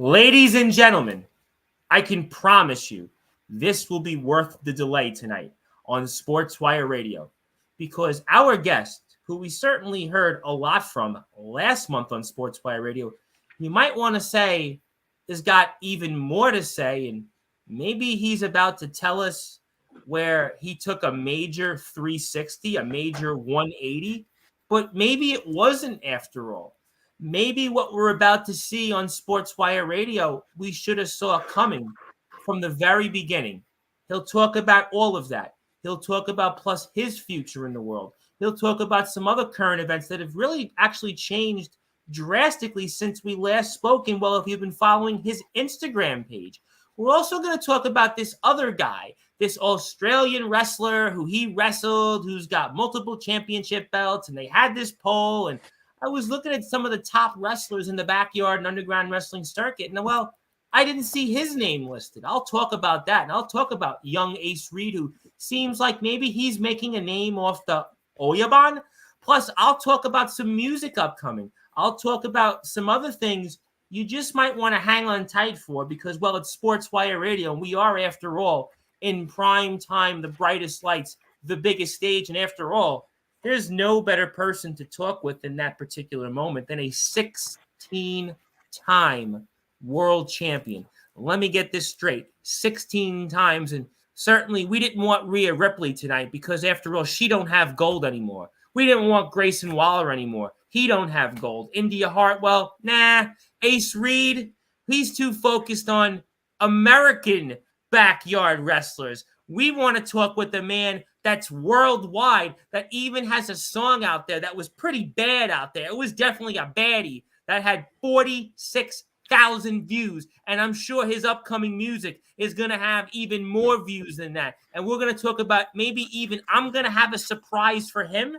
Ladies and gentlemen, I can promise you this will be worth the delay tonight on Sportswire Radio because our guest, who we certainly heard a lot from last month on Sportswire Radio, you might want to say has got even more to say, and maybe he's about to tell us where he took a major 360, a major 180, but maybe it wasn't after all. Maybe what we're about to see on Sportswire Radio, we should have saw coming from the very beginning. He'll talk about all of that. He'll talk about plus his future in the world. He'll talk about some other current events that have really actually changed drastically since we last spoke. And well, if you've been following his Instagram page, we're also going to talk about this other guy, this Australian wrestler who he wrestled, who's got multiple championship belts, and they had this poll. And I was looking at some of the top wrestlers in the backyard and underground wrestling circuit, and well, I didn't see his name listed. I'll talk about that, and I'll talk about young Ace Reed, who seems like maybe he's making a name off the Oyaban. Plus, I'll talk about some music upcoming. I'll talk about some other things you just might want to hang on tight for because, well, it's Sportswire Radio, and we are, after all, in prime time, the brightest lights, the biggest stage, and after all, there's no better person to talk with in that particular moment than a 16-time world champion. Let me get this straight. 16 times, and certainly we didn't want Rhea Ripley tonight because, after all, she don't have gold anymore. We didn't want Grayson Waller anymore. He don't have gold. India Hartwell, nah. Ace Reed, he's too focused on American backyard wrestlers. We want to talk with a man that's worldwide, that even has a song out there that was pretty bad out there. It was definitely a baddie that had 46,000 views. And I'm sure his upcoming music is going to have even more views than that. And we're going to talk about maybe even I'm going to have a surprise for him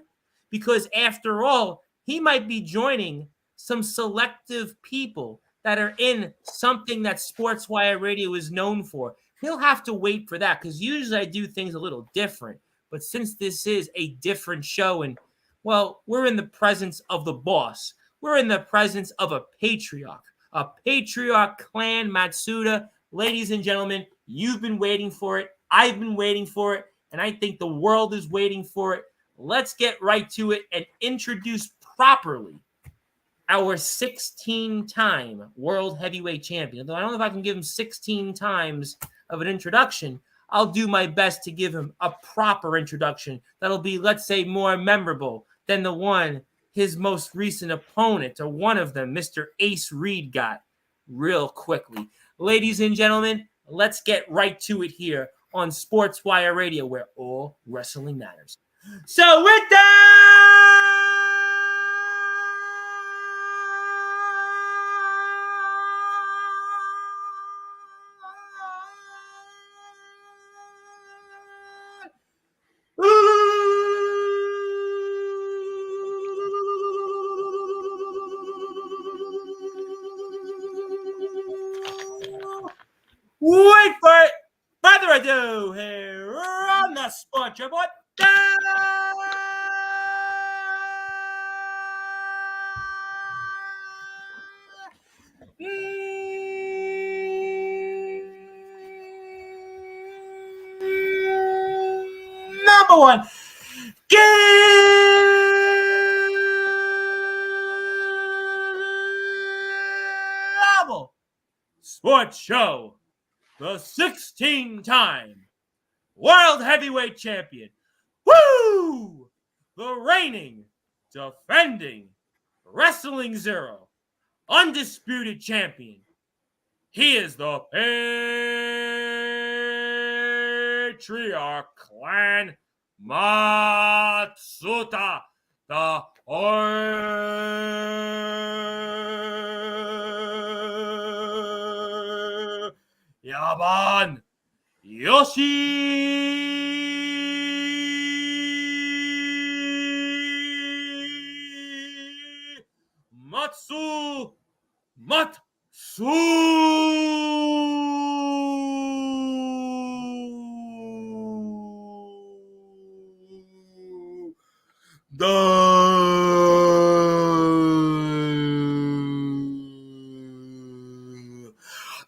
because, after all, he might be joining some selective people that are in something that Sportswire Radio is known for. He'll have to wait for that because usually I do things a little different. But since this is a different show and, well, we're in the presence of the boss. We're in the presence of a patriarch clan, Matsuda. Ladies and gentlemen, you've been waiting for it. I've been waiting for it. And I think the world is waiting for it. Let's get right to it and introduce properly our 16-time world heavyweight champion. Though I don't know if I can give him 16 times of an introduction, I'll do my best to give him a proper introduction that'll be, let's say, more memorable than the one his most recent opponent, or one of them, Mr. Ace Reed, got real quickly. Ladies and gentlemen, let's get right to it here on Sportswire Radio, where all wrestling matters. So with that, wait for it. Further ado, here on the Sports Report. Number one, Global Sports Show, the 16-time World Heavyweight Champion. Woo! The reigning, defending, Wrestling Zero, undisputed champion. He is the Patriarch Clan, Matsuda, the Yaban Yoshimatsu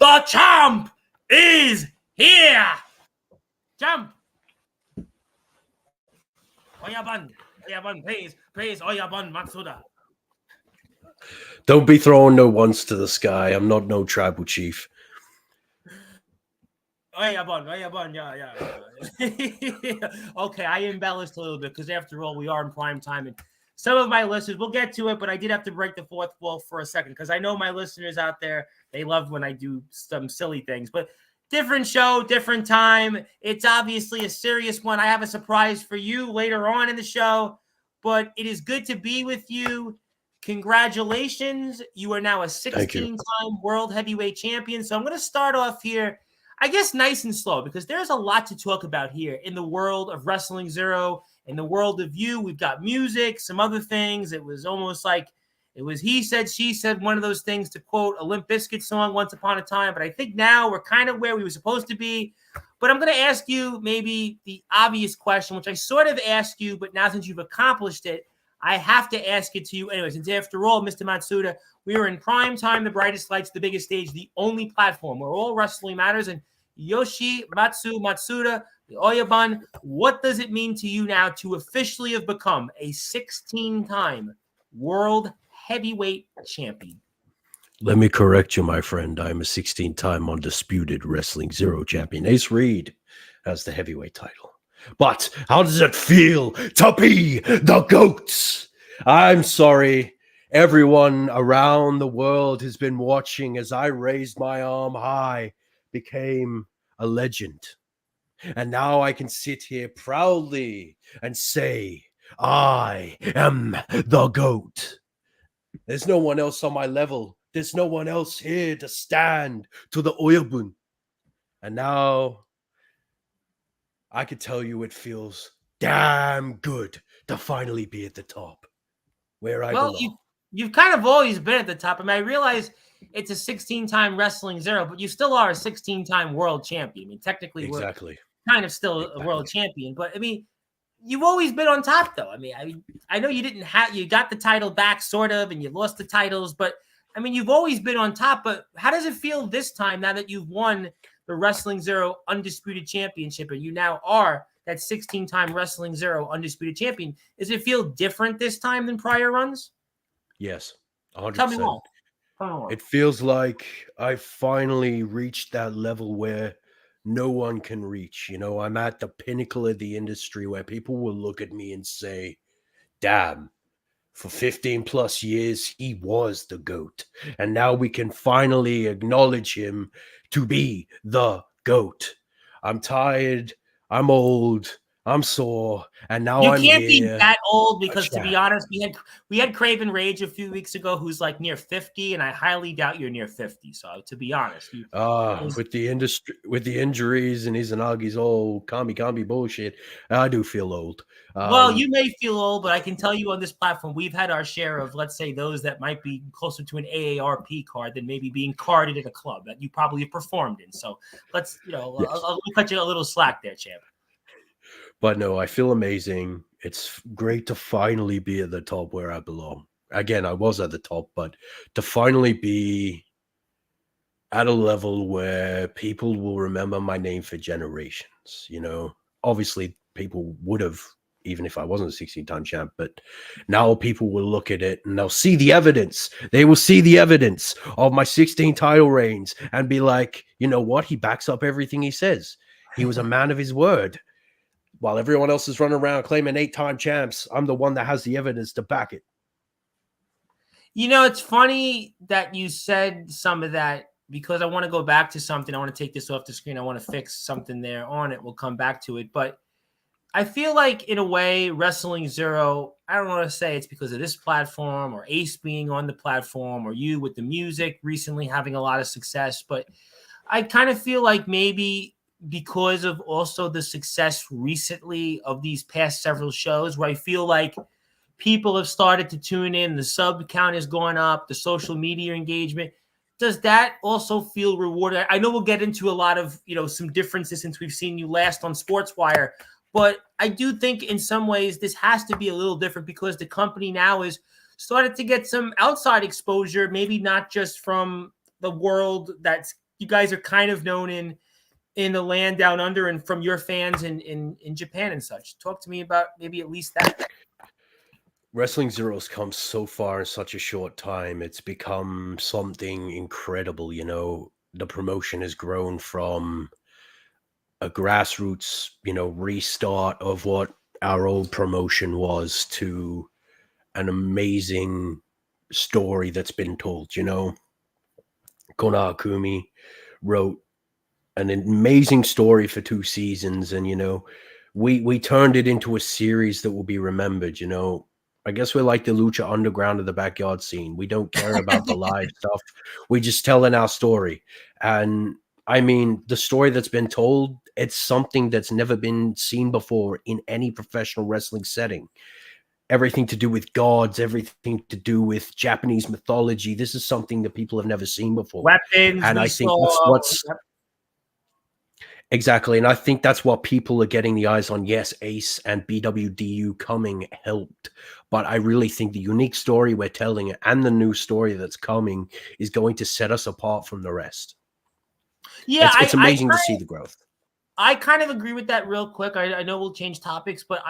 The champ is here. Champ. Oyaban, praise Oyaban Matsuda. Don't be throwing no ones to the sky. I'm not no tribal chief. Oyaban, yeah. Okay, I embellished a little bit because after all, we are in prime time, and some of my listeners, we'll get to it, but I did have to break the fourth wall for a second because I know my listeners out there, they love when I do some silly things, but different show, different time. It's obviously a serious one. I have a surprise for you later on in the show, but it is good to be with you. Congratulations. You are now a 16-time world heavyweight champion. So I'm going to start off here, I guess, nice and slow, because there's a lot to talk about here in the world of Wrestling Zero, in the world of you. We've got music, some other things. It was almost like it was he said, she said, one of those things, to quote a Limp Bizkit song, Once Upon a Time. But I think now we're kind of where we were supposed to be. But I'm going to ask you maybe the obvious question, which I sort of asked you, but now since you've accomplished it, I have to ask it to you anyway. Since after all, Mr. Matsuda, we are in prime time, the brightest lights, the biggest stage, the only platform where all wrestling matters. And Yoshimatsu Matsuda, the Oyaban, what does it mean to you now to officially have become a 16-time world heavyweight champion? Let me correct you, my friend. I'm a 16-time undisputed Wrestling Zero champion. Ace Reed has the heavyweight title. But how does it feel to be the GOAT? I'm sorry. Everyone around the world has been watching as I raised my arm high, became a legend. And now I can sit here proudly and say, I am the GOAT. There's no one else on my level. There's no one else here to stand to the Oyabun. And now I can tell you it feels damn good to finally be at the top, where I belong. You've kind of always been at the top. I mean, I realize it's a 16-time Wrestling Zero, but you still are a 16-time world champion. I mean, technically, Exactly. we're kind of still a world champion. But, I mean, you've always been on top, though. I mean, I know you didn't have – you got the title back, sort of, and you lost the titles. But, I mean, you've always been on top. But how does it feel this time now that you've won the Wrestling Zero Undisputed Championship and you now are that 16-time Wrestling Zero Undisputed Champion? Does it feel different this time than prior runs? Yes, 100%. Tell me more. It feels like I finally reached that level where no one can reach. You know, I'm at the pinnacle of the industry where people will look at me and say, damn, for 15 plus years, he was the GOAT. And now we can finally acknowledge him to be the GOAT. I'm tired. I'm old. I'm sore, and now I'm here. You can't be that old because, to be honest, we had Craven Rage a few weeks ago, who's like near 50, and I highly doubt you're near 50. So, to be honest, with the industry, with the injuries and Izanagi's old kami bullshit, I do feel old. Well, you may feel old, but I can tell you on this platform, we've had our share of, let's say, those that might be closer to an AARP card than maybe being carded at a club that you probably have performed in. So let's, yes. I'll cut you a little slack there, champ. But no, I feel amazing. It's great to finally be at the top where I belong. Again, I was at the top, but to finally be at a level where people will remember my name for generations. You know, obviously people would have, even if I wasn't a 16-time champ, but now people will look at it and they'll see the evidence. They will see the evidence of my 16 title reigns and be like, you know what? He backs up everything he says. He was a man of his word. While everyone else is running around claiming 8-time champs, I'm the one that has the evidence to back it. You know, it's funny that you said some of that, because I want to go back to something. I want to take this off the screen. I want to fix something there on it. We'll come back to it. But I feel like, in a way, Wrestling Zero, I don't want to say it's because of this platform or Ace being on the platform or you with the music recently having a lot of success. But I kind of feel like maybe because of also the success recently of these past several shows, where I feel like people have started to tune in, the sub count is going up, the social media engagement. Does that also feel rewarded? I know we'll get into a lot of, some differences since we've seen you last on Sportswire, but I do think in some ways this has to be a little different because the company now is started to get some outside exposure, maybe not just from the world that's, you guys are kind of known in the land down under and from your fans in Japan and such. Talk to me about maybe at least that. Wrestling Zero's come so far in such a short time. It's become something incredible. The promotion has grown from a grassroots, restart of what our old promotion was to an amazing story that's been told. Kona Akumi wrote an amazing story for 2 seasons, and we turned it into a series that will be remembered. I guess we're like the Lucha Underground of the backyard scene. We don't care about the live stuff. We just telling our story. And I mean, the story that's been told, it's something that's never been seen before in any professional wrestling setting. Everything to do with gods, everything to do with Japanese mythology. This is something that people have never seen before. Weapons And we I think saw. that's what's exactly. And I think that's what people are getting the eyes on. Yes, Ace and BWDU coming helped. But I really think the unique story we're telling and the new story that's coming is going to set us apart from the rest. Yeah, It's amazing to see the growth. I kind of agree with that real quick. I know we'll change topics, but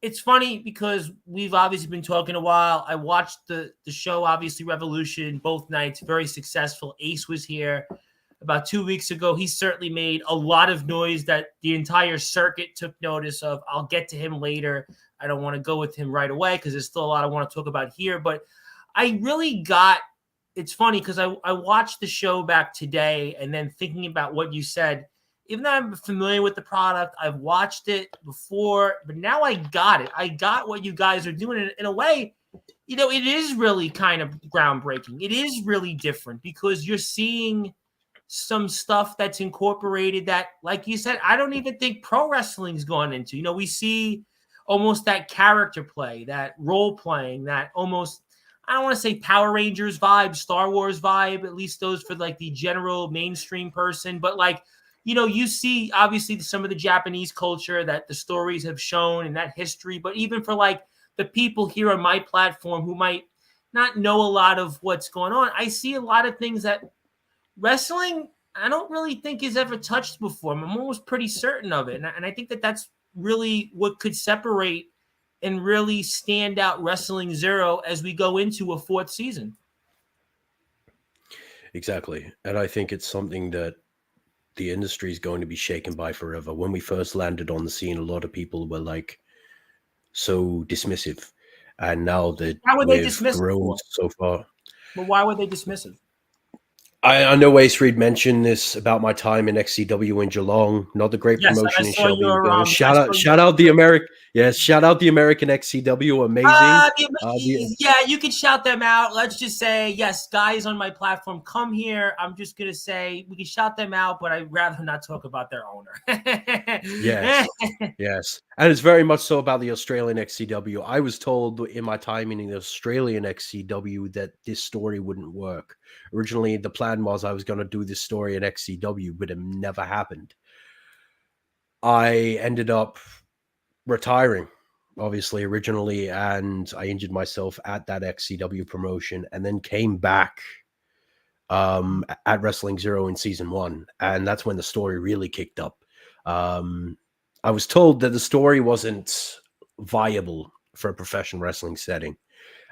it's funny because we've obviously been talking a while. I watched the show, obviously Revolution, both nights, very successful. Ace was here about 2 weeks ago. He certainly made a lot of noise that the entire circuit took notice of. I'll get to him later. I don't want to go with him right away because there's still a lot I want to talk about here. But I really got it's funny because I watched the show back today and then thinking about what you said. Even though I'm familiar with the product, I've watched it before, but now I got it. I got what you guys are doing in a way. It is really kind of groundbreaking. It is really different because you're seeing some stuff that's incorporated that, like you said, I don't even think pro wrestling's gone into. We see almost that character play, that role playing, that almost, I don't want to say Power Rangers vibe, Star Wars vibe, at least those for like the general mainstream person, but like, you see obviously some of the Japanese culture that the stories have shown and that history, but even for like the people here on my platform who might not know a lot of what's going on, I see a lot of things that wrestling, I don't really think is ever touched before. I'm almost pretty certain of it. And I think that that's really what could separate and really stand out Wrestling Zero as we go into a fourth season. Exactly. And I think it's something that the industry is going to be shaken by forever. When we first landed on the scene, a lot of people were like so dismissive. And now that Why were they we've dismissive grown for? so far, But why were they dismissive? I know Ace Reed mentioned this about my time in XCW in Geelong. Not great Yes, and I promotion in saw your Shelbyville. Shout out the American. Yes, shout out the American XCW. Amazing. Yeah, you can shout them out. Let's just say, yes, guys on my platform, come here. I'm just going to say we can shout them out, but I'd rather not talk about their owner. Yes. Yes. And it's very much so about the Australian XCW. I was told in my time in the Australian XCW that this story wouldn't work. Originally, the plan was I was going to do this story in XCW, but it never happened. I ended up retiring, obviously, originally, and I injured myself at that XCW promotion and then came back at Wrestling Zero in season 1. And that's when the story really kicked up. I was told that the story wasn't viable for a professional wrestling setting.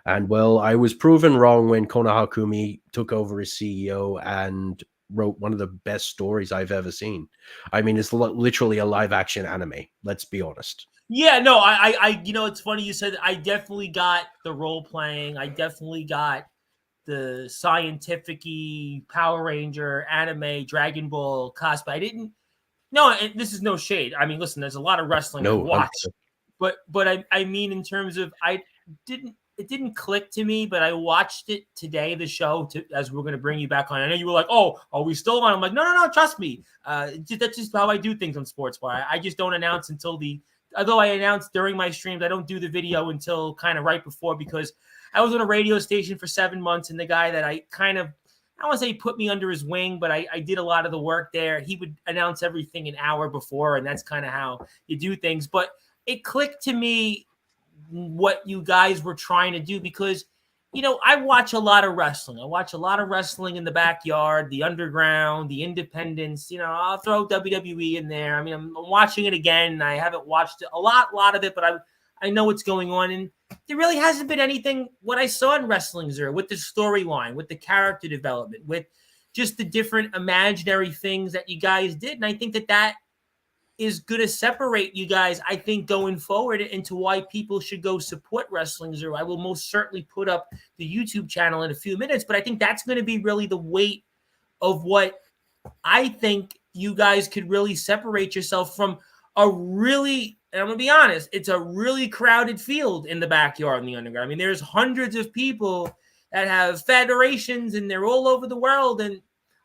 And well, I was proven wrong when Kona Hakumi took over as CEO and wrote one of the best stories I've ever seen. I mean, it's literally a live action anime. Let's be honest. Yeah, no, it's funny you said I definitely got the role playing. I definitely got the scientific-y Power Ranger anime Dragon Ball cosplay. I didn't. No, this is no shade. I mean, listen, there's a lot of wrestling I No, watch, but I mean in terms of it didn't click to me, but I watched it today, the show, as we're going to bring you back on. I know you were like, oh, are we still on? I'm like, no, trust me. That's just how I do things on Sportswire. I just don't announce although I announce during my streams, I don't do the video until kind of right before because I was on a radio station for 7 months and the guy that I don't want to say he put me under his wing, but I did a lot of the work there. He would announce everything an hour before, and that's kind of how you do things. But it clicked to me what you guys were trying to do because I watch a lot of wrestling. I watch a lot of wrestling in the backyard, the underground, the independents. I'll throw WWE in there. I mean, I'm watching it again. I haven't watched a lot of it, but I know what's going on. And there really hasn't been anything what I saw in Wrestling Zero with the storyline, with the character development, with just the different imaginary things that you guys did. And I think that is going to separate you guys, I think, going forward into why people should go support Wrestling Zero. I will most certainly put up the YouTube channel in a few minutes, but I think that's going to be really the weight of what I think you guys could really separate yourself from a really, and I'm going to be honest, it's a really crowded field in the backyard in the underground. I mean, there's hundreds of people that have federations and they're all over the world, and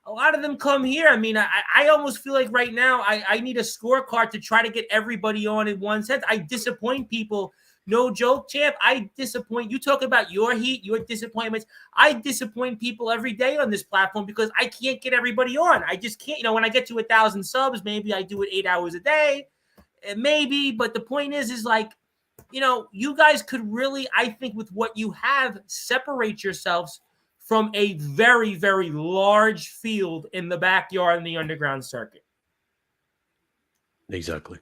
a lot of them come here. I mean, I almost feel like right now I need a scorecard to try to get everybody on in one sense. I disappoint people. No joke, champ. I disappoint. You talk about your heat, your disappointments. I disappoint people every day on this platform because I can't get everybody on. I just can't. When I get to 1,000 subs, maybe I do it 8 hours a day. Maybe. But the point is like, you guys could really, I think, with what you have, separate yourselves from a very, very large field in the backyard in the underground circuit. Exactly.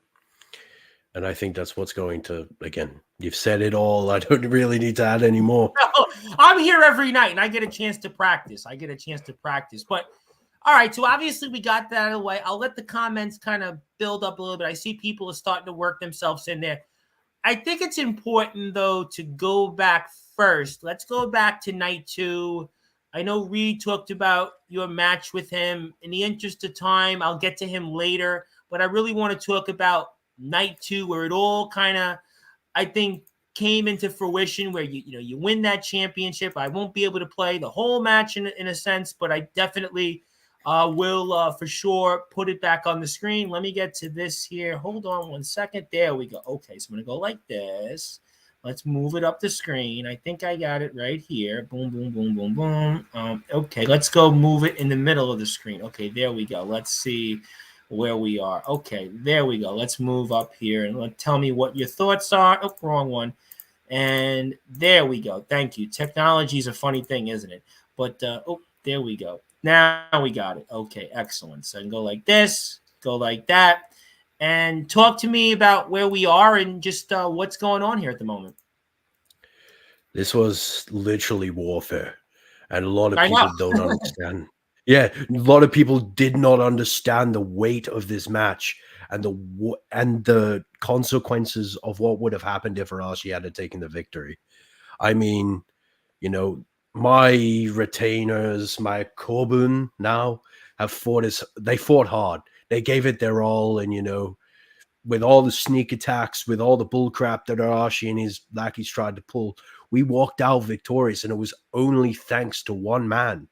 And I think that's what's going to, again, you've said it all. I don't really need to add any more. No, I'm here every night and I get a chance to practice. But all right, so obviously we got that out of the way. I'll let the comments kind of build up a little bit. I see people are starting to work themselves in there. I think it's important, though, to go back first. Let's go back to night 2. I know Reed talked about your match with him. In the interest of time, I'll get to him later. But I really want to talk about night 2, where it all kind of, I think, came into fruition, where you win that championship. I won't be able to play the whole match in a sense, but I definitely will for sure put it back on the screen. Let me get to this here. Hold on one second. There we go. Okay, so I'm going to go like this. Let's move it up the screen. I think I got it right here. Boom, boom, boom, boom, boom. Okay, let's go move it in the middle of the screen. Okay, there we go. Let's see where we are. Okay, there we go. Let's move up here and tell me what your thoughts are. Oh, wrong one. And there we go. Thank you. Technology is a funny thing, isn't it? But, there we go. Now we got it. Okay, excellent. So I can go like this, go like that, and talk to me about where we are and just what's going on here at the moment. This was literally warfare, and a lot of I know. people don't understand. Yeah, a lot of people did not understand the weight of this match and the consequences of what would have happened if Arashi had taken the victory. I mean, my retainers, my Korbun now have they fought hard. They gave it their all, and with all the sneak attacks, with all the bullcrap that Arashi and his lackeys tried to pull, we walked out victorious, and it was only thanks to one man.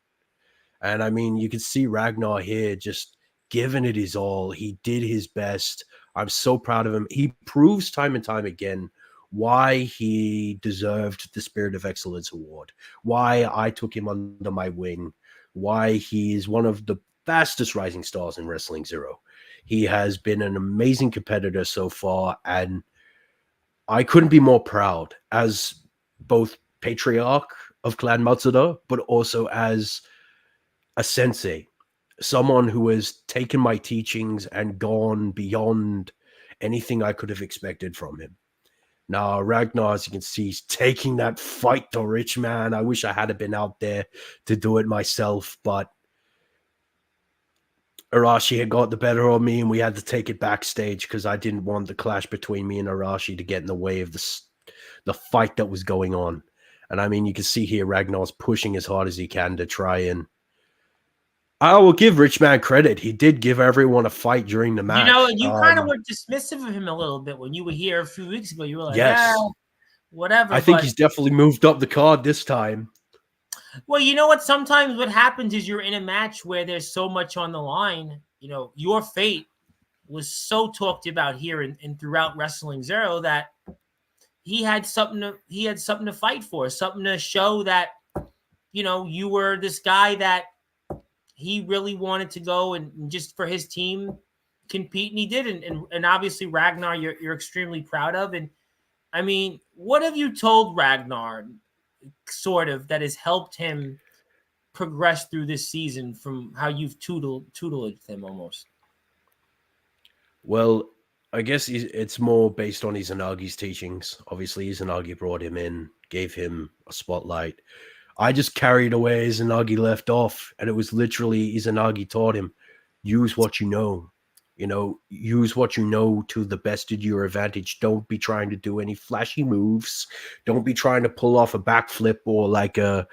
And I mean, you can see Ragnar here just giving it his all. He did his best. I'm so proud of him. He proves time and time again why he deserved the Spirit of Excellence award, why I took him under my wing, why he is one of the fastest rising stars in Wrestling Zero. He has been an amazing competitor so far, and I couldn't be more proud as both patriarch of Clan Matsuda, but also as a sensei, someone who has taken my teachings and gone beyond anything I could have expected from him. Now, Ragnar, as you can see, he's taking that fight to Rich Man. I wish I had been out there to do it myself, but Arashi had got the better of me, and we had to take it backstage because I didn't want the clash between me and Arashi to get in the way of the fight that was going on. And I mean, you can see here Ragnar's pushing as hard as he can to try and I will give Rich Man credit. He did give everyone a fight during the match. You kind of were dismissive of him a little bit when you were here a few weeks ago. You were like, yes, whatever. I think he's definitely moved up the card this time. Well, you know what? Sometimes what happens is you're in a match where there's so much on the line. Your fate was so talked about here and throughout Wrestling Zero that he had something to fight for, something to show that you were this guy that he really wanted to go and just for his team compete, and he did. And obviously Ragnar, you're extremely proud of. And I mean, what have you told Ragnar sort of, that has helped him progress through this season from how you've tuteled him almost? Well, I guess it's more based on Izanagi's teachings. Obviously, Izanagi brought him in, gave him a spotlight. I just carried away Izanagi left off, and it was literally Izanagi taught him, use what you know. Use what you know to the best of your advantage. Don't be trying to do any flashy moves. Don't be trying to pull off a backflip or like a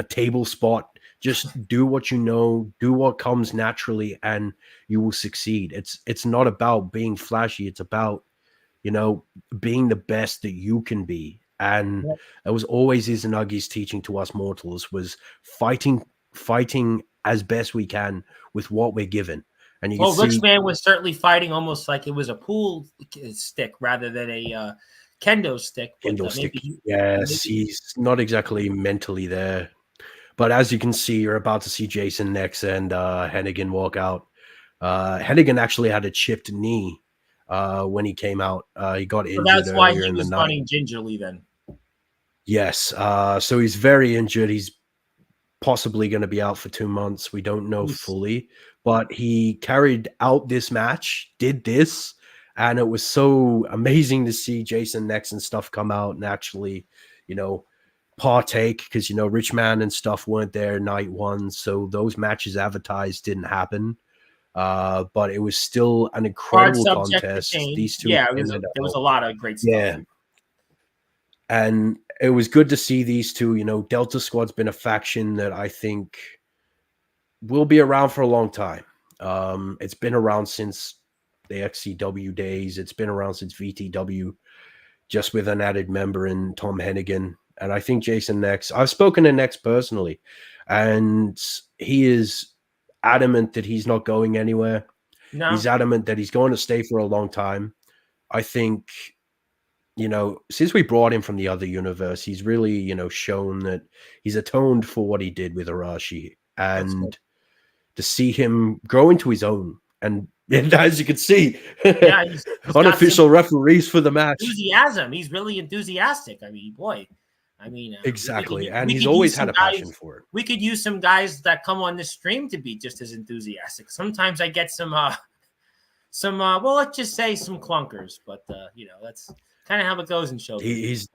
table spot. Just do what you know, do what comes naturally, and you will succeed. It's not about being flashy. It's about you know, being the best that you can be. And Yep. that was always Izanagi's teaching to us mortals was fighting as best we can with what we're given. And you can Well, see Richman was certainly fighting almost like it was a pool stick rather than a kendo stick, but Kindle stick. maybe Yes, maybe he's not exactly mentally there. But as you can see, you're about to see Jason next and Hennigan walk out. Hennigan actually had a chipped knee when he came out. He got so injured that's why earlier he in the was night. running gingerly then. Yes. So he's very injured. He's possibly going to be out for 2 months. We don't know He's- fully, but he carried out this match, did this, and it was so amazing to see Jason Nex and stuff come out and actually, you know, partake because Richman and stuff weren't there night one, so those matches advertised didn't happen. But it was still an Hard incredible subject to contest. change. These two Yeah, ended there was out. a lot of great stuff. Yeah, and it was good to see these two. Delta Squad's been a faction that I think will be around for a long time. It's been around since the XCW days. It's been around since VTW, just with an added member in Tom Hennigan. And I think Jason Nex, I've spoken to Nex personally, and he is adamant that he's not going anywhere. He's No, adamant that he's going to stay for a long time. I think, since we brought him from the other universe, he's really, shown that he's atoned for what he did with Arashi. that's good. And to see him grow into his own. And as you can see, Yeah, he's got some unofficial referees for the match. enthusiasm. He's really enthusiastic. I mean, boy, I mean, Exactly. And we he's could use always some had a passion guys. for it. We could use some guys that come on this stream to be just as enthusiastic. Sometimes I get some well, let's just say some clunkers, but that's kind of how it goes in show business.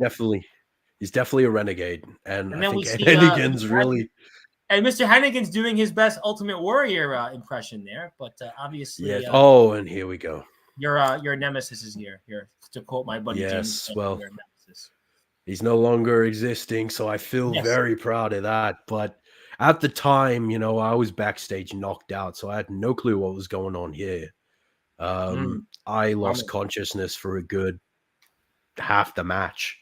He's definitely a renegade. And And I then we think see Hennigan's really and Mr. Hennigan's doing his best Ultimate Warrior impression there, but yes. obviously Oh, and here we go. your nemesis is here. Here to quote my buddy James, Yes. Well, your nemesis. he's no longer existing, so I feel Yes. very proud of that. But at the time, I was backstage knocked out, so I had no clue what was going on here. I lost Bummer. consciousness for a good half the match.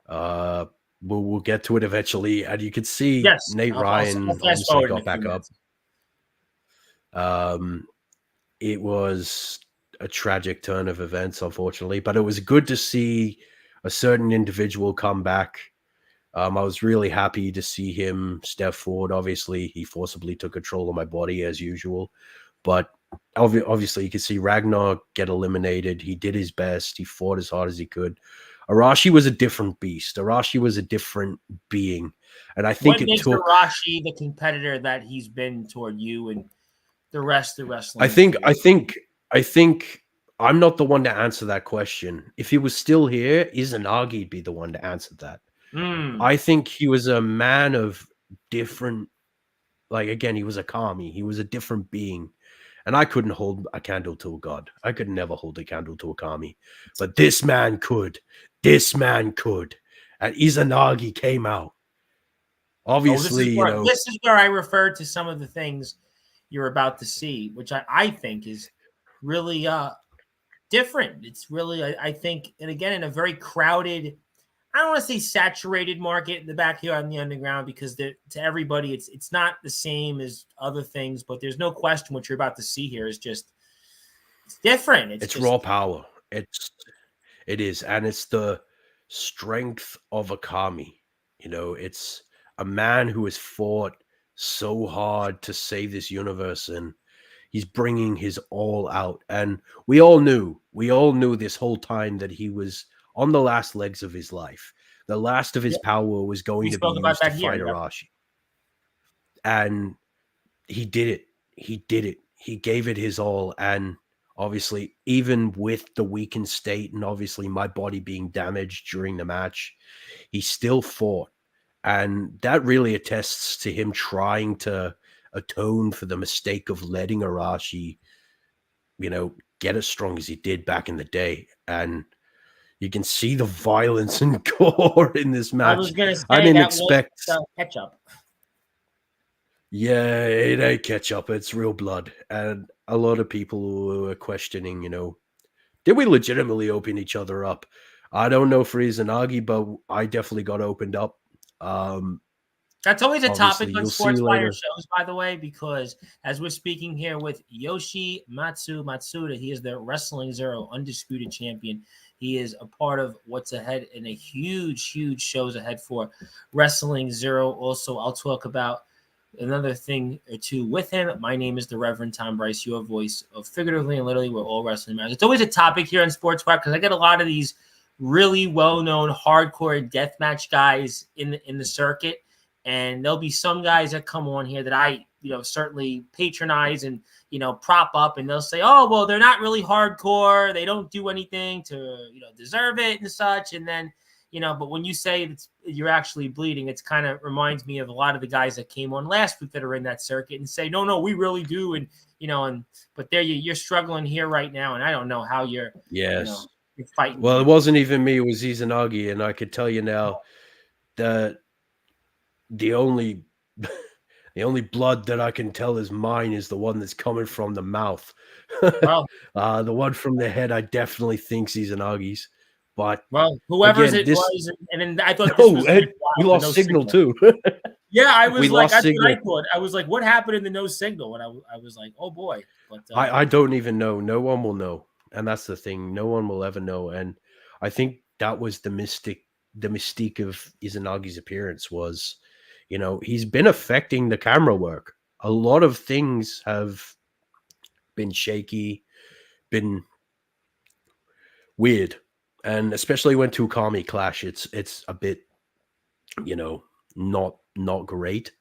Uh, we'll get to it eventually, and you can see Yes, Nate I'll Ryan fast obviously forward in a got few back up. minutes. It was a tragic turn of events, unfortunately, but it was good to see a certain individual come back. I was really happy to see him step forward. Obviously, he forcibly took control of my body as usual, but obviously, you can see Ragnar get eliminated. He did his best. He fought as hard as he could. Arashi was a different beast. Arashi was a different being, and I think What it makes took. Arashi the competitor that he's been toward you and the rest of the wrestling I think. industry? I think. I think. I'm not the one to answer that question. If he was still here, Izanagi'd be the one to answer that. Mm. I think he was a man of different. Like again, he was a kami. He was a different being. And I couldn't hold a candle to a god. I could never hold a candle to a kami. But this man could. This man could. And Izanagi came out. Oh, Obviously, this is where I referred to some of the things you're about to see, which I think is really different. It's really I think, and again, in a very crowded, I don't want to say saturated market in the back here on the underground, because to everybody it's not the same as other things, but there's no question what you're about to see here is just it's different. It's it's just raw power. It is. And it's the strength of a kami. It's a man who has fought so hard to save this universe, and he's bringing his all out. And we all knew this whole time that he was on the last legs of his life. The last of his Yeah, power was going we to be spoke about used to that here. fight Yep. Arashi. And he did it. He did it. He gave it his all. And obviously, even with the weakened state and obviously my body being damaged during the match, he still fought. And that really attests to him trying to atone for the mistake of letting Arashi, get as strong as he did back in the day. And you can see the violence and gore in this I was match. gonna I say didn't that was expect. ketchup. Yeah, it ain't ketchup. It's real blood. And a lot of people were questioning, did we legitimately open each other up? I don't know for Izanagi, but I definitely got opened up. Um, That's always a topic Obviously, on you'll see Sportswire later. shows, by the way, because as we're speaking here with Yoshimatsu Matsuda, he is the Wrestling Zero undisputed champion. He is a part of what's ahead in a huge, huge shows ahead for Wrestling Zero. Also, I'll talk about another thing or two with him. My name is the Reverend Tom Bryce, your voice of figuratively and literally, we're all wrestling matters. It's always a topic here on Sportswire because I get a lot of these really well-known hardcore deathmatch guys in the circuit, and there'll be some guys that come on here that I certainly patronize and prop up, and they'll say, oh well, they're not really hardcore, they don't do anything to deserve it and such. And then but when you say you're actually bleeding, it's kind of reminds me of a lot of the guys that came on last week that are in that circuit and say, no, we really do. And but there you're struggling here right now, and I don't know how you're Yes. you're fighting Well, it people. wasn't even me. It was Izanagi, and I could tell you now that the only the only blood that I can tell is mine is the one that's coming from the mouth. Well, The one from the head, I definitely think Izanagi's. But whoever's again, it this was, and then I thought this oh, was and we wild, the no lost signal signal. too. Yeah, I We was like, lost that's what I signal. thought. I was like, what happened in the no signal? And I was like, oh boy. But I don't even know. No one will know, and that's the thing. No one will ever know. And I think that was the mystique of Izanagi's appearance was, he's been affecting the camera work. A lot of things have been shaky, been weird, and especially when two Kami clash, it's a bit, not great.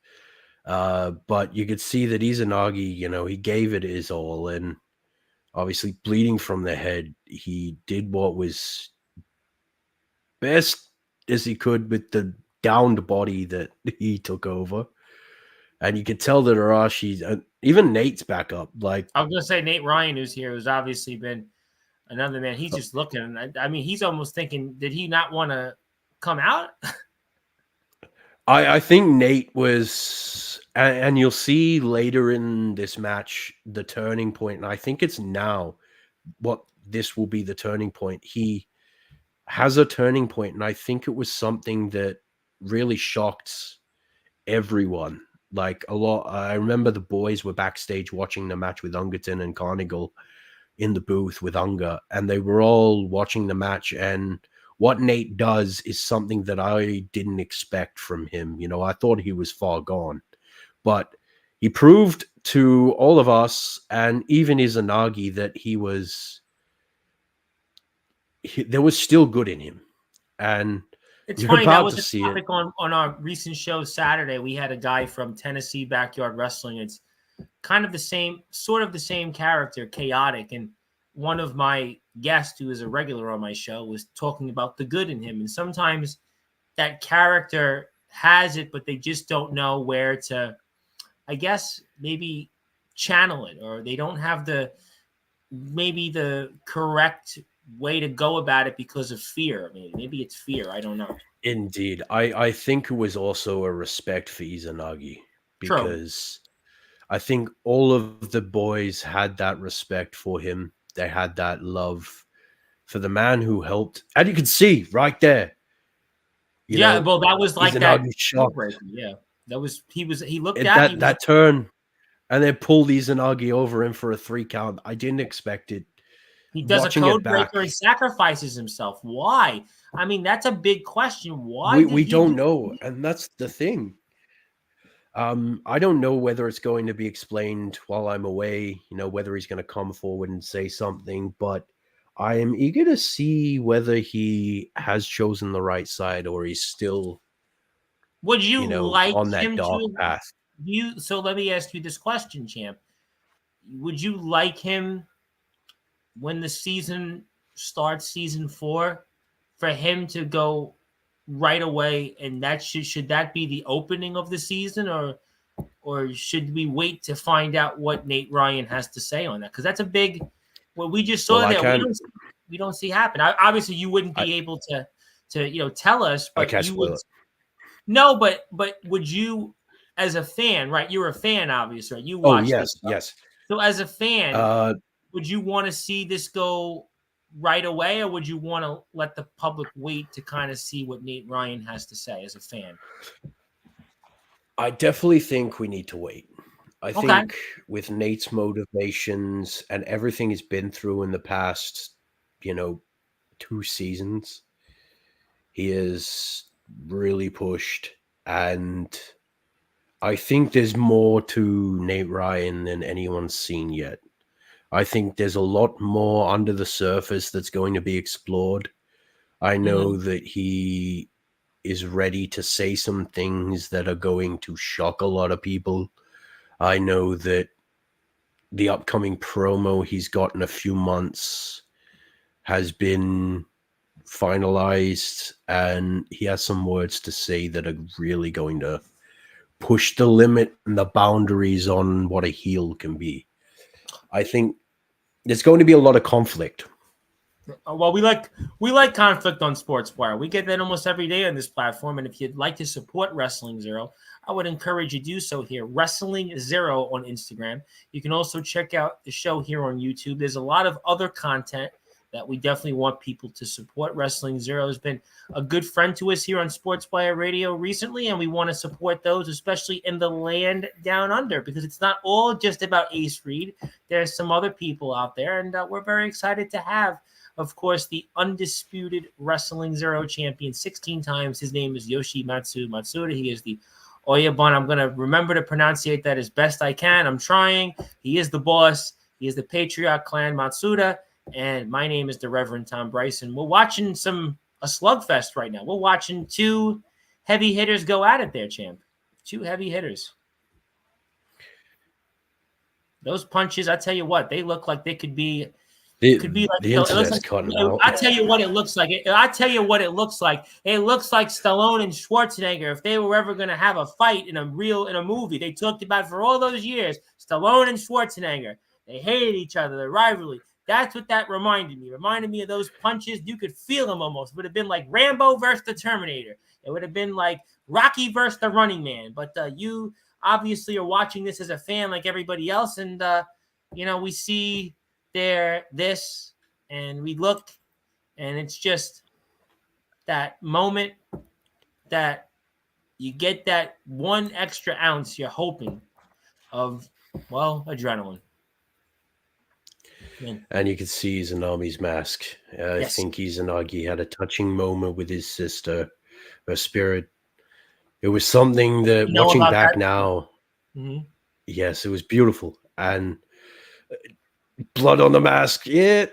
But you could see that Izanagi, he gave it his all, and obviously bleeding from the head, he did what was best as he could with the downed body that he took over. And you could tell that Arashi, even Nate's back up. Like, I was gonna say Nate Ryan, who's here, who's obviously been another man. He's just looking. I mean, he's almost thinking, did he not want to come out? I think Nate was, and you'll see later in this match the turning point, and I think it's now what this will be the turning point. He has a turning point, and I think it was something that really shocked everyone. Like a lot, I remember the boys were backstage watching the match with Ungerton and Carnigal in the booth with Unger, and they were all watching the match. And what Nate does is something that I didn't expect from him. I thought he was far gone, but he proved to all of us and even Izanagi that there was still good in him, and It's you're funny, that about was to a see it. topic on our recent show Saturday. We had a guy from Tennessee Backyard Wrestling. It's kind of the same, sort of the same character, chaotic. And one of my guests, who is a regular on my show, was talking about the good in him. And sometimes that character has it, but they just don't know where to, I guess, maybe channel it, or they don't have the correct way to go about it because of fear. Maybe it's fear. I don't know. Indeed, I think it was also a respect for Izanagi True. because I think all of the boys had that respect for him. They had that love for the man who helped, and you can see right there, Yeah, well, that was like that Izanagi's deal shocked breaker. Yeah, that was he looked at at. He that was that turn, and then pulled Izanagi over him for a 3 count. I didn't expect it. he does a Watching it code back, breaker. He sacrifices himself. Why? I mean, that's a big question. Why did we he do? don't know, and that's the thing. I don't know whether it's going to be explained while I'm away, whether he's going to come forward and say something, but I am eager to see whether he has chosen the right side or he's still, Would you like on that him dark to? path. So let me ask you this question, champ. Would you like him when the season starts, season 4, for him to go right away, and that should that be the opening of the season, or should we wait to find out what Nate Ryan has to say on that? Because that's a big. What we just Well, saw there, we don't see happen. Obviously, you wouldn't I, be able to tell us, I but can't you would. spoil it. No, but would you, as a fan, right? You're a fan, obviously. Right? You Oh, watch this yes, stuff. yes. So, as a fan, Uh, would you want to see this go right away, or would you want to let the public wait to kind of see what Nate Ryan has to say as a fan? I definitely think we need to wait. I Okay. think with Nate's motivations and everything he's been through in the past, you know, 2 seasons, he is really pushed. And I think there's more to Nate Ryan than anyone's seen yet. I think there's a lot more under the surface that's going to be explored. I know Mm-hmm. that he is ready to say some things that are going to shock a lot of people. I know that the upcoming promo he's got in a few months has been finalized, and he has some words to say that are really going to push the limit and the boundaries on what a heel can be. I think there's going to be a lot of conflict. Well, we like conflict on Sportswire. We get that almost every day on this platform. And if you'd like to support Wrestling Zero, I would encourage you to do so here. Wrestling Zero on Instagram. You can also check out the show here on YouTube. There's a lot of other content that we definitely want people to support. Wrestling Zero has been a good friend to us here on Sportswire Radio recently, and we want to support those, especially in the land down under, because it's not all just about Ace Reed. There's some other people out there, and we're very excited to have, of course, the undisputed Wrestling Zero champion 16 times. His name is Yoshimatsu Matsuda. He is the Oyabun. I'm going to remember to pronunciate that as best I can. I'm trying. He is the boss. He is the Patriot Clan Matsuda. And my name is the Reverend Tom Bryson. We're watching a slugfest right now. We're watching two heavy hitters go at it there, champ. Two heavy hitters. Those punches, I tell you what, they look like they could be like, The it looks internet's like, cutting out. I tell you what it looks like. I tell you what it looks like. It looks like Stallone and Schwarzenegger, if they were ever going to have a fight in a movie they talked about for all those years. Stallone and Schwarzenegger, they hated each other, the rivalry. That's what that reminded me. It reminded me of those punches. You could feel them almost. It would have been like Rambo versus the Terminator. It would have been like Rocky versus the Running Man. But you obviously are watching this as a fan like everybody else, and we see this, and we look, and it's just that moment that you get that one extra ounce you're hoping of, well, adrenaline. And you can see Izanami's mask. I Yes. think Izanagi had a touching moment with his sister, her spirit. It was something that, You know watching about back that? now, Mm-hmm. yes, it was beautiful. And blood on the mask, yeah,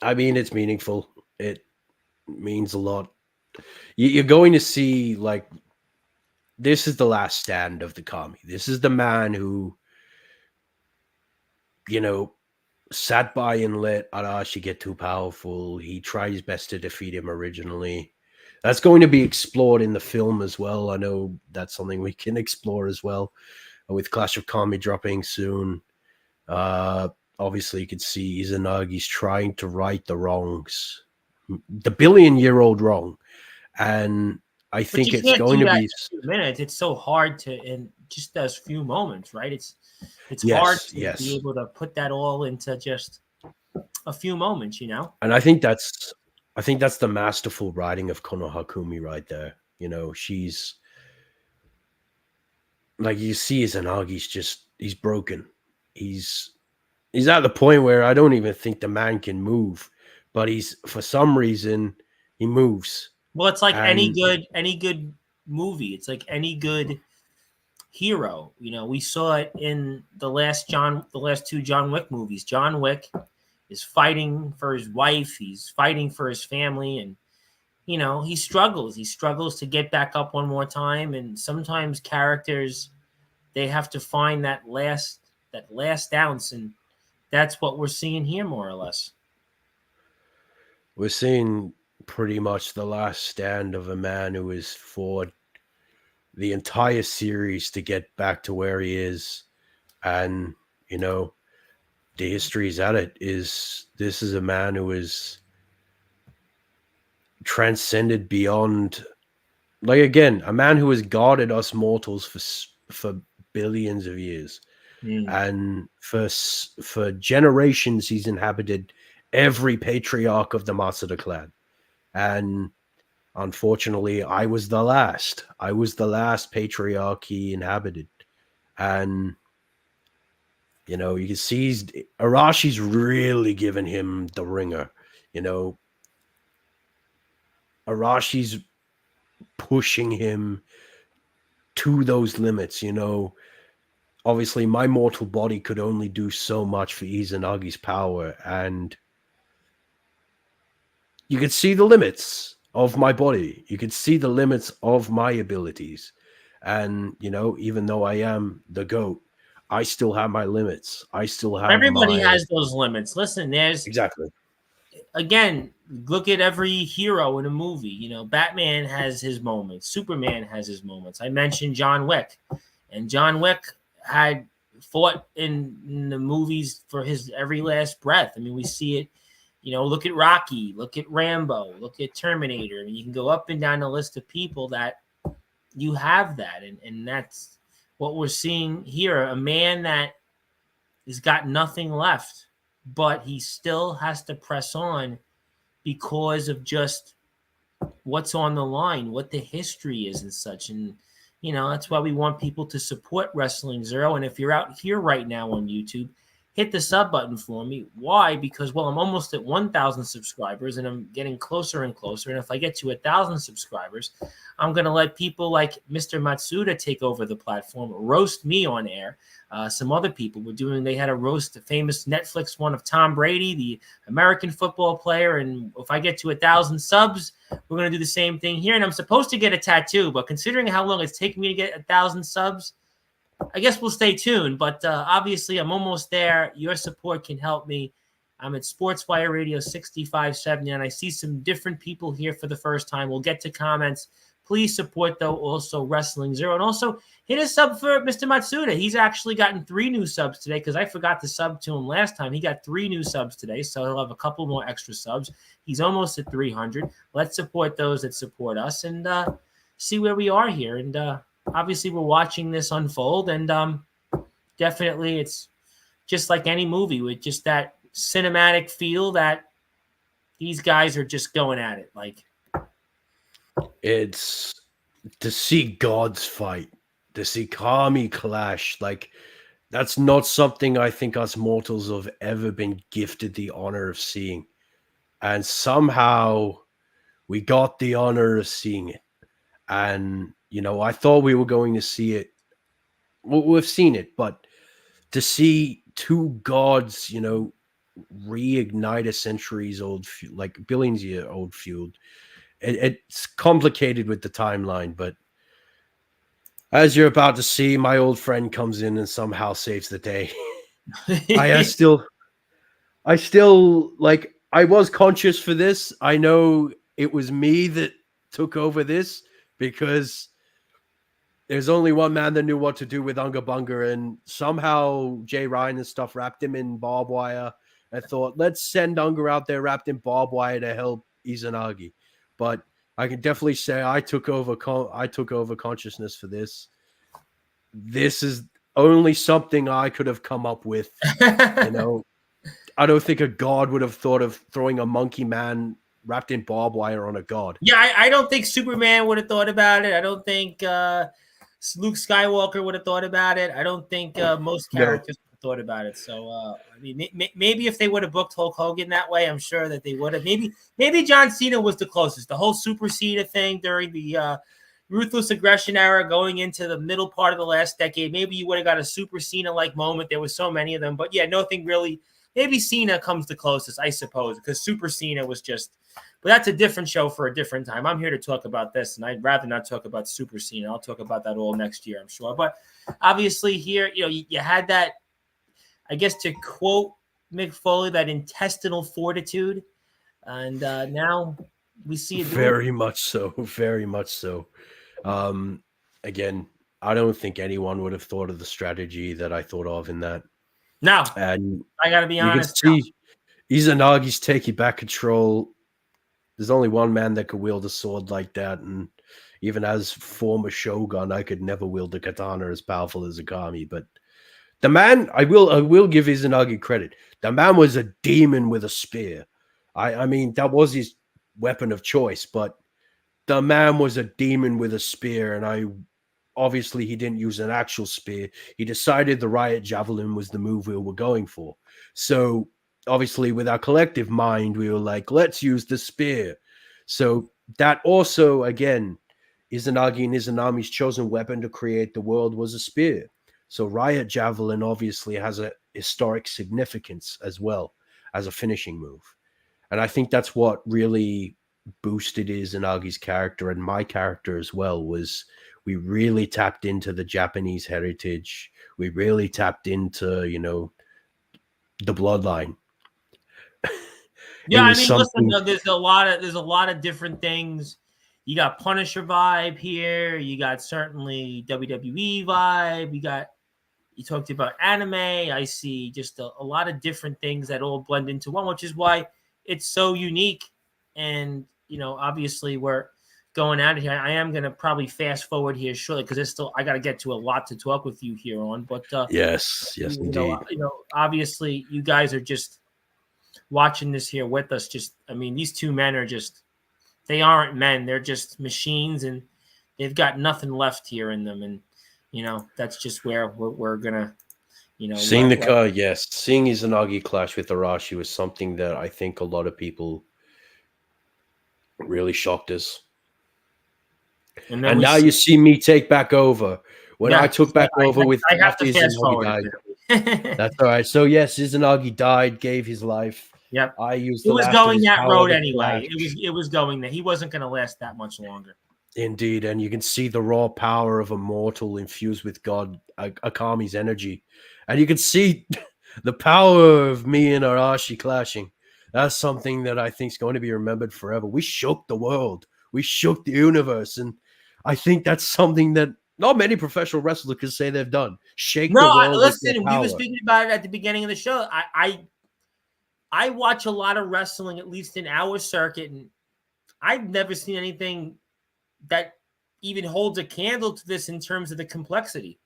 I mean, it's meaningful. It means a lot. You're going to see, like, this is the last stand of the Kami. This is the man who, you know, sat by and let Arashi get too powerful. He tried his best to defeat him originally. That's going to be explored in the film as well. I know that's something we can explore as well, with Clash of Kami dropping soon. Uh, Obviously, you can see Izanagi's trying to right the wrongs, the billion-year-old wrong, and I But think you it's can't going do to that be. in 2 minutes. It's so hard to, in just those few moments, right? It's hard Yes, to be yes, able to put that all into just a few moments. and I think that's the masterful writing of Kono Hakumi right there. She's like, you see Izanagi's he's broken. He's at the point where I don't even think the man can move, but he's, for some reason, he moves. Well, it's like And any good movie. It's like any good hero. We saw it in the last two John Wick movies. John Wick is fighting for his wife. He's fighting for his family, and he struggles. He struggles to get back up one more time. And sometimes characters, they have to find that last ounce, and that's what we're seeing here, more or less. We're seeing pretty much the last stand of a man who has fought the entire series to get back to where he is. And, the history's at it. This is a man who is transcended beyond, like, again, a man who has guarded us mortals for billions of years. And for generations, he's inhabited every patriarch of the Matsuda clan. And unfortunately, I was the last. I was the last patriarch he inhabited. And, you can see Arashi's really given him the ringer. Arashi's pushing him to those limits. Obviously, my mortal body could only do so much for Izanagi's power, and you could see the limits of my body. You could see the limits of my abilities. And, even though I am the GOAT, I still have my limits. I still have Everybody has those limits. Listen, Exactly. Again, look at every hero in a movie. Batman has his moments. Superman has his moments. I mentioned John Wick. And John Wick had fought in the movies for his every last breath. I mean, we see it. Look at Rocky, look at Rambo, look at Terminator. I mean, you can go up and down the list of people that you have that. And that's what we're seeing here. A man that has got nothing left, but he still has to press on because of just what's on the line, what the history is and such. And, that's why we want people to support Wrestling Zero. And if you're out here right now on YouTube, hit the sub button for me. Why? Because, I'm almost at 1,000 subscribers, and I'm getting closer and closer. And if I get to 1,000 subscribers, I'm going to let people like Mr. Matsuda take over the platform, roast me on air. Some other people they had a roast, a famous Netflix one of Tom Brady, the American football player. And if I get to 1,000 subs, we're going to do the same thing here. And I'm supposed to get a tattoo, but considering how long it's taken me to get 1,000 subs, I guess we'll stay tuned. But obviously, I'm almost there. Your support can help me. I'm at Sportswire Radio 6570, and I see some different people here for the first time. We'll get to comments. Please support, though, also Wrestling Zero. And also hit a sub for Mr. Matsuda. He's actually gotten 3 new subs today because I forgot to sub to him last time. He got 3 new subs today, so he'll have a couple more extra subs. He's almost at 300. Let's support those that support us and see where we are here. And obviously, we're watching this unfold, and definitely it's just like any movie with just that cinematic feel that these guys are just going at it. Like, it's to see gods fight, to see Kami clash. Like, that's not something I think us mortals have ever been gifted the honor of seeing. And somehow we got the honor of seeing it. And, I thought we were going to see it. Well, we've seen it, but to see 2 gods, reignite a centuries old, like billions year old feud, it's complicated with the timeline. But as you're about to see, my old friend comes in and somehow saves the day. I still like, I was conscious for this. I know it was me that took over this because there's only one man that knew what to do with Unga Bunga, and somehow Jay Ryan and stuff wrapped him in barbed wire. I thought, let's send Unga out there wrapped in barbed wire to help Izanagi. But I can definitely say I took over consciousness for this. This is only something I could have come up with. I don't think a god would have thought of throwing a monkey man wrapped in barbed wire on a god. Yeah, I don't think Superman would have thought about it. I don't think Luke Skywalker would have thought about it. I don't think most characters would have thought about it. So, I mean, maybe if they would have booked Hulk Hogan that way, I'm sure that they would have. Maybe John Cena was the closest. The whole Super Cena thing during the ruthless aggression era going into the middle part of the last decade, maybe you would have got a Super Cena-like moment. There was so many of them. But, yeah, nothing really Maybe Cena comes the closest, I suppose, because Super Cena was just. But that's a different show for a different time. I'm here to talk about this, and I'd rather not talk about Super Cena. I'll talk about that all next year, I'm sure. But obviously, here, you had that. I guess to quote Mick Foley, that intestinal fortitude, and now we see it doing. Very much so. Very much so. Again, I don't think anyone would have thought of the strategy that I thought of in that. Now, And I got to be you can honest. see Izanagi's taking back control. There's only one man that could wield a sword like that, and even as former shogun, I could never wield a katana as powerful as Akami. But the man, I will give Izanagi credit. The man was a demon with a spear. I mean, that was his weapon of choice, but the man was a demon with a spear, and obviously he didn't use an actual spear. He decided the riot javelin was the move we were going for. So obviously with our collective mind, we were like, let's use the spear. So that also, again, Izanagi and Izanami's chosen weapon to create the world was a spear. So riot javelin obviously has a historic significance as well as a finishing move. And I think that's what really boosted Izanagi's character and my character as well, was we really tapped into the Japanese heritage. We really tapped into, the bloodline. It Yeah, I was mean, listen, something. there's a lot of different things. You got Punisher vibe here. You got certainly WWE vibe. You talked about anime. I see just a lot of different things that all blend into one, which is why it's so unique. And obviously we're going out of here. I am going to probably fast forward here shortly because I got to get to a lot to talk with you here on. But Yes, indeed. Obviously you guys are just watching this here with us. These two men are they aren't men. They're just machines, and they've got nothing left here in them. And that's just where we're gonna, Seeing seeing Izanagi clash with Arashi was something that I think a lot of people really shocked us. And now you see me take back over. When I took back over I have after to fast Izanagi forward. died. That's all right. So yes, Izanagi died, gave his life. Yep. I used It the was last of going his that power road to anyway. clash. It was going there. He wasn't going to last that much longer. Indeed, and you can see the raw power of a mortal infused with God, Akami's energy. And you can see the power of me and Arashi clashing. That's something that I think is going to be remembered forever. We shook the world. We shook the universe. And I think that's something that not many professional wrestlers can say they've done. Shake the world with their Listen, we were power. speaking about it at the beginning of the show. I watch a lot of wrestling, at least in our circuit, and I've never seen anything that even holds a candle to this in terms of the complexity.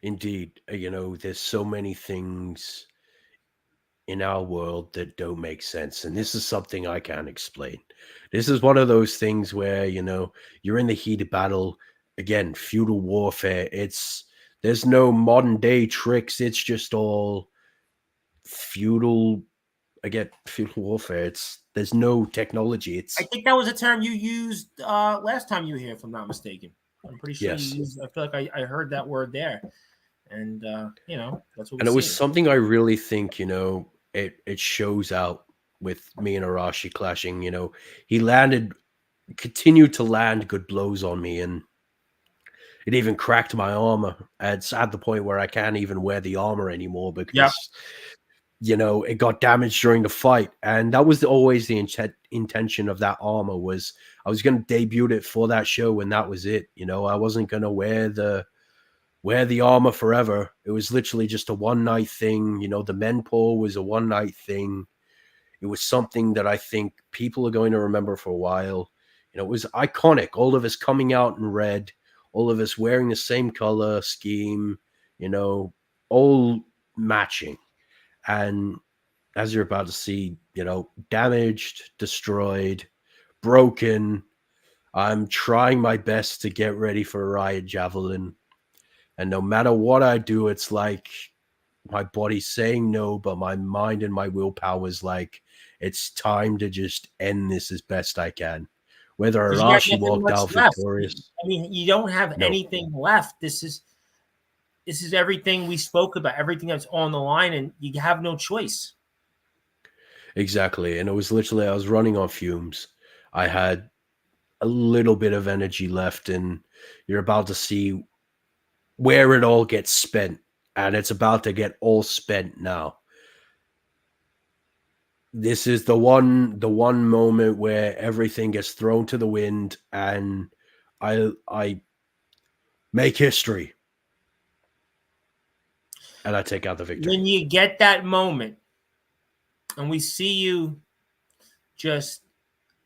Indeed, there's so many things in our world that don't make sense. And this is something I can't explain. This is one of those things where, you're in the heat of battle. Again, feudal warfare. There's no modern day tricks. It's just all feudal, again, feudal warfare. There's no technology. I think that was a term you used last time you were here, if I'm not mistaken. I'm pretty sure yes. you used. I feel like I heard that word there, and that's what. And it was something I really think it shows out with me and Arashi clashing. He continued to land good blows on me, and it even cracked my armor. It's at the point where I can't even wear the armor anymore because it got damaged during the fight. And that was always the intention of that armor, was I was going to debut it for that show, and that was it. I wasn't going to wear the armor forever. It was literally just a one night thing. The menpor was a one night thing. It was something that I think people are going to remember for a while. It was iconic. All of us coming out in red, all of us wearing the same color scheme, all matching. And as you're about to see, damaged, destroyed, broken. I'm trying my best to get ready for a Riot Javelin. And no matter what I do, it's like my body's saying no, but my mind and my willpower is like, it's time to just end this as best I can. Whether Arashi walked out victorious. You don't have anything left. this is everything we spoke about, everything that's on the line, and you have no choice. Exactly. And it was literally, I was running on fumes. I had a little bit of energy left, and you're about to see where it all gets spent. And it's about to get all spent now. This is the one moment where everything gets thrown to the wind, and I make history, and I take out the victory. When you get that moment, and we see you just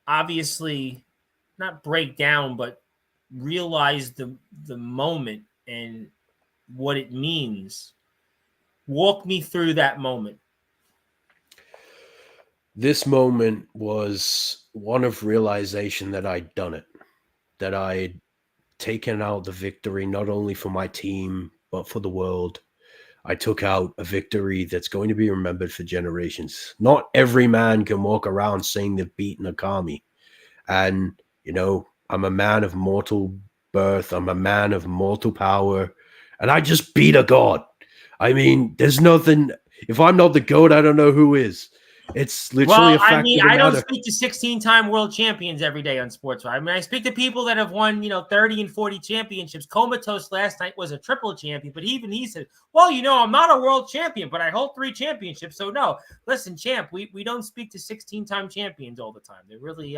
obviously not break down, but realize the moment and what it means. Walk me through that moment. This moment was one of realization that I'd done it, that I'd taken out the victory not only for my team but for the world. I took out a victory that's going to be remembered for generations. Not every man can walk around saying they've beaten a kami. And, I'm a man of mortal birth. I'm a man of mortal power. And I just beat a god. I mean, there's nothing. If I'm not the goat, I don't know who is. It's literally Well, a I fact mean, of the I don't matter. speak to 16-time world champions every day on Sportswire. I mean, I speak to people that have won, 30 and 40 championships. Comatose last night was a triple champion, but even he said, well, I'm not a world champion, but I hold 3 championships. So no, listen, champ, we don't speak to 16-time champions all the time. They really,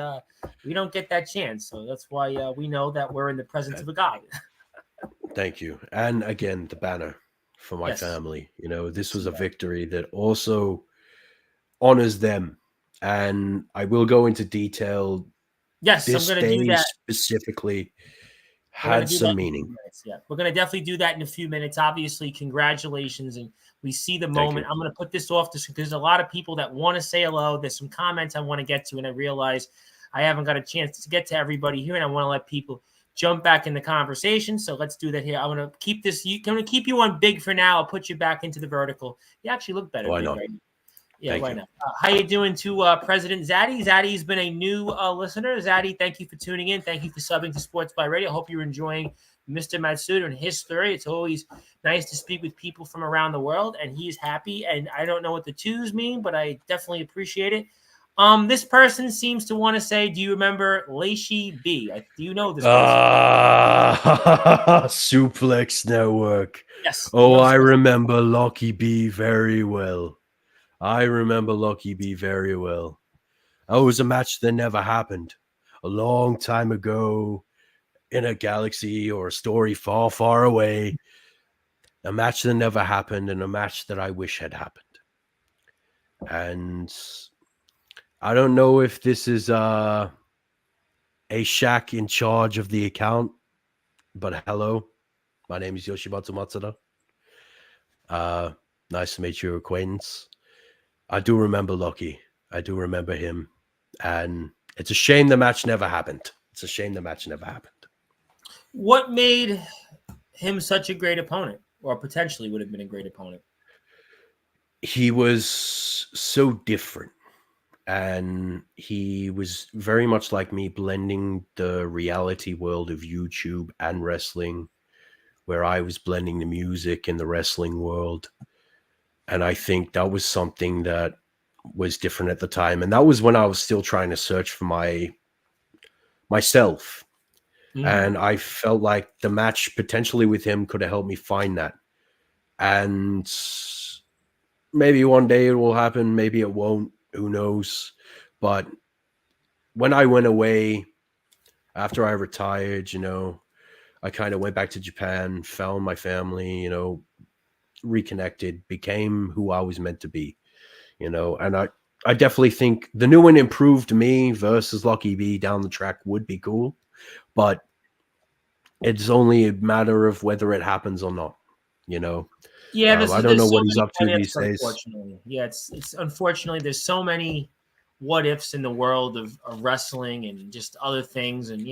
we don't get that chance. So that's why we know that we're in the presence of a god. Thank you. And again, the banner for my Yes. family. This was a victory that also honors them. And I will go into detail. Yes, I'm This going to do day that. specifically We're going had to do that some in a few meaning. minutes. Yeah, we're going to definitely do that in a few minutes. Obviously, congratulations. And we see the Thank you. moment. I'm going to put this off because there's a lot of people that want to say hello. There's some comments I want to get to, and I realize I haven't got a chance to get to everybody here, and I want to let people jump back in the conversation. So let's do that here. I'm going to keep this. I'm going to keep you on big for now. I'll put you back into the vertical. You actually look better Why big not? right now. Yeah, Thank why you. not? How you doing to President Zaddy? Zaddy's been a new listener. Zaddy, thank you for tuning in. Thank you for subbing to Sports by Radio. I hope you're enjoying Mr. Matsuda and his story. It's always nice to speak with people from around the world, and he's happy. And I don't know what the twos mean, but I definitely appreciate it. This person seems to want to say, do you remember Lacey B? Do you know this person? Suplex Network. Yes. Do you Oh, know I this person? remember Lucky B very well. I remember Lucky B very well. Oh, it was a match that never happened. A long time ago in a galaxy or a story far, far away. A match that never happened and a match that I wish had happened. And I don't know if this is a Shaq in charge of the account, but hello. My name is Yoshimatsu Matsuda. Nice to meet your acquaintance. I do remember Lucky. I do remember him. And it's a shame the match never happened. It's a shame the match never happened. What made him such a great opponent, or potentially would have been a great opponent? He was so different. And he was very much like me, blending the reality world of YouTube and wrestling, where I was blending the music and the wrestling world. And I think that was something that was different at the time. And that was when I was still trying to search for myself. And I felt like the match potentially with him could have helped me find that. And maybe one day it will happen, maybe it won't, who knows. But when I went away after I retired, I kind of went back to Japan, found my family, reconnected, became who I was meant to be, and I definitely think the new and improved me versus Lucky B down the track would be cool, but it's only a matter of whether it happens or not, Yeah, I don't know there's so what he's many up to what ifs, these days. unfortunately. Yeah, it's unfortunately there's so many what ifs in the world of wrestling and just other things, and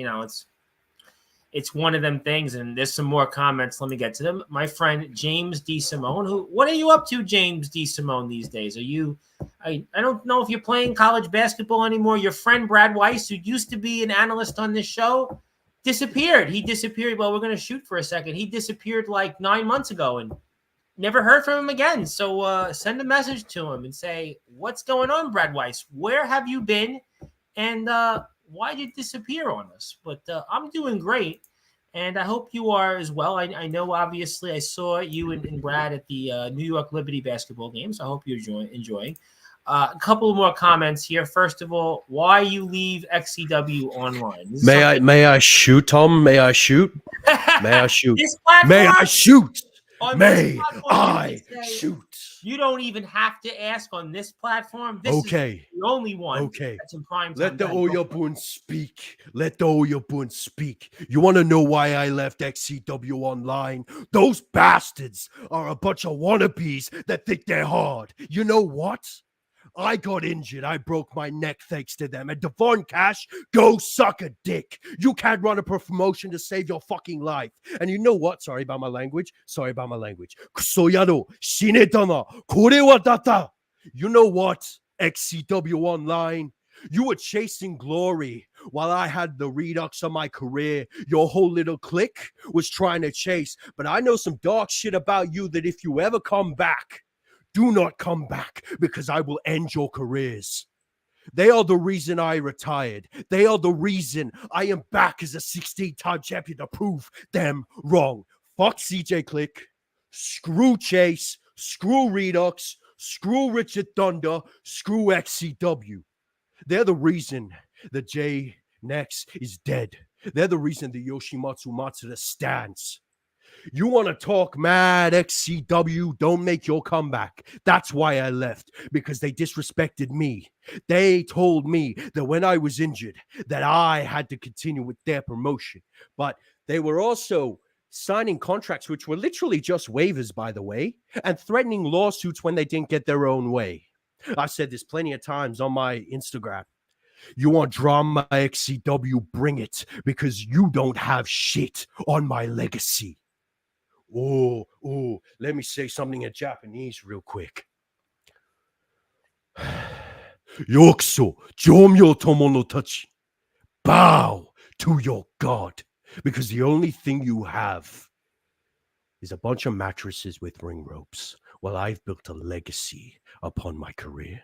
it's one of them things. And there's some more comments. Let me get to them. My friend James D. Simone, what are you up to, James D. Simone, these days? Are you? I don't know if you're playing college basketball anymore. Your friend Brad Weiss, who used to be an analyst on this show, disappeared. He disappeared. Well, we're going to shoot for a second. He disappeared like 9 months ago and never heard from him again. So send a message to him and say, what's going on, Brad Weiss? Where have you been? And why did you disappear on us? But I'm doing great. And I hope you are as well. I know, obviously, I saw you and Brad at the New York Liberty basketball game. So I hope you're enjoying. A couple more comments here. First of all, why you leave XCW online? May I shoot, Tom? May I shoot? May I shoot? This platform, may I shoot? On May I shoot? You don't even have to ask on this platform. This Okay. is the only one Okay. that's in prime time. Let the Oyabun speak. Let the Oyabun speak. You want to know why I left XCW online? Those bastards are a bunch of wannabes that think they're hard. You know what? I got injured. I broke my neck thanks to them. And Devon Cash, go suck a dick. You can't run a promotion to save your fucking life. And you know what? Sorry about my language. Kusoyado, shinetana, kore wa data. You know what? XCW Online. You were chasing glory while I had the redux of my career. Your whole little clique was trying to chase. But I know some dark shit about you that if you ever come back, do not come back, because I will end your careers. They are the reason I retired. They are the reason I am back as a 16-time champion to prove them wrong. Fuck CJ Click. Screw Chase. Screw Redux. Screw Richard Thunder. Screw XCW. They're the reason the J Next is dead. They're the reason the Yoshimatsu Matsuda stands. You want to talk mad XCW? Don't make your comeback. That's why I left, because they disrespected me. They told me that when I was injured, that I had to continue with their promotion. But they were also signing contracts, which were literally just waivers, by the way, and threatening lawsuits when they didn't get their own way. I've said this plenty of times on my Instagram. You want drama, XCW? Bring it, because you don't have shit on my legacy. Oh, let me say something in Japanese real quick. Yokuso, Jomyo Tomo no Tachi. Bow to your God, because the only thing you have is a bunch of mattresses with ring ropes, while I've built a legacy upon my career.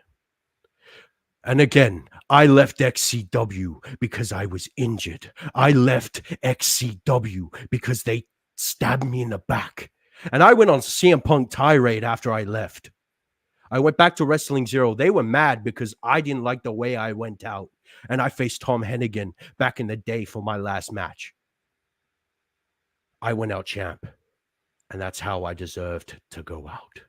And again, I left XCW because I was injured. I left XCW because they stabbed me in the back. And I went on CM Punk tirade after I left. I went back to Wrestling Zero. They were mad because I didn't like the way I went out. And I faced Tom Hennigan back in the day for my last match. I went out champ. And that's how I deserved to go out.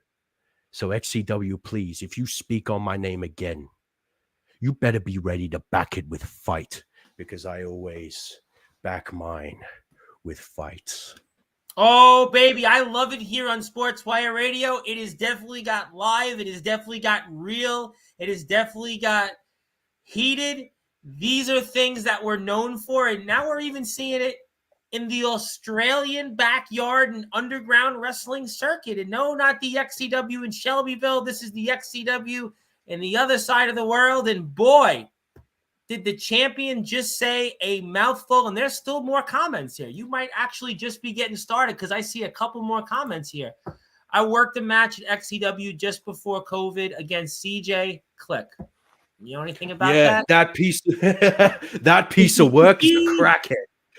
So XCW, please, if you speak on my name again, you better be ready to back it with fight, because I always back mine with fights. Oh, baby, I love it here on Sportswire Radio. It has definitely got live. It has definitely got real. It has definitely got heated. These are things that we're known for, and now we're even seeing it in the Australian backyard and underground wrestling circuit. And no, not the XCW in Shelbyville. This is the XCW in the other side of the world. And boy, did the champion just say a mouthful. And there's still more comments here. You might actually just be getting started, because I see a couple more comments here. I worked a match at XCW just before COVID against CJ Click. You know anything about that? That piece of work is a crackhead.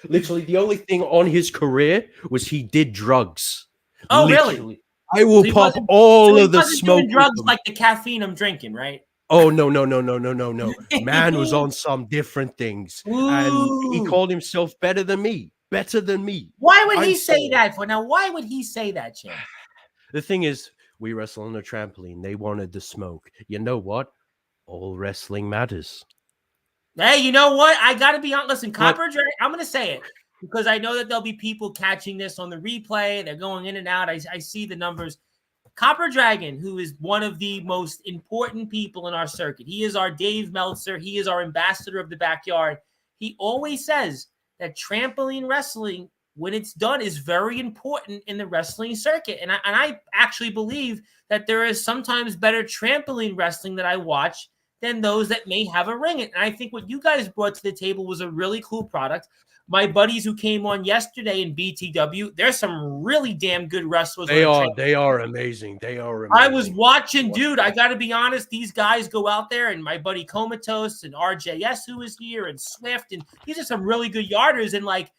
Literally, the only thing on his career was he did drugs. Oh, literally. Really? I will pop all of the smoke. Doing drugs like the caffeine I'm drinking, right? Oh, no. Man was on some different things. Ooh. And he called himself better than me. Why would he say that for? Now, why would he say that, Jim? The thing is, we wrestle on a trampoline. They wanted the smoke. You know what? All wrestling matters. Hey, you know what? I got to be honest. Listen, Copper Dragon, I'm going to say it, because I know that there'll be people catching this on the replay. They're going in and out. I see the numbers. Copper Dragon, who is one of the most important people in our circuit. He is our Dave Meltzer. He is our ambassador of the backyard. He always says that trampoline wrestling, when it's done, is very important in the wrestling circuit. And I actually believe that there is sometimes better trampoline wrestling that I watch than those that may have a ring. And I think what you guys brought to the table was a really cool product. My buddies who came on yesterday in BTW, there's some really damn good wrestlers on They the are. train. They are amazing. They are I was amazing. watching, dude. I got to be honest. These guys go out there, and my buddy Comatose and RJS, who is here, and Swift, and these are some really good yarders. And like,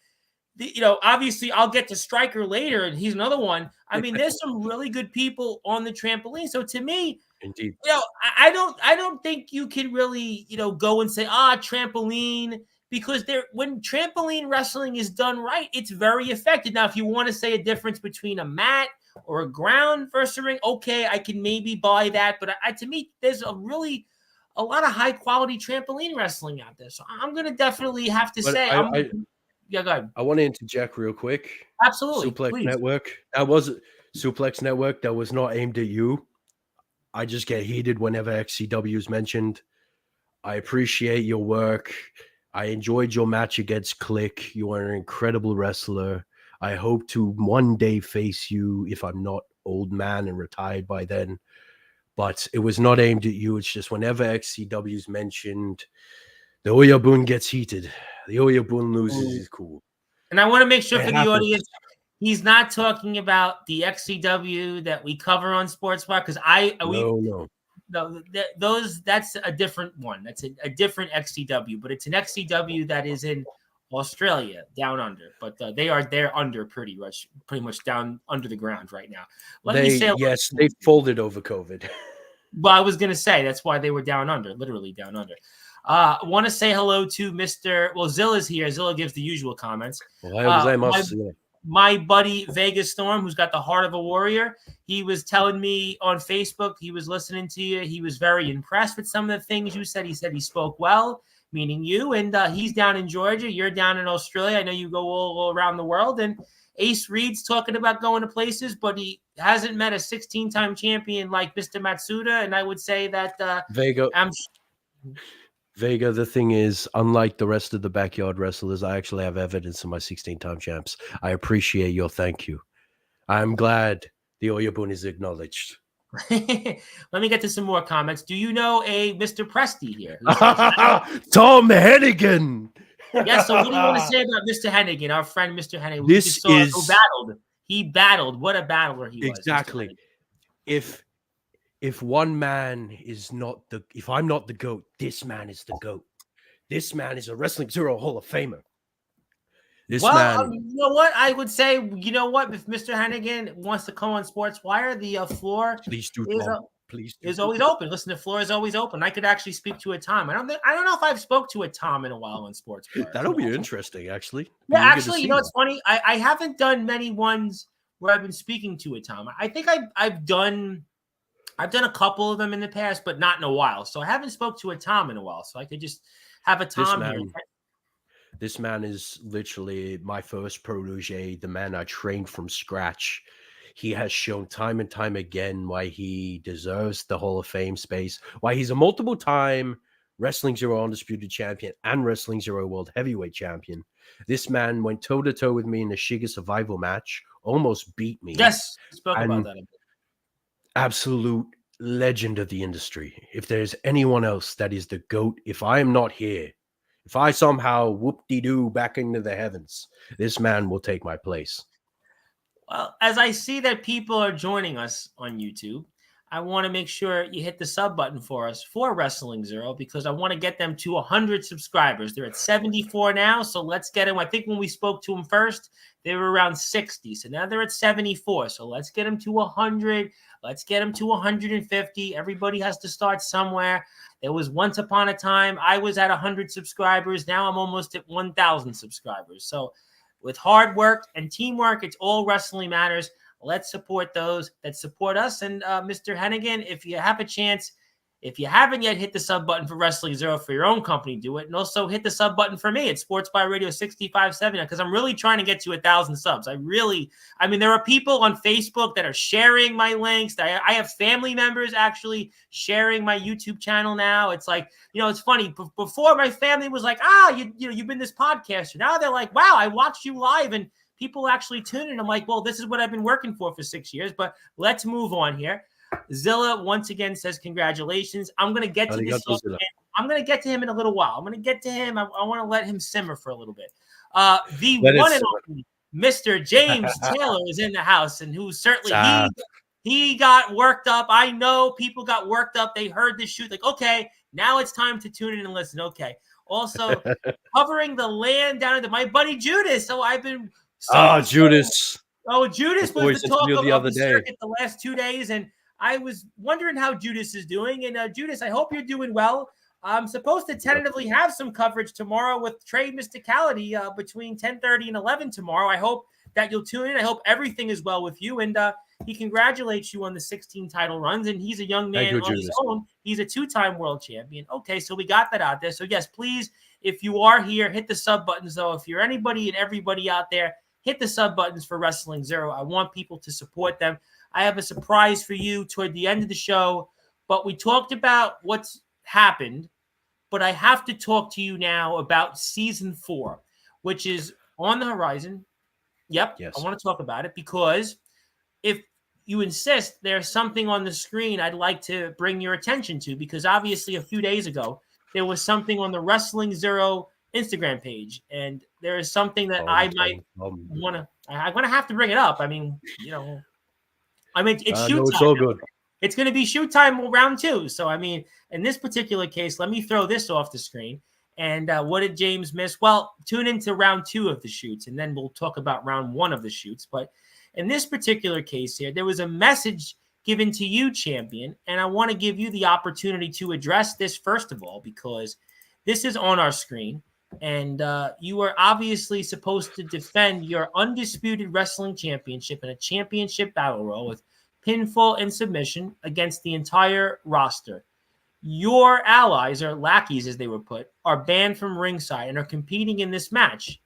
obviously, I'll get to Stryker later, and he's another one. I mean, there's some really good people on the trampoline. So to me, Indeed. I don't think you can really, go and say, trampoline, because when trampoline wrestling is done right, it's very effective. Now, if you want to say a difference between a mat or a ground versus a ring, okay, I can maybe buy that. But to me, there's a lot of high quality trampoline wrestling out there. So I'm going to definitely have to But say, yeah, go ahead. I want to interject real quick. Absolutely. Suplex Please. Network. That was Suplex Network. That was not aimed at you. I just get heated whenever XCW is mentioned. I appreciate your work. I enjoyed your match against Click. You are an incredible wrestler. I hope to one day face you if I'm not old man and retired by then. But it was not aimed at you. It's just whenever XCW is mentioned, the Oyabun gets heated. The Oyabun loses is cool. And I want to make sure It for the happens. audience, he's not talking about the XCW that we cover on Sportswire, because that's a different one. That's a different XCW, but it's an XCW that is in Australia, down under. But they're under pretty much down under the ground right now. They folded over COVID. Well, I was going to say that's why they were down under, literally down under. I want to say hello to Mr. Well, Zilla's here. Zilla gives the usual comments. My buddy Vegas Storm, who's got the heart of a warrior, he was telling me on Facebook, he was listening to you. He was very impressed with some of the things you said. He said he spoke well, meaning you. And he's down in Georgia. You're down in Australia. I know you go all around the world. And Ace Reed's talking about going to places, but he hasn't met a 16-time champion like Mr. Matsuda. And I would say that Vega, the thing is, unlike the rest of the backyard wrestlers, I actually have evidence of my 16-time champs. I appreciate your thank you. I'm glad the Oyabun is acknowledged. Let me get to some more comments. Do you know a Mr. Presti here? Tom Hennigan! Yeah, so what do you want to say about Mr. Hennigan, our friend Mr. Hennigan? Who battled. He battled. What a battler he was. Exactly. If one man is if I'm not the GOAT, this man is the GOAT. This man is a Wrestling Zero Hall of Famer. You know what? I would say, if Mr. Hennigan wants to come on Sportswire, the floor is always open. Listen, the floor is always open. I could actually speak to a Tom. I don't know if I've spoke to a Tom in a while on Sportswire. That'll be interesting, actually. Yeah, actually, it's funny. I haven't done many ones where I've been speaking to a Tom. I think I've done a couple of them in the past, but not in a while. So I haven't spoke to a Tom in a while. So I could just have a Tom here. This man is literally my first protege, the man I trained from scratch. He has shown time and time again why he deserves the Hall of Fame space, why he's a multiple-time Wrestling Zero Undisputed Champion and Wrestling Zero World Heavyweight Champion. This man went toe-to-toe with me in the Shiga Survival match, almost beat me. Yes, spoke about that a bit. Absolute legend of the industry. If there's anyone else that is the GOAT, if I am not here, if I somehow whoop-de-doo back into the heavens, this man will take my place. Well, as I see that people are joining us on YouTube, I want to make sure you hit the sub button for us for Wrestling Zero, because I want to get them to 100 subscribers. They're at 74 now, so let's get them. I think when we spoke to them first, they were around 60. So now they're at 74. So let's get them to 100. Let's get them to 150. Everybody has to start somewhere. There was once upon a time I was at 100 subscribers. Now I'm almost at 1,000 subscribers. So with hard work and teamwork, it's all wrestling matters. Let's support those that support us. And Mr. Hennigan, if you have a chance, if you haven't yet hit the sub button for Wrestling Zero for your own company, do it. And also hit the sub button for me at Sportswire Radio 657, because I'm really trying to get to 1,000 subs. I mean, there are people on Facebook that are sharing my links. I have family members actually sharing my YouTube channel now. It's like, it's funny. Before, my family was like, you've been this podcaster. Now they're like, wow, I watched you live, and people actually tune in. I'm like, well, this is what I've been working for 6 years, but let's move on here. Zilla once again says congratulations. I'm going to get to this. I'm going to get to him in a little while. I'm going to get to him. I want to let him simmer for a little bit. The Let it one and only Mr. James Taylor is in the house, and who certainly he got worked up. I know people got worked up. They heard this shoot, like, okay, now it's time to tune in and listen. Okay. Also, covering the land down into my buddy Judas. So I've been Judas. Oh, Judas was the talk the of other the day. circuit the last 2 days, and I was wondering how Judas is doing. And Judas, I hope you're doing well. I'm supposed to tentatively have some coverage tomorrow with Trade Mysticality between 10:30 and 11 tomorrow. I hope that you'll tune in. I hope everything is well with you. And he congratulates you on the 16 title runs. And he's a young man on his own. He's a 2-time world champion. Okay, so we got that out there. So, yes, please, if you are here, hit the sub buttons, though. If you're anybody and everybody out there, hit the sub buttons for Wrestling Zero. I want people to support them. I have a surprise for you toward the end of the show. But we talked about what's happened. But I have to talk to you now about season 4, which is on the horizon. Yep, yes. I want to talk about it because if you insist, there's something on the screen I'd like to bring your attention to, because obviously a few days ago, there was something on the Wrestling Zero Instagram page, and there is something that I might want to, I'm going to have to bring it up. I mean, it's shoot time. It's all good. It's going to be shoot time round 2. So, I mean, in this particular case, let me throw this off the screen. And what did James miss? Well, tune into round 2 of the shoots, and then we'll talk about round 1 of the shoots. But in this particular case here, there was a message given to you, champion, and I want to give you the opportunity to address this first of all, because this is on our screen, and you are obviously supposed to defend your undisputed wrestling championship in a championship battle royal with pinfall and submission against the entire roster. Your allies, or lackeys as they were put, are banned from ringside and are competing in this match.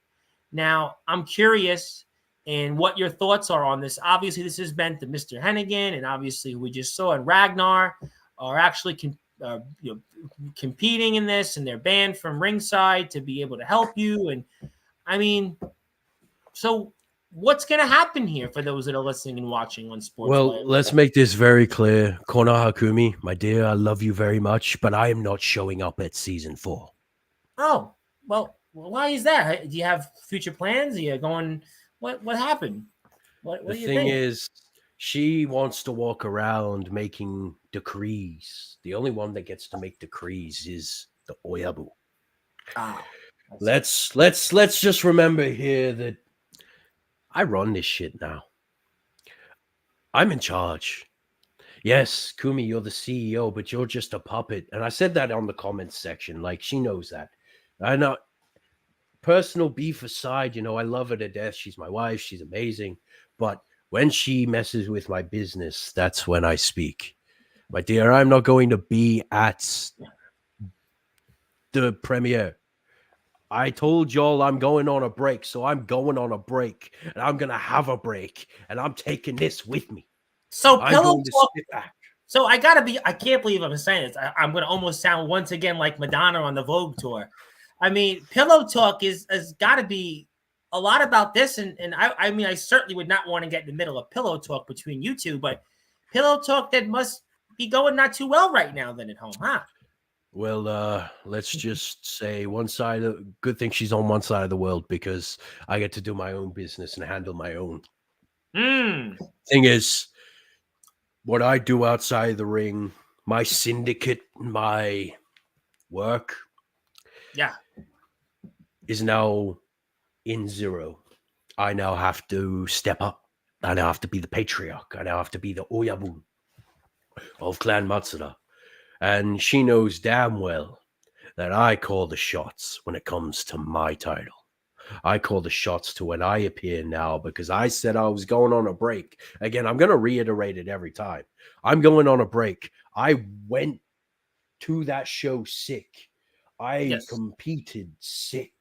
Now, I'm curious in what your thoughts are on this. Obviously, this is meant to Mr. Hennigan, and obviously we just saw and Ragnar are actually competing in this, and they're banned from ringside to be able to help you. And I mean, so what's going to happen here for those that are listening and watching on Sportswire? Well, let's make this very clear. Kono Hakumi, my dear, I love you very much, but I am not showing up at season 4. Oh, well, why is that? Do you have future plans? Are you going, what happened? What the thing is, she wants to walk around making decrees. The only one that gets to make decrees is the Oyabu. Let's just remember here that I run this shit now. I'm in charge. Yes, Kumi, you're the CEO, but you're just a puppet. And I said that on the comments section. Like, she knows that. I know. Personal beef aside, I love her to death. She's my wife. She's amazing. But when she messes with my business, that's when I speak. My dear, I'm not going to be at the premiere. I told y'all I'm going on a break, so I'm going on a break, and I'm going to have a break, and I'm taking this with me. So Pillow Talk. So I can't believe I'm saying this. I'm going to almost sound once again like Madonna on the Vogue tour. I mean, Pillow Talk has got to be a lot about this, and I mean, I certainly would not want to get in the middle of Pillow Talk between you two, but Pillow Talk that must be going not too well right now then at home, huh? Well, let's just say good thing she's on one side of the world, because I get to do my own business and handle my own. Thing is, what I do outside the ring, my syndicate, my work, is now in zero. I now have to step up. I now have to be the patriarch. I now have to be the Oyabu of Clan Matsuda. And she knows damn well that I call the shots when it comes to my title. I call the shots to when I appear now, because I said I was going on a break. Again, I'm going to reiterate it every time. I'm going on a break. I went to that show sick. I competed sick.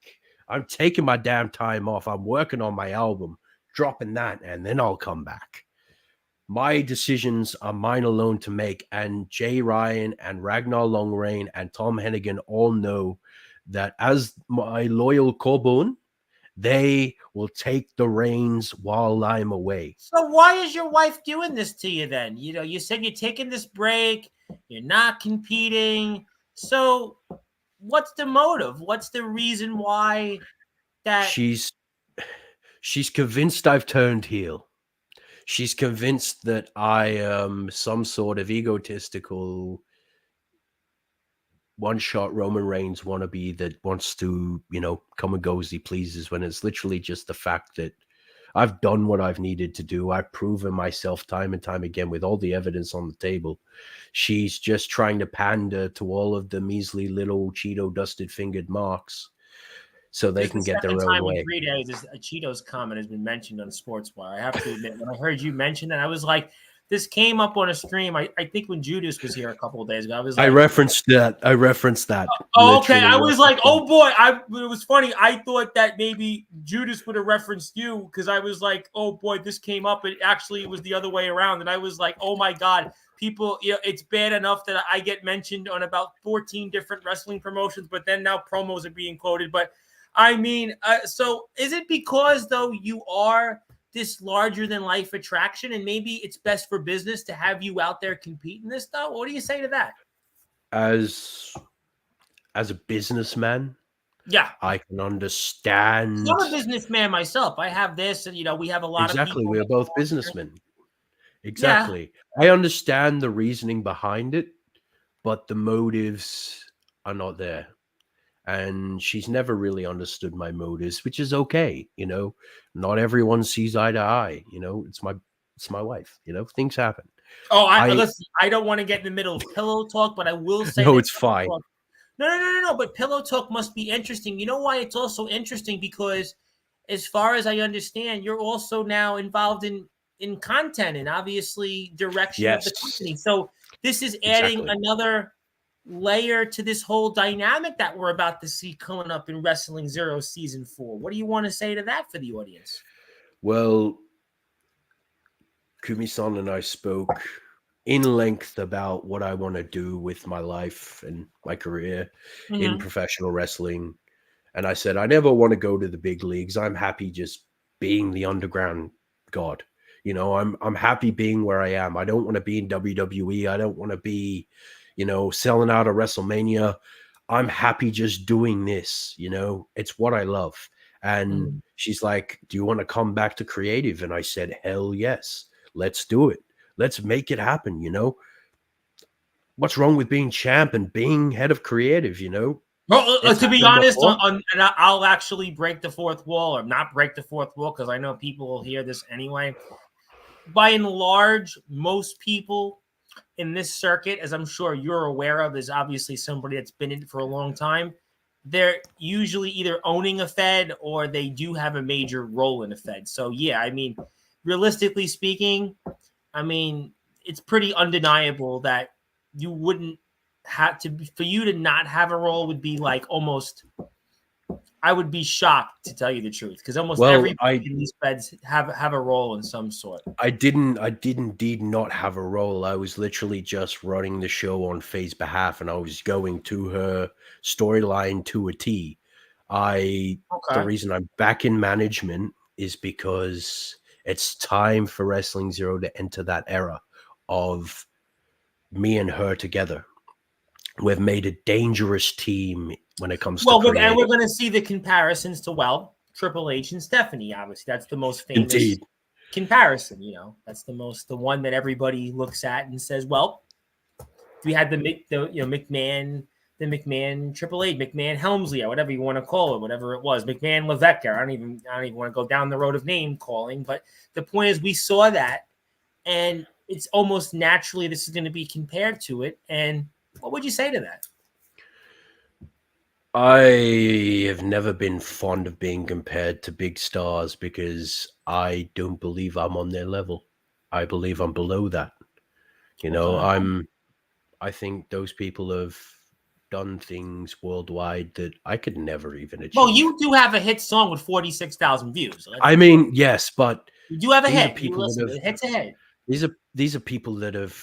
I'm taking my damn time off. I'm working on my album, dropping that, and then I'll come back. My decisions are mine alone to make, and Jay Ryan and Ragnar Longreign and Tom Hennigan all know that as my loyal Kobun, they will take the reins while I'm away. So why is your wife doing this to you then? You said you're taking this break, you're not competing. So what's the motive? What's the reason why that she's convinced I've turned heel. She's convinced that I am some sort of egotistical one-shot Roman Reigns wannabe that wants to, come and go as he pleases, when it's literally just the fact that I've done what I've needed to do. I've proven myself time and time again with all the evidence on the table. She's just trying to pander to all of the measly little Cheeto dusted fingered marks so they this is can the get their second own time in way. 3 days this a Cheetos comment has been mentioned on Sportswire. I have to admit, when I heard you mention that, I was like, this came up on a stream. I think when Judas was here a couple of days ago, I was I like, referenced that. oh, okay. Literally I was like, referenced oh boy. It was funny. I thought that maybe Judas would have referenced you, because I was like, oh boy, this came up. It actually was the other way around. And I was like, oh my God, people, it's bad enough that I get mentioned on about 14 different wrestling promotions, but then now promos are being quoted. But I mean, so is it because, though, you are this larger than life attraction, and maybe it's best for business to have you out there competing this, though? What do you say to that? as a businessman, Yeah. I can I'm understand. a businessman myself. I have this, and we have a lot of Exactly. people We are that go both on here. businessmen. Yeah. Exactly. I understand the reasoning behind it, but the motives are not there. And she's never really understood my motives, which is okay. Not everyone sees eye to eye. It's my wife. Things happen. Oh, I listen. I don't want to get in the middle of pillow talk, but I will say No, that it's pillow fine. talk. No. But pillow talk must be interesting. You know why it's also interesting? Because, as far as I understand, you're also now involved in content and obviously direction of the Yes, company. So this is adding exactly. another layer to this whole dynamic that we're about to see coming up in Wrestling Zero Season 4. What do you want to say to that for the audience? Well, Kumi-san and I spoke in length about what I want to do with my life and my career in Mm-hmm. professional wrestling. And I said, I never want to go to the big leagues. I'm happy just being the underground god. I'm happy being where I am. I don't want to be in WWE. I don't want to be, selling out a WrestleMania. I'm happy just doing this. It's what I love. And Mm-hmm. she's like, do you want to come back to creative? And I said, hell yes. Let's do it. Let's make it happen. What's wrong with being champ and being head of creative? Well, It's to be happened honest, before. and I'll actually break the fourth wall, or not break the fourth wall, because I know people will hear this anyway. By and large, most people in this circuit, as I'm sure you're aware of, is obviously somebody that's been in it for a long time. They're usually either owning a Fed or they do have a major role in a Fed. So, yeah, I mean, realistically speaking, I mean, it's pretty undeniable that you wouldn't have to, for you to not have a role would be like almost, I would be shocked, to tell you the truth, because almost Well, everybody in these Feds have a role in some sort. I did indeed not have a role. I was literally just running the show on Faye's behalf, and I was going to her storyline to a T. The Okay. reason I'm back in management is because it's time for Wrestling Zero to enter that era of me and her together. We've made a dangerous team when it comes to Well, and we're creative. going to see the comparisons to, well, Triple H and Stephanie. Obviously, that's the most famous Indeed. comparison. That's the one that everybody looks at and says, well, we had the McMahon, the McMahon Triple H, McMahon Helmsley, or whatever you want to call it, whatever it was, McMahon Levesque. I don't even want to go down the road of name calling, but the point is, we saw that, and it's almost naturally this is going to be compared to it. And what would you say to that? I have never been fond of being compared to big stars because I don't believe I'm on their level. I believe I'm below that. Okay. I think those people have done things worldwide that I could never even Well, achieve. you do have a hit song with 46,000 views. So I mean, yes, but you do have a these are hit. You people that listen, have it hits a hit. these are people that have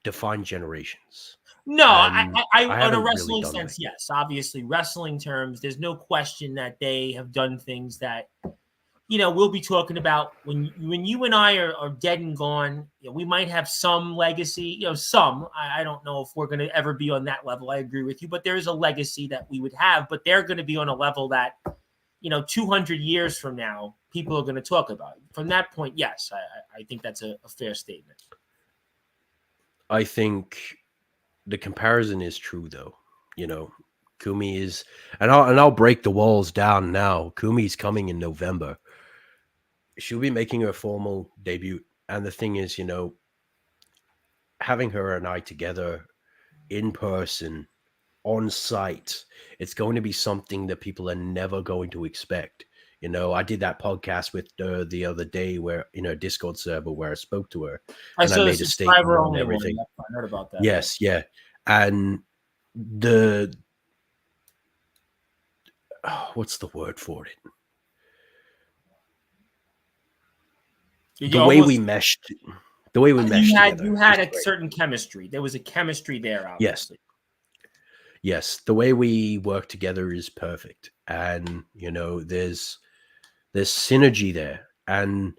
defined generations. No, And I I on a haven't really wrestling done that sense, yet. yes. Obviously, wrestling terms, there's no question that they have done things that we'll be talking about when you and I are dead and gone. We might have some legacy. Some. I don't know if we're going to ever be on that level. I agree with you, but there is a legacy that we would have. But they're going to be on a level that 200 years from now, people are going to talk about it. From that point, yes, I think that's a fair statement. I think the comparison is true, though. Kumi is, and I'll break the walls down now. Kumi's coming in November. She'll be making her formal debut, and the thing is, having her and I together in person, on site, it's going to be something that people are never going to expect. I did that podcast with her the other day where, Discord server where I spoke to her I and I saw the made a statement subscriber on only one. everything. I heard about that. Yes, yeah. And the, what's the word for it? The way we meshed together. You had a certain chemistry. There was a chemistry there, obviously. Yes, the way we work together is perfect, and there's synergy there, and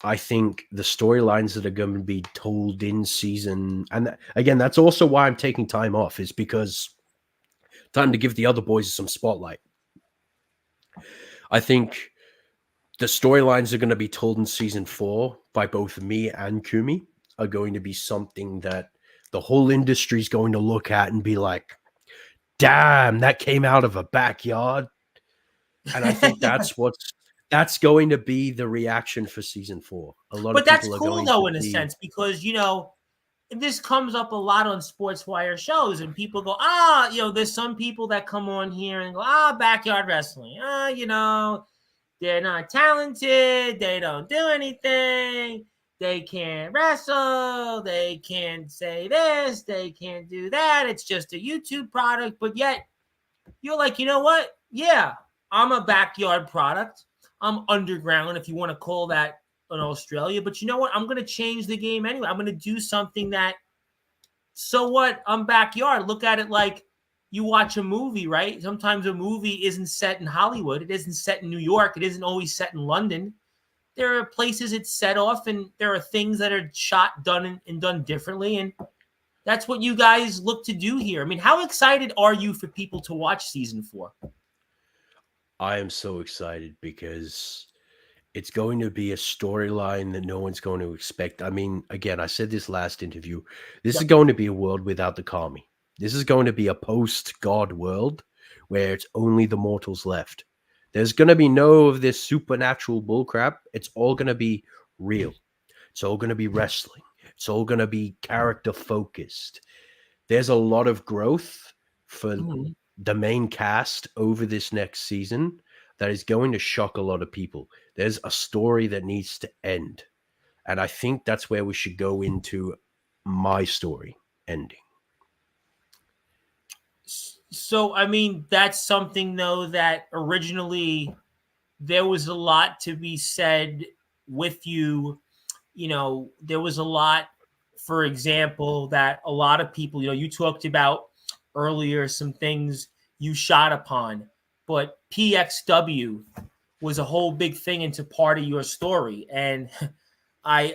I think the storylines that are going to be told in season, and again, that's also why I'm taking time off, is because time to give the other boys some spotlight. I think the storylines that are going to be told in season 4 by both me and Kumi are going to be something that the whole industry is going to look at and be like, damn, that came out of a backyard. And I think that's going to be the reaction for season 4. But that's cool, though, in a sense, because, this comes up a lot on Sportswire shows, and people go, there's some people that come on here and go, backyard wrestling. They're not talented. They don't do anything. They can't wrestle. They can't say this. They can't do that. It's just a YouTube product. But yet, you're like, you know what? Yeah, I'm a backyard product. I'm underground, if you want to call that in Australia. But you know what? I'm going to change the game anyway. I'm going to do something that, so what? I'm backyard. Look at it like you watch a movie, right? Sometimes a movie isn't set in Hollywood. It isn't set in New York. It isn't always set in London. There are places it's set off, and there are things that are shot, done, and done differently. And that's what you guys look to do here. I mean, how excited are you for people to watch season 4? I am so excited because it's going to be a storyline that no one's going to expect. I mean, again, I said this last interview. This is going to be a world without the kami. This is going to be a post-God world where it's only the mortals left. There's going to be no of this supernatural bullcrap. It's all going to be real. It's all going to be wrestling. It's all going to be character-focused. There's a lot of growth for the main cast over this next season that is going to shock a lot of people. There's a story that needs to end. And I think that's where we should go into my story ending. So, I mean, that's something, though, that originally there was a lot to be said with you. There was a lot, for example, that a lot of people, you talked about earlier some things you shot upon, but PXW was a whole big thing into part of your story. And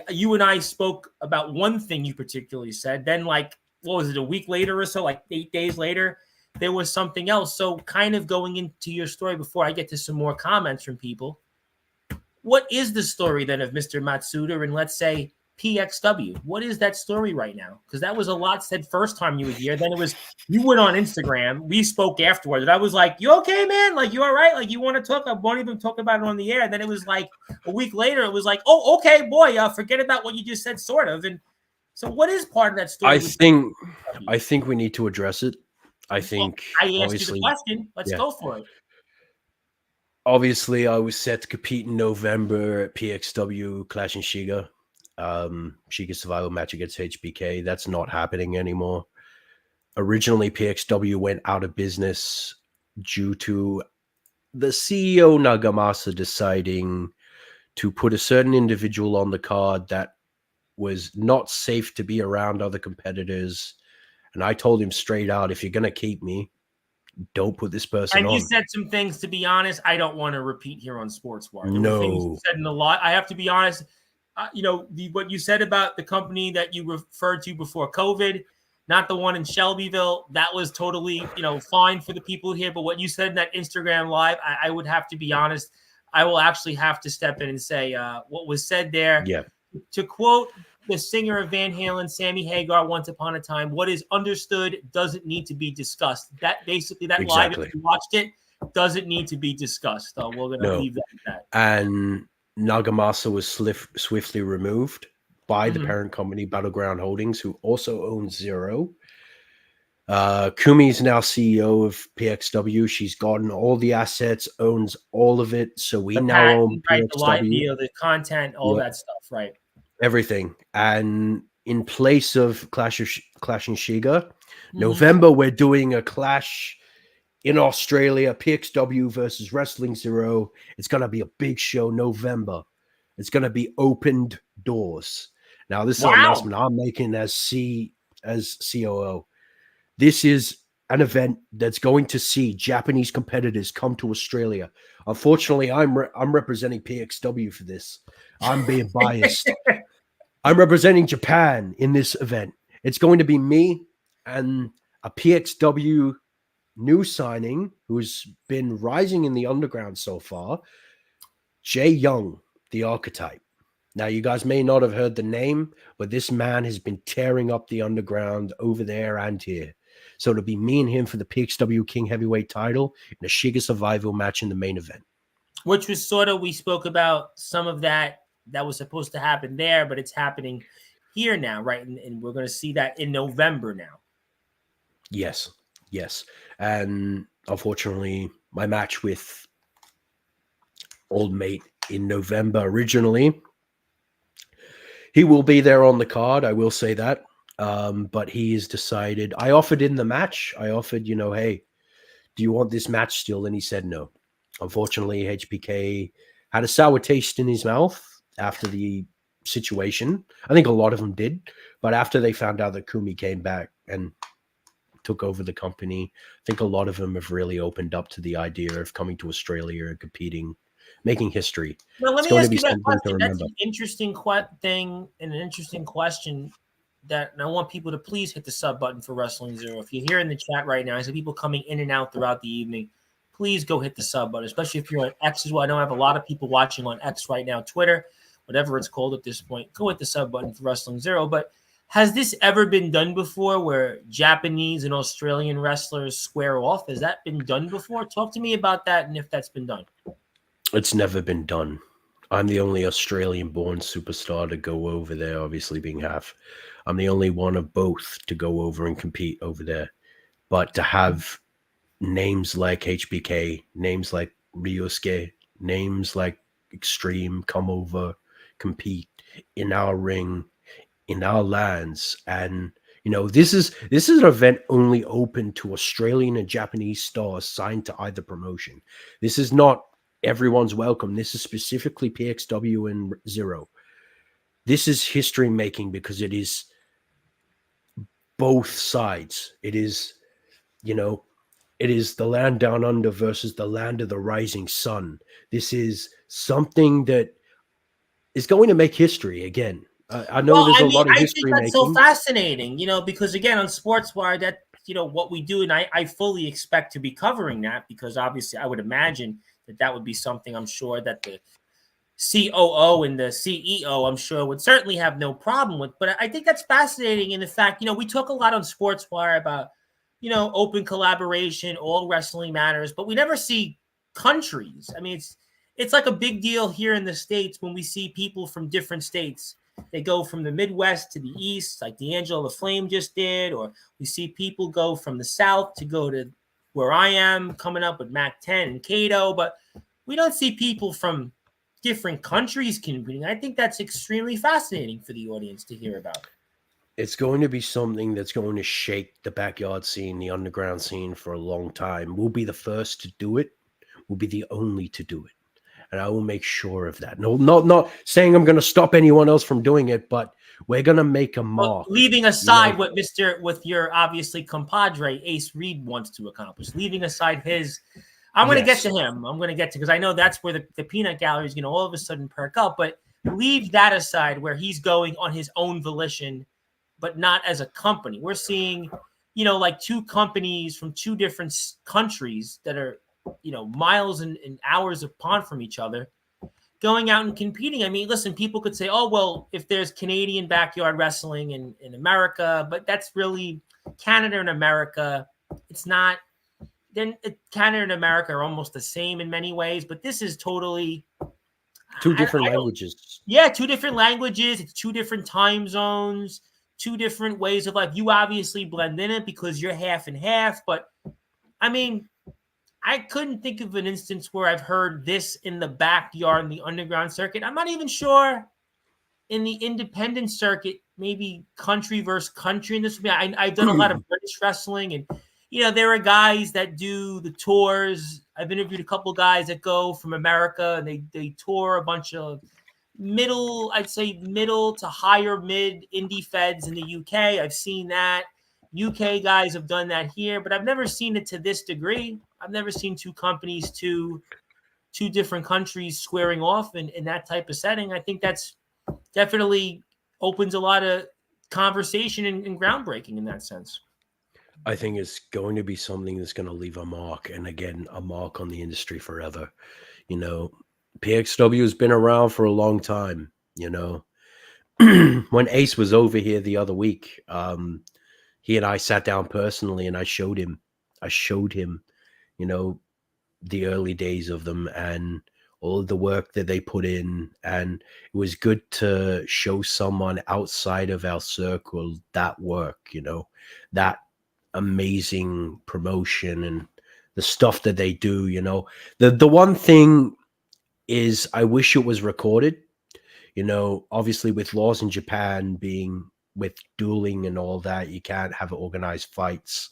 you and I spoke about one thing you particularly said. Then, like, what was it, a week later or so, like 8 days later, there was something else. So kind of going into your story before I get to some more comments from people, what is the story then of Mr. Matsuda and, let's say, PXW? What is that story right now? Because that was a lot said first time you were here. Then it was, you went on Instagram. We spoke afterwards. And I was like, you okay, man? Like, you all right? Like, you want to talk? I won't even talk about it on the air. And then it was like a week later, it was like, oh, okay, boy, forget about what you just said, sort of. And so what is part of that story? I think we need to address it. I think I asked you the question. Let's go for it. Obviously, I was set to compete in November at PXW Clash in Shiga. Shiga survival match against HBK. That's not happening anymore. Originally, PXW went out of business due to the CEO Nagamasa deciding to put a certain individual on the card that was not safe to be around other competitors. And I told him straight out, if you're going to keep me, don't put this person on. And you said some things, to be honest, I don't want to repeat here on Sportswire. There were things you said in a lot. I have to be honest. What you said about the company that you referred to before COVID, not the one in Shelbyville. That was totally, fine for the people here. But what you said in that Instagram live, I would have to be honest. I will actually have to step in and say what was said there. Yeah. To quote the singer of Van Halen, Sammy Hagar, once upon a time, what is understood doesn't need to be discussed. That basically, that live, if you watched it, doesn't need to be discussed. So we're going to leave that at that. And Nagamasa was swiftly removed by the parent company, Battleground Holdings, who also owns Zero. Kumi's now CEO of PXW. She's gotten all the assets, owns all of it. So we now own PXW. The live deal, the content, all that stuff, right? Everything. And in place of Clash and Shiga, November, we're doing a clash in Australia, PXW versus Wrestling Zero. It's going to be a big show November. It's going to be opened doors. Now, this is an announcement I'm making as COO. This is an event that's going to see Japanese competitors come to Australia. Unfortunately, I'm representing PXW for this. I'm being biased. I'm representing Japan in this event. It's going to be me and a PXW new signing who's been rising in the underground so far, Jay Young, the Archetype. Now, you guys may not have heard the name, but this man has been tearing up the underground over there and here. So it'll be me and him for the PXW King Heavyweight title in a Shiga Survival match in the main event. Which was sort of, we spoke about some of that was supposed to happen there, but it's happening here now, right? And we're going to see that in November now. Yes. And unfortunately, my match with Old Mate in November originally, he will be there on the card. I will say that. But he has decided, I offered in the match. I offered, hey, do you want this match still? And he said no. Unfortunately, HBK had a sour taste in his mouth after the situation. I think a lot of them did. But after they found out that Kumi came back and took over the company, I think a lot of them have really opened up to the idea of coming to Australia and competing, making history. Well, let me ask you that question. That's an interesting thing and an interesting question that I want people to please hit the sub button for Wrestling Zero. If you're here in the chat right now, I see people coming in and out throughout the evening. Please go hit the sub button, especially if you're on X as well. I know I have a lot of people watching on X right now, Twitter, whatever it's called at this point. Go hit the sub button for Wrestling Zero. But has this ever been done before where Japanese and Australian wrestlers square off? Has that been done before? Talk to me about that and if that's been done. It's never been done. I'm the only Australian-born superstar to go over there, obviously being half. I'm the only one of both to go over and compete over there. But to have names like HBK, names like Ryosuke, names like Extreme come over, compete in our ring, in our lands, and this is an event only open to Australian and Japanese stars signed to either promotion. This is not everyone's welcome. This is specifically PXW and Zero. This is history making because it is both sides. It is, it is the land down under versus the land of the rising sun. This is something that is going to make history again. I know there's a lot of history making. I think that's so fascinating, because again, on Sportswire, that, what we do, and I fully expect to be covering that because obviously I would imagine that would be something I'm sure that the COO and the CEO, I'm sure, would certainly have no problem with. But I think that's fascinating in the fact, we talk a lot on Sportswire about, open collaboration, all wrestling matters, but we never see countries. I mean, it's like a big deal here in the States when we see people from different states. They go from the Midwest to the East, like D'Angelo the Flame just did, or we see people go from the South to go to where I am, coming up with Mac 10 and Cato, but we don't see people from different countries competing. I think that's extremely fascinating for the audience to hear about. It's going to be something that's going to shake the backyard scene, the underground scene for a long time. We'll be the first to do it. We'll be the only to do it. And I will make sure of that. No, not saying I'm going to stop anyone else from doing it, but we're going to make a mark. Well, leaving aside what with your obviously compadre Ace Reed wants to accomplish, leaving aside his, I'm going to get to him. I'm going to get to, because I know that's where the peanut gallery is going to all of a sudden perk up, but leave that aside where he's going on his own volition. but not as a company. We're seeing, like two companies from two different countries that are, miles and hours apart from each other, going out and competing. I mean, listen, people could say, oh, well, if there's Canadian backyard wrestling in America, but that's really Canada and America. It's not. Then Canada and America are almost the same in many ways, but this is totally Two different I don't. languages. Yeah, two different languages. It's two different time zones, two different ways of life. You obviously blend in it because you're half and half, but I mean, I couldn't think of an instance where I've heard this in the backyard in the underground circuit. I'm not even sure in the independent circuit, maybe country versus country. And this, I've done a lot of British wrestling, and there are guys that do the tours. I've interviewed a couple guys that go from America and they tour a bunch of I'd say middle to higher mid indie feds in the UK. I've seen that. UK guys have done that here, but I've never seen it to this degree. I've never seen two companies, two different countries squaring off in that type of setting. I think that's definitely opens a lot of conversation and groundbreaking in that sense. I think it's going to be something that's going to leave a mark, and again, a mark on the industry forever. PXW has been around for a long time. When Ace was over here the other week, he and I sat down personally, and I showed him, the early days of them and all of the work that they put in. And it was good to show someone outside of our circle that work, that amazing promotion and the stuff that they do. The one thing is, I wish it was recorded. Obviously with laws in Japan being with dueling and all that, you can't have organized fights.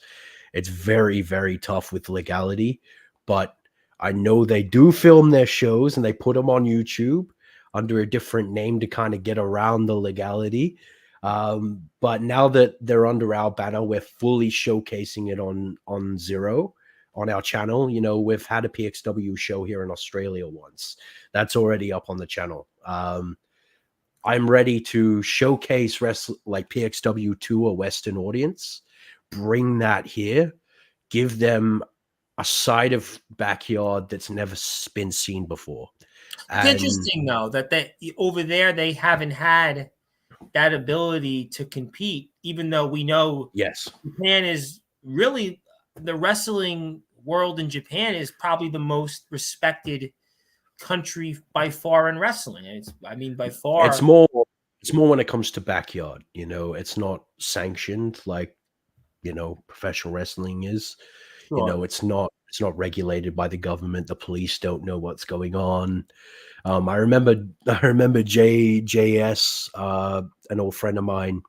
It's very, very tough with legality. But I know they do film their shows and they put them on YouTube under a different name to kind of get around the legality. But now that they're under our banner, we're fully showcasing it on Zero, on our channel. We've had a PXW show here in Australia once. That's already up on the channel. I'm ready to showcase like PXW to a Western audience, bring that here, give them a side of backyard that's never been seen before. It's interesting though that over there they haven't had that ability to compete, even though we know yes, Japan is really, the wrestling world in Japan is probably the most respected country by far in wrestling. By far. It's more when it comes to backyard. It's not sanctioned like professional wrestling is. Sure. It's not regulated by the government. The police don't know what's going on. I remember JS, an old friend of mine,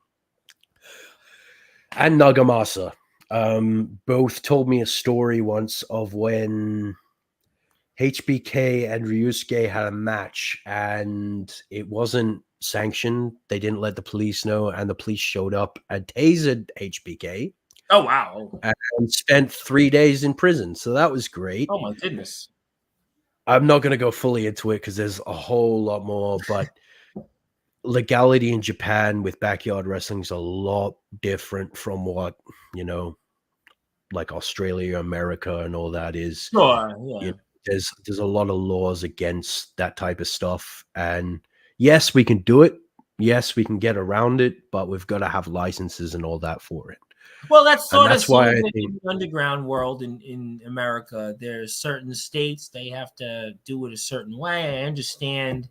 and Nagamasa, both told me a story once of when HBK and Ryusuke had a match and it wasn't sanctioned. They didn't let the police know, and the police showed up and tasered HBK. Oh, wow. And spent 3 days in prison. So that was great. Oh, my goodness. I'm not going to go fully into it because there's a whole lot more, but legality in Japan with backyard wrestling is a lot different from what, like Australia, America, and all that is. Sure, yeah. There's a lot of laws against that type of stuff. And yes, we can do it. Yes, we can get around it, but we've got to have licenses and all that for it. Well, that's sort of why in the underground world in America. There's certain states, they have to do it a certain way. I understand.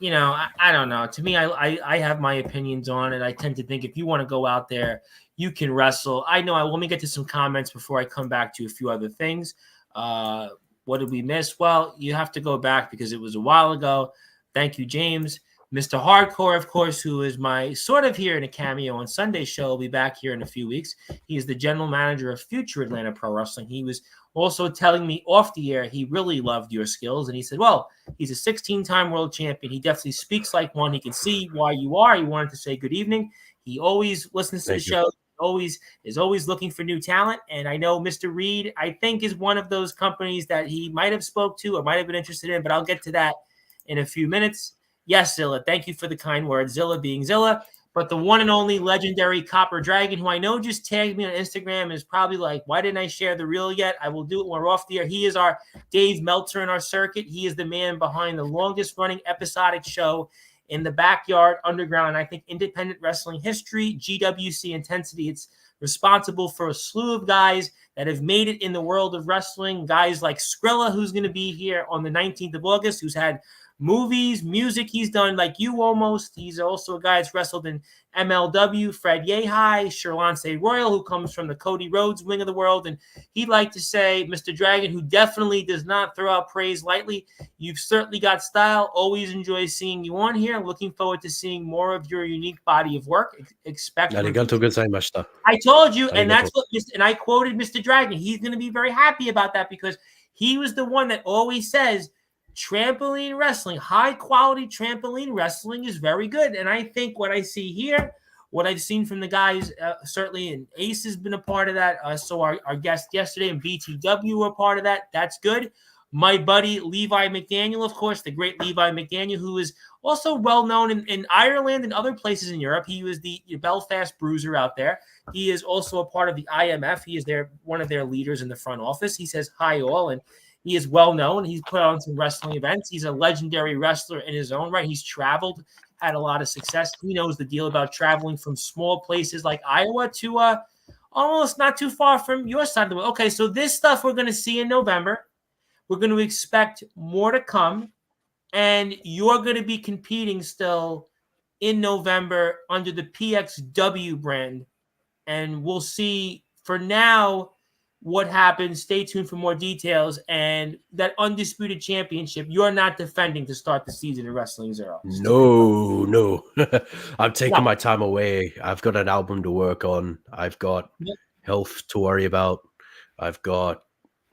I don't know. To me, I have my opinions on it. I tend to think if you want to go out there, you can wrestle. Let me get to some comments before I come back to a few other things. What did we miss? Well, you have to go back because it was a while ago. Thank you, James. Mr. Hardcore, of course, who is my sort of here in a cameo on Sunday's show, will be back here in a few weeks. He is the general manager of Future Atlanta Pro Wrestling. He was also telling me off the air he really loved your skills. And he said, well, he's a 16-time world champion. He definitely speaks like one. He can see why you are. He wanted to say good evening. He always listens to the show. Is always looking for new talent. And I know Mr. Reed, I think, is one of those companies that he might have spoke to or might have been interested in, but I'll get to that in a few minutes. Yes, Zilla, thank you for the kind words. Zilla being Zilla. But the one and only legendary Copper Dragon, who I know just tagged me on Instagram, is probably like, why didn't I share the reel yet? I will do it when we're off the air. He is our Dave Meltzer in our circuit. He is the man behind the longest running episodic show in the backyard, underground, I think independent wrestling history, GWC Intensity. It's responsible for a slew of guys that have made it in the world of wrestling. Guys like Skrilla, who's going to be here on the 19th of August, who's had movies, music. He's done like you almost. He's also a guy that's wrestled in MLW. Fred Yehai, Sherlance Royal, who comes from the Cody Rhodes wing of the world. And he'd like to say, Mr. Dragon, who definitely does not throw out praise lightly, you've certainly got style. Always enjoy seeing you on here. Looking forward to seeing more of your unique body of work. Expect. Arigato gozaimashita. I told you, and that's what, and I quoted Mr. Dragon. He's going to be very happy about that because he was the one that always says, trampoline wrestling, high quality trampoline wrestling is very good. And I think what I see here, what I've seen from the guys, certainly, and Ace has been a part of that. So our guest yesterday and BTW were a part of that. That's good. My buddy Levi McDaniel, of course, the great Levi McDaniel, who is also well known in Ireland and other places in Europe. He was the Belfast Bruiser out there. He is also a part of the IMF. He is one of their leaders in the front office. He says hi all, and he is well known. He's put on some wrestling events. He's a legendary wrestler in his own right. He's traveled, had a lot of success. He knows the deal about traveling from small places like Iowa to almost not too far from your side of the world. Okay, so this stuff we're going to see in November. We're going to expect more to come, and you're going to be competing still in November under the PXW brand, and we'll see for now what happens. Stay tuned for more details. And that undisputed championship, you're not defending to start the season of Wrestling Zero. No. I'm taking my time away. I've got an album to work on. I've got health to worry about. I've got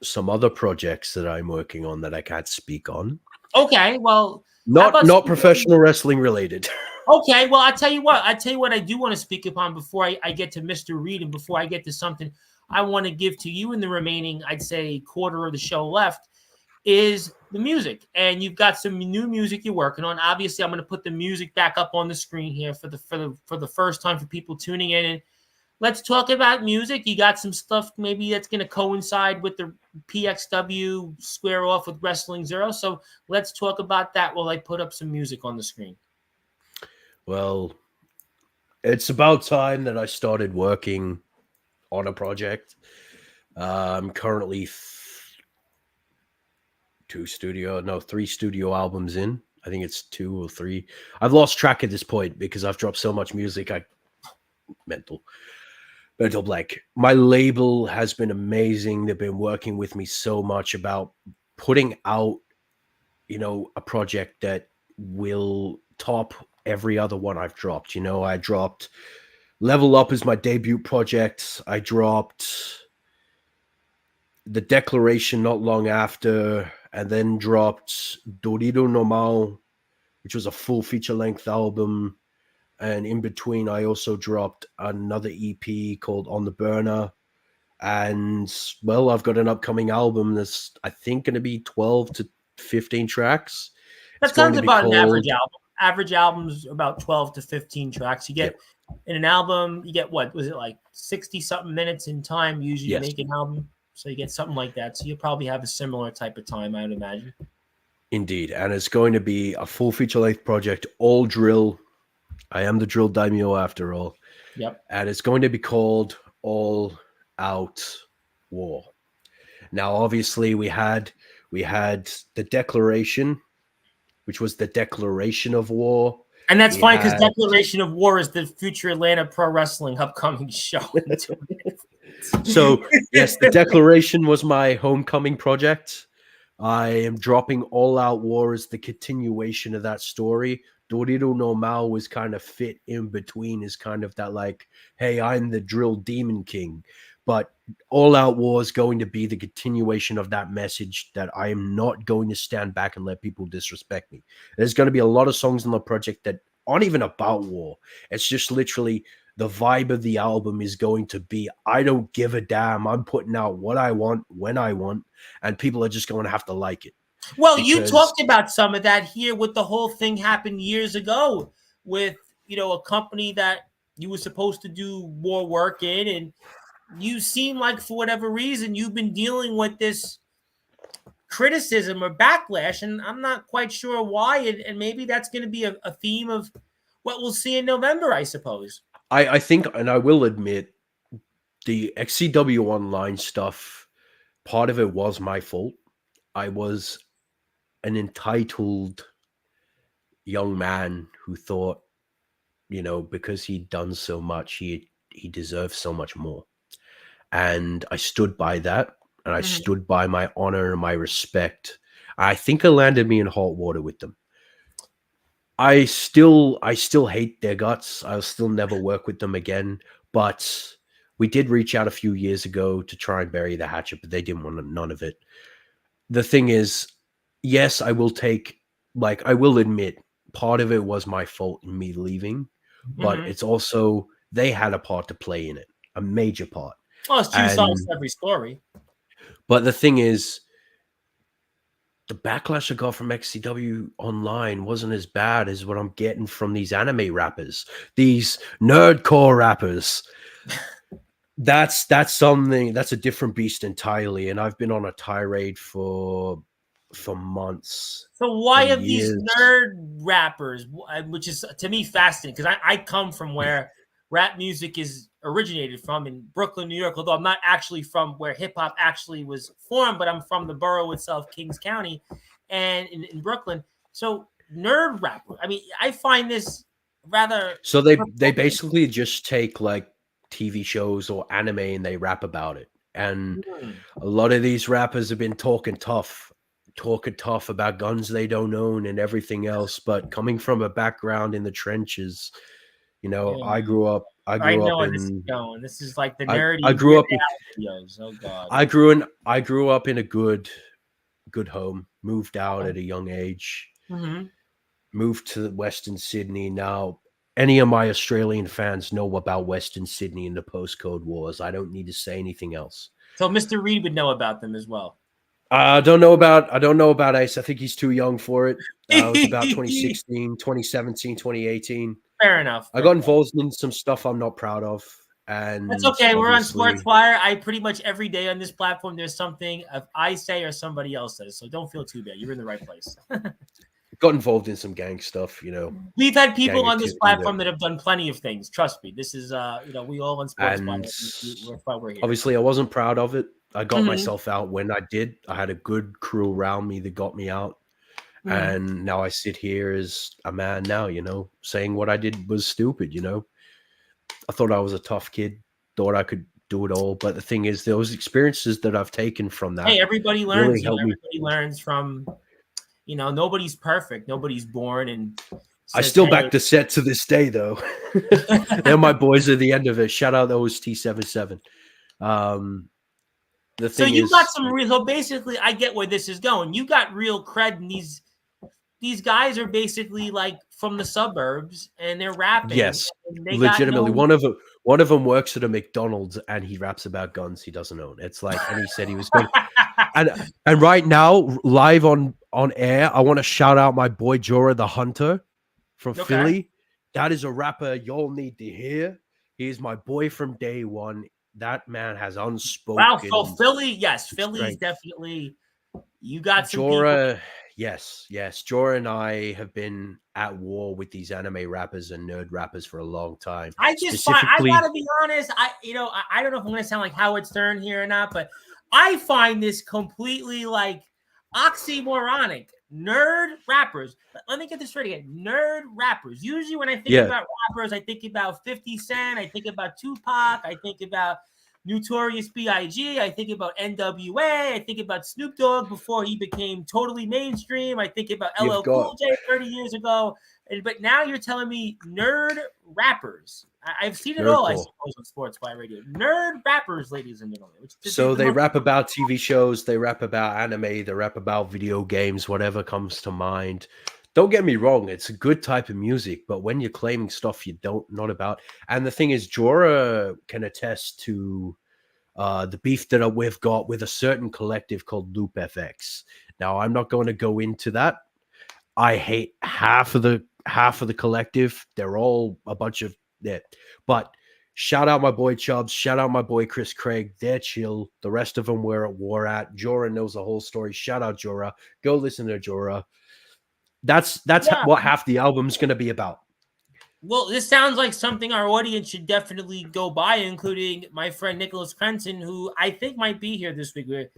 some other projects that I'm working on that I can't speak on. Okay, well, not professional wrestling related. Okay, well, I tell you what I do want to speak upon before I get to Mr. Reed and before I get to something I want to give to you in the remaining, I'd say, quarter of the show left, is the music. And you've got some new music you're working on. Obviously, I'm going to put the music back up on the screen here for the first time for people tuning in. And let's talk about music. You got some stuff maybe that's going to coincide with the PXW square off with Wrestling Zero. So let's talk about that while I put up some music on the screen. Well, it's about time that I started working on a project. I'm currently 3 studio albums in. I think it's 2 or 3. I've lost track at this point because I've dropped so much music. Mental blank. My label has been amazing. They've been working with me so much about putting out, a project that will top every other one I've dropped. I dropped Level Up as my debut project. I dropped The Declaration not long after, and then dropped Dorito Normal, which was a full feature-length album. And in between, I also dropped another EP called On the Burner. And, well, I've got an upcoming album that's, I think, going to be 12 to 15 tracks. That sounds about an average album. Average album's about 12 to 15 tracks. You get in an album, you get what was it like 60-something minutes in time usually to make an album? So you get something like that. So you'll probably have a similar type of time, I would imagine. Indeed. And it's going to be a full feature-length project, all drill. I am the drill daimyo after all. Yep. And it's going to be called All Out War. Now, obviously, we had the Declaration, which was the declaration of war. And that's funny because Declaration of War is the future Atlanta Pro Wrestling upcoming show. So, yes, the Declaration was my homecoming project. I am dropping All Out War as the continuation of that story. Dorito Normal was kind of fit in between, is kind of that like, hey, I'm the drill demon king. But All Out War is going to be the continuation of that message that I am not going to stand back and let people disrespect me. There's going to be a lot of songs on the project that aren't even about war. It's just literally the vibe of the album is going to be, I don't give a damn. I'm putting out what I want, when I want, and people are just going to have to like it. Well, you talked about some of that here with the whole thing happened years ago with a company that you were supposed to do more work in, and you seem like for whatever reason you've been dealing with this criticism or backlash, and I'm not quite sure why. And maybe that's going to be a theme of what we'll see in November, I suppose. I think, and I will admit, the XCW Online stuff, part of it was my fault. I was an entitled young man who thought, because he'd done so much, he deserved so much more. And I stood by that, and I stood by my honor and my respect. I think it landed me in hot water with them. I still hate their guts. I'll still never work with them again. But we did reach out a few years ago to try and bury the hatchet, but they didn't want none of it. The thing is, yes, I will admit, part of it was my fault in me leaving, but it's also, they had a part to play in it, a major part. Well, it's two sides to every story. But the thing is, the backlash I got from XCW Online wasn't as bad as what I'm getting from these anime rappers, these nerdcore rappers. That's a different beast entirely, and I've been on a tirade for months. So why have these nerd rappers, which is to me fascinating, because I come from where rap music is originated from, in Brooklyn, New York, although I'm not actually from where hip hop actually was formed, but I'm from the borough itself, Kings County, and in Brooklyn. So nerd rapper, I mean, I find this rather. So they basically just take like TV shows or anime and they rap about it. And a lot of these rappers have been talking tough about guns they don't own and everything else. But coming from a background in the trenches, I grew up. I know where this is going. This is like the nerdy. I grew up. Videos. Oh God. I grew up in a good home. Moved out at a young age. Moved to Western Sydney. Now, any of my Australian fans know about Western Sydney and the postcode wars. I don't need to say anything else. So Mr. Reed would know about them as well. I don't know about Ace. I think he's too young for it. It was about 2016, 2017, 2018. Fair enough. I got involved in some stuff I'm not proud of. And that's okay. We're on Sportzwire. I pretty much every day on this platform, there's something I say or somebody else says. So don't feel too bad. You're in the right place. Got involved in some gang stuff, We've had people on this platform that have done plenty of things. Trust me. This is, we all on Sportzwire. We're here. Obviously, I wasn't proud of it. I got myself out when I did. I had a good crew around me that got me out. And now I sit here as a man now, saying what I did was stupid, I thought I was a tough kid, thought I could do it all. But the thing is, those experiences that I've taken from that. Hey, everybody learns. Really everybody learns from, nobody's perfect. Nobody's born. And I still back the set to this day, though. They're my boys at the end of it. Shout out those T77. The thing so you got some real. So basically, I get where this is going. You got real cred, and these guys are basically like from the suburbs, and they're rapping. Yes, legitimately. One of them works at a McDonald's, and he raps about guns he doesn't own. It's like, and he said he was going. and right now, live on air, I want to shout out my boy Jorah the Hunter from Philly. That is a rapper y'all need to hear. He is my boy from day one. That man has unspoken. Wow, so Philly, yes, Philly's definitely. You got some Jorah. Yes. Jorah and I have been at war with these anime rappers and nerd rappers for a long time. I gotta be honest. I don't know if I'm gonna sound like Howard Stern here or not, but I find this completely like oxymoronic. Nerd rappers. Let me get this straight again. Nerd rappers. Usually when I think about rappers, I think about 50 Cent. I think about Tupac. I think about Notorious B.I.G. I think about N.W.A. I think about Snoop Dogg before he became totally mainstream. I think about LL Cool J 30 years ago. But now you're telling me nerd rappers. I've seen it all, I suppose, on Sportzwire Radio. Nerd rappers, ladies and gentlemen. So they rap about TV shows, they rap about anime, they rap about video games, whatever comes to mind. Don't get me wrong, it's a good type of music, but when you're claiming stuff you don't not about, and the thing is, Jorah can attest to the beef that we've got with a certain collective called Loop FX. Now, I'm not going to go into that. I hate half of the half of the collective. They're all a bunch of that. But shout out my boy Chubbs. Shout out my boy Chris Craig. They're chill. The rest of them were at war at. Jorah knows the whole story. Shout out Jorah. Go listen to Jorah. That's Yeah. what half the album's going to be about. Well, this sounds like something our audience should definitely go by, including my friend Nicholas Crenson, who I think might be here this week. We're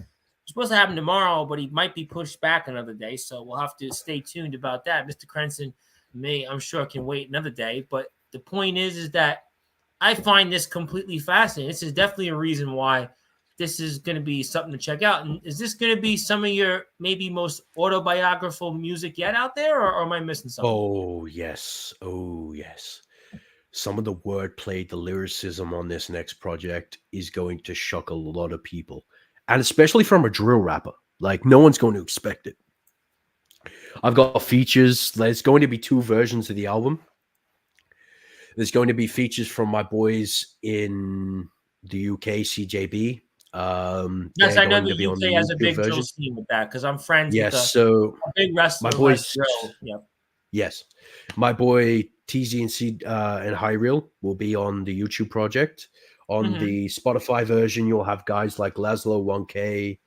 supposed to have him tomorrow, but he might be pushed back another day, so we'll have to stay tuned about that. Mr. Crenson I'm sure, can wait another day, but the point is that I find this completely fascinating. This is definitely a reason why this is going to be something to check out. And is this going to be some of your maybe most autobiographical music yet out there, or am I missing something? Oh, yes. Oh, yes. Some of the wordplay, the lyricism on this next project is going to shock a lot of people. And especially from a drill rapper. Like, no one's going to expect it. I've got features. There's going to be 2 versions of the album. There's going to be features from my boys in the UK, CJB. Yes, I know going to the be on the UK has a YouTube big version. drill scene with that because I'm friends with Yes, so a big wrestler my who has boys, drill. Yep. yes, my boy TZ and C and High Reel will be on the YouTube project. On the Spotify version, you'll have guys like Laszlo 1K,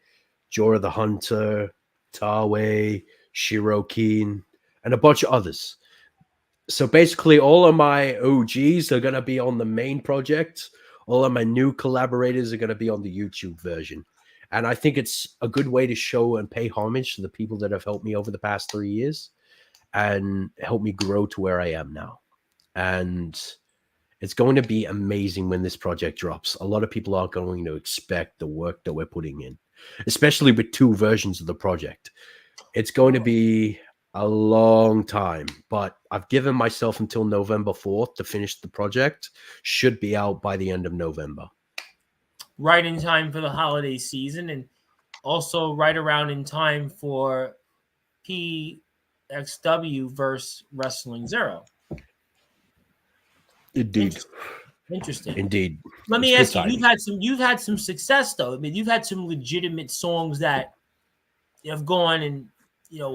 Jorah the Hunter, Tawe, Shiro Keen, and a bunch of others. So basically, all of my OGs are going to be on the main project. All of my new collaborators are going to be on the YouTube version. And I think it's a good way to show and pay homage to the people that have helped me over the past 3 years and helped me grow to where I am now. And it's going to be amazing when this project drops. A lot of people are going to expect the work that we're putting in, especially with 2 versions of the project. It's going to be a long time, but I've given myself until November 4th to finish the project. Should be out by the end of November. Right in time for the holiday season, and also right around in time for PXW versus Wrestling Zero. Indeed. Interesting. Indeed. Let me ask you, you've had some success though. I mean, you've had some legitimate songs that have gone and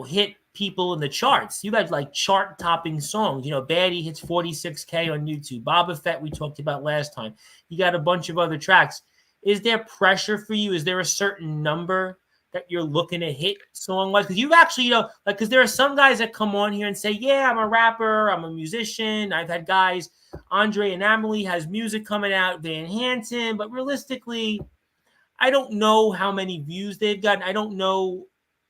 hit people in the charts. You've had like chart topping songs. Baddie hits 46K on YouTube. Boba Fett we talked about last time. You got a bunch of other tracks. Is there pressure for you? Is there a certain number that you're looking to hit song-wise? Because you've actually, because there are some guys that come on here and say, yeah, I'm a rapper, I'm a musician. I've had guys, Andre and Amelie has music coming out, Van Hansen, but realistically, I don't know how many views they've gotten. I don't know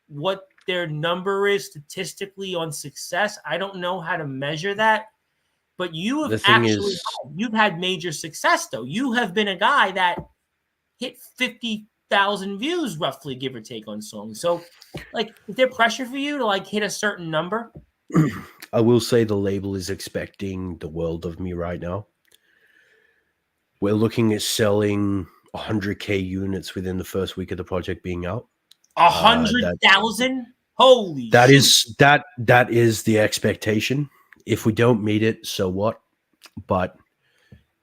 what their number is statistically on success. I don't know how to measure that. But you have you've had major success, though. You have been a guy that hit 50,000 views, roughly, give or take, on songs. So, like, is there pressure for you to, like, hit a certain number? I will say the label is expecting the world of me right now. We're looking at selling 100K units within the first week of the project being out. 100,000? Holy that shoot. That is the expectation. If we don't meet it, so what? But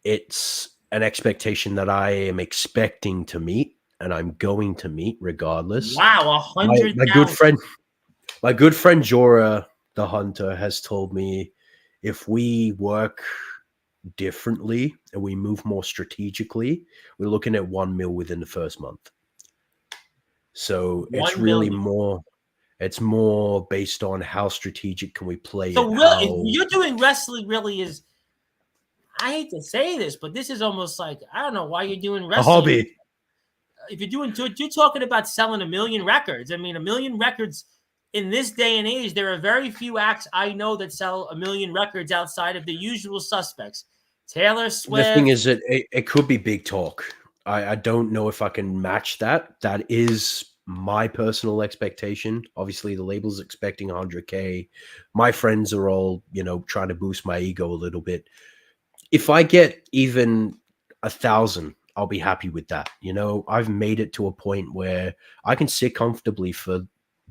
it's an expectation that I am expecting to meet, and I'm going to meet regardless. Wow, 100,000. My good friend Jorah the Hunter has told me if we work differently and we move more strategically, we're looking at 1 mil within the first month. So it's really more. It's more based on how strategic can we play. So really, you're doing wrestling. Really is. I hate to say this, but this is almost like, I don't know why you're doing wrestling. A hobby. If you're talking about selling 1 million records. I mean, 1 million records in this day and age, there are very few acts I know that sell 1 million records outside of the usual suspects. Taylor Swift. The thing is that it could be big talk. I don't know if I can match that. That is my personal expectation. Obviously, the label's expecting 100K. My friends are all, trying to boost my ego a little bit. If I get even 1,000, I'll be happy with that. I've made it to a point where I can sit comfortably for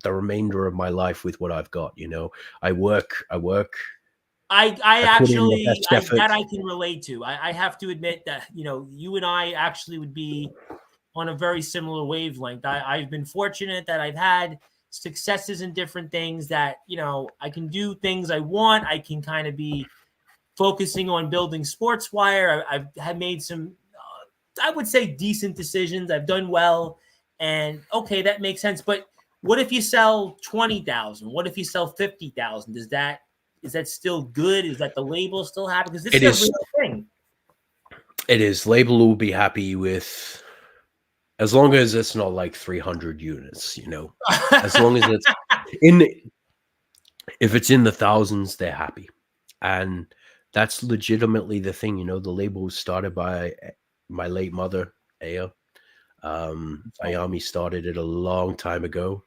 the remainder of my life with what I've got. I work. I actually that I can relate to. I have to admit that you and I actually would be on a very similar wavelength. I've been fortunate that I've had successes in different things that, I can do things I want. I can kind of be focusing on building Sportswire. I've had made some, I would say, decent decisions. I've done well, and okay, that makes sense. But what if you sell 20,000? What if you sell 50,000? Is that still good? Is that the label still happy? Because this It is a is. real thing. It is. Label will be happy with, as long as it's not like 300 units. As long as it's in, if it's in the thousands, they're happy, and that's legitimately the thing. The label was started by my late mother, Aya. Ayami started it a long time ago,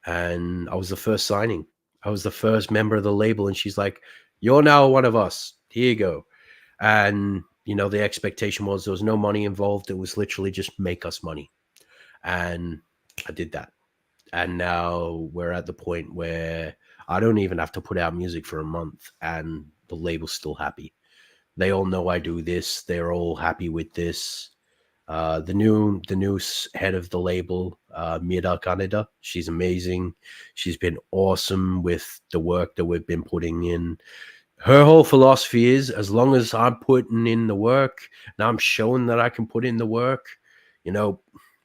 and I was the first signing. I was the first member of the label, and she's like, "You're now one of us. Here you go." And the expectation was there was no money involved. It was literally just make us money, and I did that. And now we're at the point where I don't even have to put out music for a month, and the label's still happy. They all know I do this. They're all happy with this. The new head of the label, Mira Kaneda, she's amazing. She's been awesome with the work that we've been putting in. Her whole philosophy is, as long as I'm putting in the work and I'm showing that I can put in the work,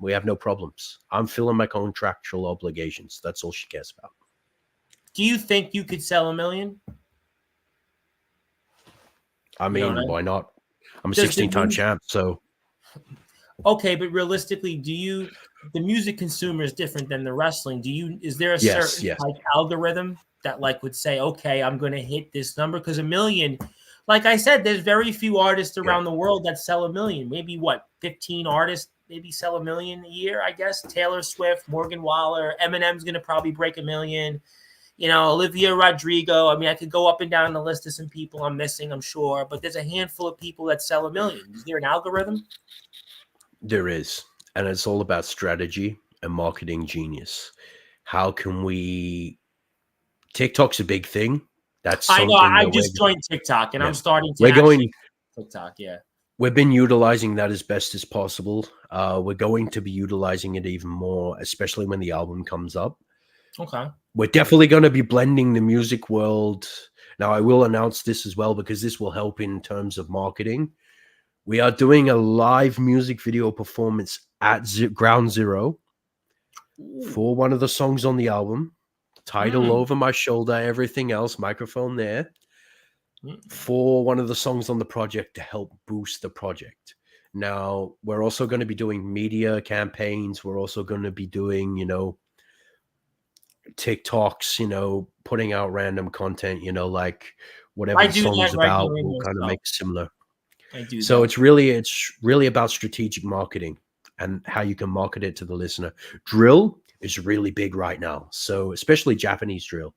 we have no problems. I'm filling my contractual obligations. That's all she cares about. Do you think you could sell 1 million? I mean, why not? I'm a Does the 16-time champ, so. Okay, but realistically, the music consumer is different than the wrestling. Is there a Yes, certain yes. algorithm that would say, okay, I'm going to hit this number? Because 1 million, like I said, there's very few artists around the world that sell 1 million. Maybe 15 artists maybe sell 1 million a year, I guess. Taylor Swift, Morgan Wallen, Eminem's going to probably break 1 million. Olivia Rodrigo. I mean, I could go up and down the list of some people I'm missing, I'm sure, but there's a handful of people that sell 1 million. Is there an algorithm? There is. And it's all about strategy and marketing genius. How can we. TikTok's a big thing. That's I know. something I that just joined TikTok, and yeah. I'm starting to We're going. actually TikTok. Yeah. We've been utilizing that as best as possible. We're going to be utilizing it even more, especially when the album comes up. Okay. We're definitely going to be blending the music world. Now, I will announce this as well because this will help in terms of marketing. We are doing a live music video performance at Ground Zero for one of the songs on the album. Title over my shoulder, everything else, microphone there. For one of the songs on the project to help boost the project. Now, we're also going to be doing media campaigns. We're also going to be doing, TikToks, putting out random content, like whatever the song's about, we'll kind of make similar. I do So that. it's really about strategic marketing and how you can market it to the listener. Drill is really big right now. So especially Japanese drill,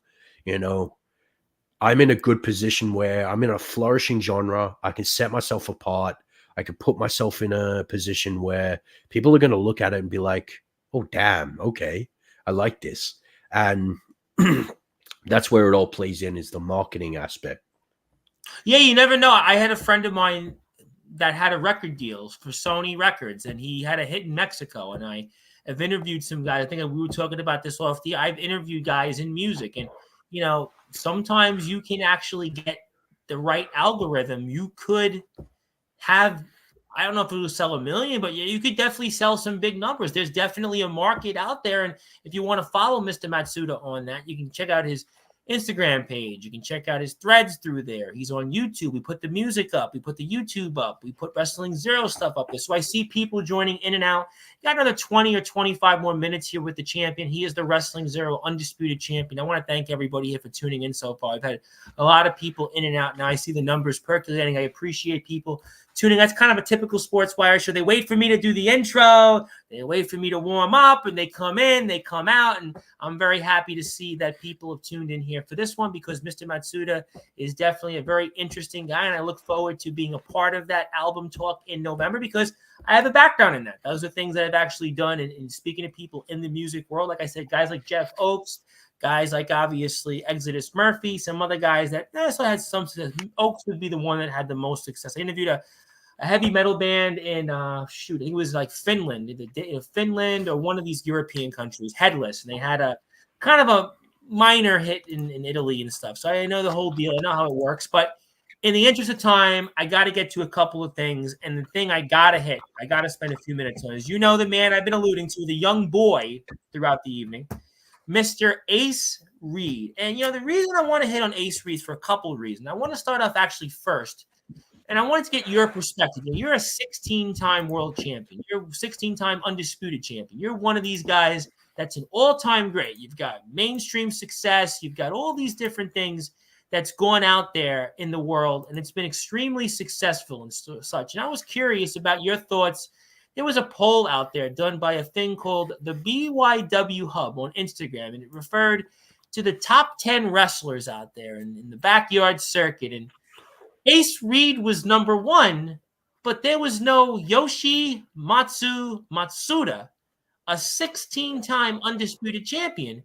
I'm in a good position where I'm in a flourishing genre. I can set myself apart. I can put myself in a position where people are going to look at it and be like, oh, damn, okay, I like this. And that's where it all plays in, is the marketing aspect. Yeah, you never know. I had a friend of mine that had a record deal for Sony Records, and he had a hit in Mexico. And I've interviewed some guys. I think we were talking about this off the. I've interviewed guys in music, and sometimes you can actually get the right algorithm. You could have. I don't know if it will sell 1 million, but yeah, you could definitely sell some big numbers. There's definitely a market out there, and if you want to follow Mr. Matsuda on that, you can check out his Instagram page. You can check out his threads through there. He's on YouTube. We put the music up. We put the YouTube up. We put Wrestling Zero stuff up there. So I see people joining in and out. Got another 20 or 25 more minutes here with the champion. He is the Wrestling Zero undisputed champion. I want to thank everybody here for tuning in so far. I've had a lot of people in and out. Now I see the numbers percolating. I appreciate people tuning. That's kind of a typical Sportswire show. They wait for me to do the intro. They wait for me to warm up, and they come in, they come out, and I'm very happy to see that people have tuned in here for this one, because Mr. Matsuda is definitely a very interesting guy, and I look forward to being a part of that album talk in November, because I have a background in that. Those are things that I've actually done in speaking to people in the music world. Like I said, guys like Jeff Oakes, guys like obviously Exodus Murphy, some other guys that also had some success. Oakes would be the one that had the most success. I interviewed a heavy metal band in I think it was like Finland or one of these European countries, Headless, and they had kind of a minor hit in Italy and stuff. So I know the whole deal. I know how it works. But in the interest of time, I got to get to a couple of things. And the thing I got to hit, I got to spend a few minutes on is, you know, the man I've been alluding to, the young boy throughout the evening, Mr. Ace Reed. And, you know, the reason I want to hit on Ace Reed for a couple of reasons. I want to start off actually first. And I wanted to get your perspective. You're a 16-time world champion. You're a 16-time undisputed champion. You're one of these guys that's an all-time great. You've got mainstream success. You've got all these different things that's gone out there in the world, and it's been extremely successful and such. And I was curious about your thoughts. There was a poll out there done by a thing called the BYW Hub on Instagram, and it referred to the top 10 wrestlers out there in the backyard circuit. And Ace Reed was number one, but there was no Yoshimatsu Matsuda, a 16-time undisputed champion.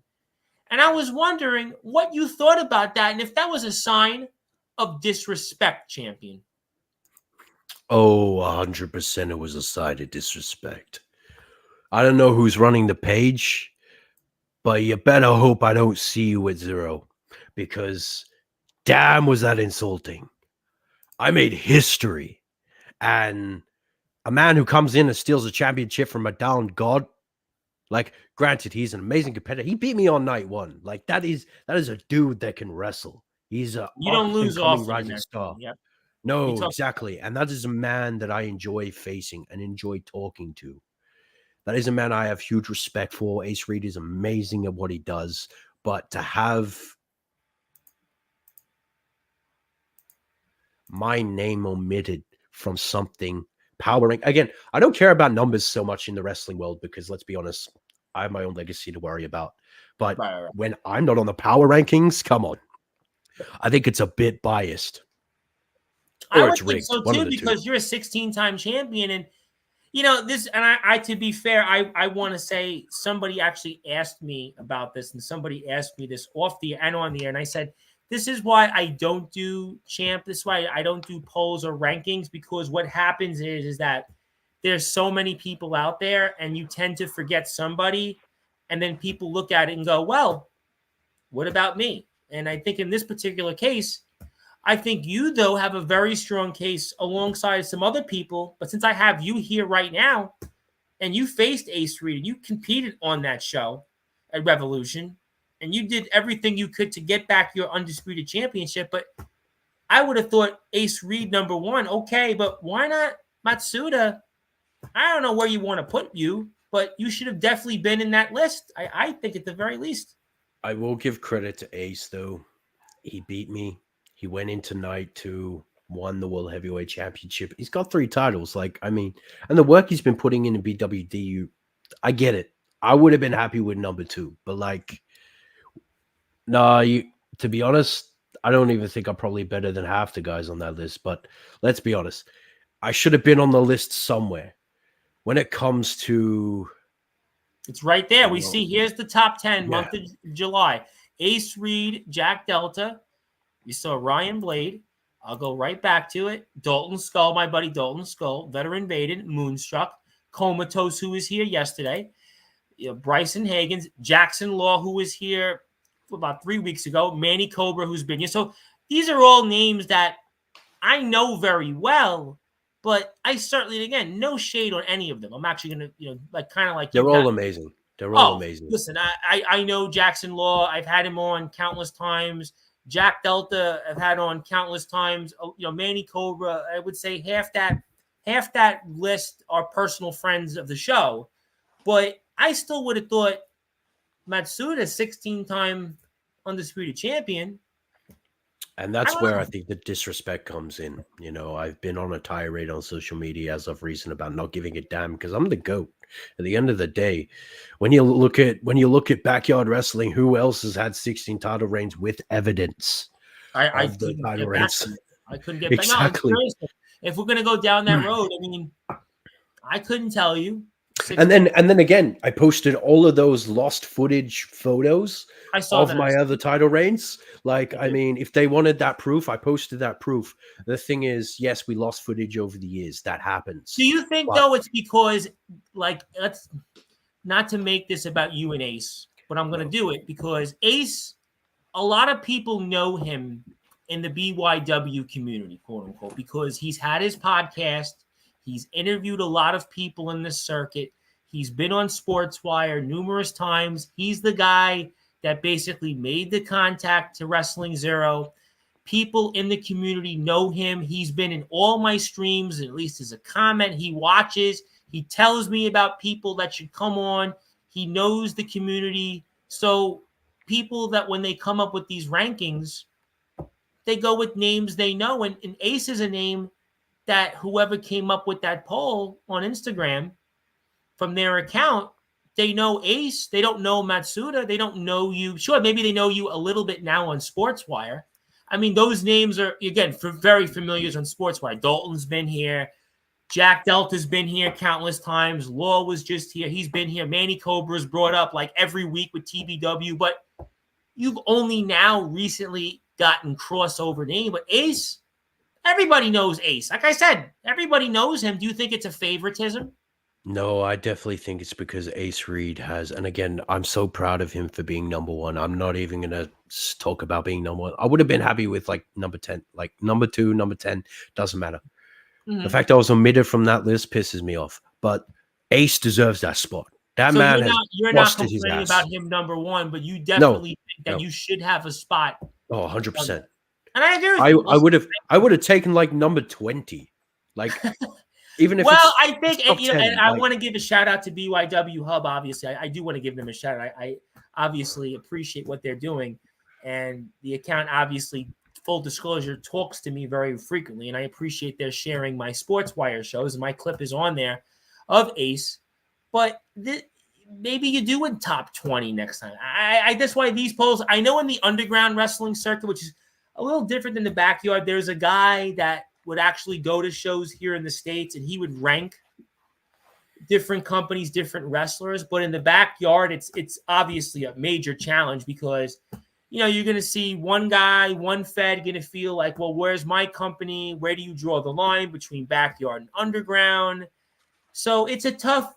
And I was wondering what you thought about that and if that was a sign of disrespect, champion. Oh, 100% it was a sign of disrespect. I don't know who's running the page, but you better hope I don't see you at 0, because damn was that insulting. I made history, and a man who comes in and steals a championship from a down god, like, granted, he's an amazing competitor. He beat me on night 1. Like, that is a dude that can wrestle. He's a You don't lose up-and-coming often rising star. Yep. No, exactly. And that is a man that I enjoy facing and enjoy talking to. That is a man I have huge respect for. Ace Reed is amazing at what he does. But to have my name omitted from something powering, again, I don't care about numbers so much in the wrestling world, because let's be honest, I have my own legacy to worry about. But when I'm not on the power rankings, come on. I think it's a bit biased. Or I would think so too, because you're a 16-time champion. And, you know, this, and I to be fair, I want to say somebody actually asked me about this, and somebody asked me this off the and on the air. And I said, this is why I don't do champ. This is why I don't do polls or rankings, because what happens is that there's so many people out there, and you tend to forget somebody, and then people look at it and go, well, what about me? And I think in this particular case, I think you, though, have a very strong case alongside some other people. But since I have you here right now, and you faced Ace Reed, and you competed on that show at Revolution, and you did everything you could to get back your undisputed championship. But I would have thought Ace Reed number one, okay, but why not Matsuda? I don't know where you want to put you, but you should have definitely been in that list. I think at the very least. I will give credit to Ace, though. He beat me. He went into night 2, won the World Heavyweight Championship. He's got 3 titles. Like, I mean, and the work he's been putting in BWD, I get it. I would have been happy with number 2. But, like, to be honest, I don't even think I'm probably better than half the guys on that list. But let's be honest. I should have been on the list somewhere. When it comes to... It's right there. We see here's the top 10 month of July. Ace Reed, Jack Delta. You saw Ryan Blade. I'll go right back to it. Dalton Skull, my buddy Dalton Skull. Veteran Baden, Moonstruck. Comatose, who was here yesterday. You know, Bryson Hagens. Jackson Law, who was here about 3 weeks ago. Manny Cobra, who's been here. So these are all names that I know very well. But I certainly, again, no shade on any of them. I'm actually going to, you know, like kind of like... They're all amazing. They're all amazing. Listen, I know Jackson Law. I've had him on countless times. Jack Delta, I've had on countless times. You know, Manny Cobra, I would say half that list are personal friends of the show. But I still would have thought Matsuda, 16-time undisputed champion. And that's where I think the disrespect comes in. You know, I've been on a tirade on social media as of recent about not giving a damn, because I'm the GOAT. At the end of the day, when you look at backyard wrestling, who else has had 16 title reigns with evidence? I couldn't get back. I couldn't get exactly. back. No, if we're gonna go down that road, I mean, I couldn't tell you. And then again, I posted all of those lost footage photos of my other title reigns. Like, I mean, if they wanted that proof, I posted that proof. The thing is, yes, we lost footage over the years. That happens. Do you think, though, it's because, like, let's not to make this about you and Ace, but I'm going to do it because Ace, a lot of people know him in the BYW community, quote unquote, because he's had his podcast. He's interviewed a lot of people in the circuit. He's been on Sportswire numerous times. He's the guy that basically made the contact to Wrestling Zero. People in the community know him. He's been in all my streams, at least as a comment. He watches. He tells me about people that should come on. He knows the community. So people that when they come up with these rankings, they go with names they know. And Ace is a name that whoever came up with that poll on Instagram from their account, they know Ace. They don't know Matsuda. They don't know you. Sure, maybe they know you a little bit now on Sportswire. I mean, those names are, again, very familiar on Sportswire. Dalton's been here. Jack Delta's been here countless times. Law was just here. He's been here. Manny Cobra's brought up like every week with TBW. But you've only now recently gotten crossover name. But Ace, everybody knows Ace. Like I said, everybody knows him. Do you think it's a favoritism? No, I definitely think it's because Ace Reed has, and again, I'm so proud of him for being number one. I'm not even gonna talk about being number one. I would have been happy with like number 10, like number 2, number 10, doesn't matter. Mm-hmm. The fact I was omitted from that list pisses me off. But Ace deserves that spot. That so man you're not complaining about him number one, but you definitely think that you should have a spot. Oh, 100%. And I agree with you. I would have taken like number 20. Like even if I think and I like, want to give a shout out to BYW Hub. Obviously, I do want to give them a shout out. I obviously appreciate what they're doing, and the account obviously, full disclosure, talks to me very frequently, and I appreciate their sharing my Sportswire shows. And my clip is on there of Ace, but maybe you do in top 20 next time. That's why these polls. I know in the underground wrestling circuit, which is a little different than the backyard, there's a guy that would actually go to shows here in the States and he would rank different companies, different wrestlers. But in the backyard, it's obviously a major challenge because, you're going to see one guy, one fed going to feel like, well, where's my company? Where do you draw the line between backyard and underground? So it's tough.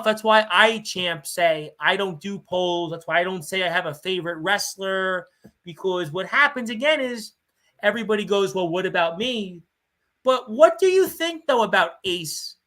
That's why I, Champ, say I don't do polls. That's why I don't say I have a favorite wrestler, because what happens again is everybody goes, well, what about me? But what do you think, though, about Ace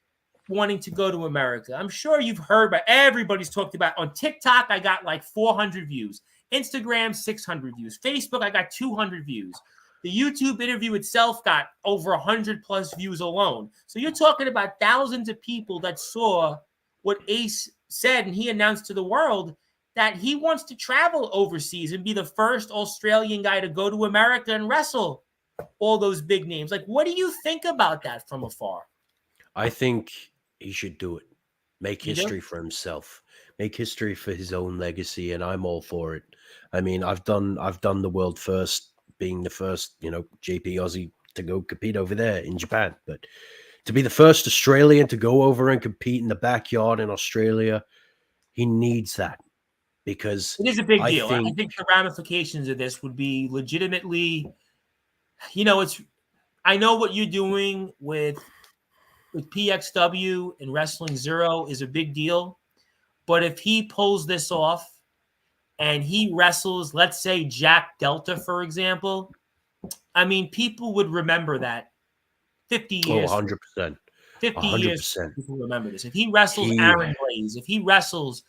wanting to go to America? I'm sure you've heard about, everybody's talked about. On TikTok, I got like 400 views. Instagram, 600 views. Facebook, I got 200 views. The YouTube interview itself got over 100 plus views alone. So you're talking about thousands of people that saw what Ace said, and he announced to the world that he wants to travel overseas and be the first Australian guy to go to America and wrestle all those big names. Like, what do you think about that from afar? I think he should do it. Make history for himself. Make history for his own legacy, and I'm all for it. I mean, I've done the world first, being the first, JP Aussie to go compete over there in Japan. But to be the first Australian to go over and compete in the backyard in Australia, he needs that, because it is a big deal. I think the ramifications of this would be legitimately, I know what you're doing with PXW and Wrestling Zero is a big deal. But if he pulls this off and he wrestles, let's say Jack Delta, for example, I mean, people would remember that 50 years. 100%. 50 years, people remember this. If he wrestles Aaron Blaze, if he wrestles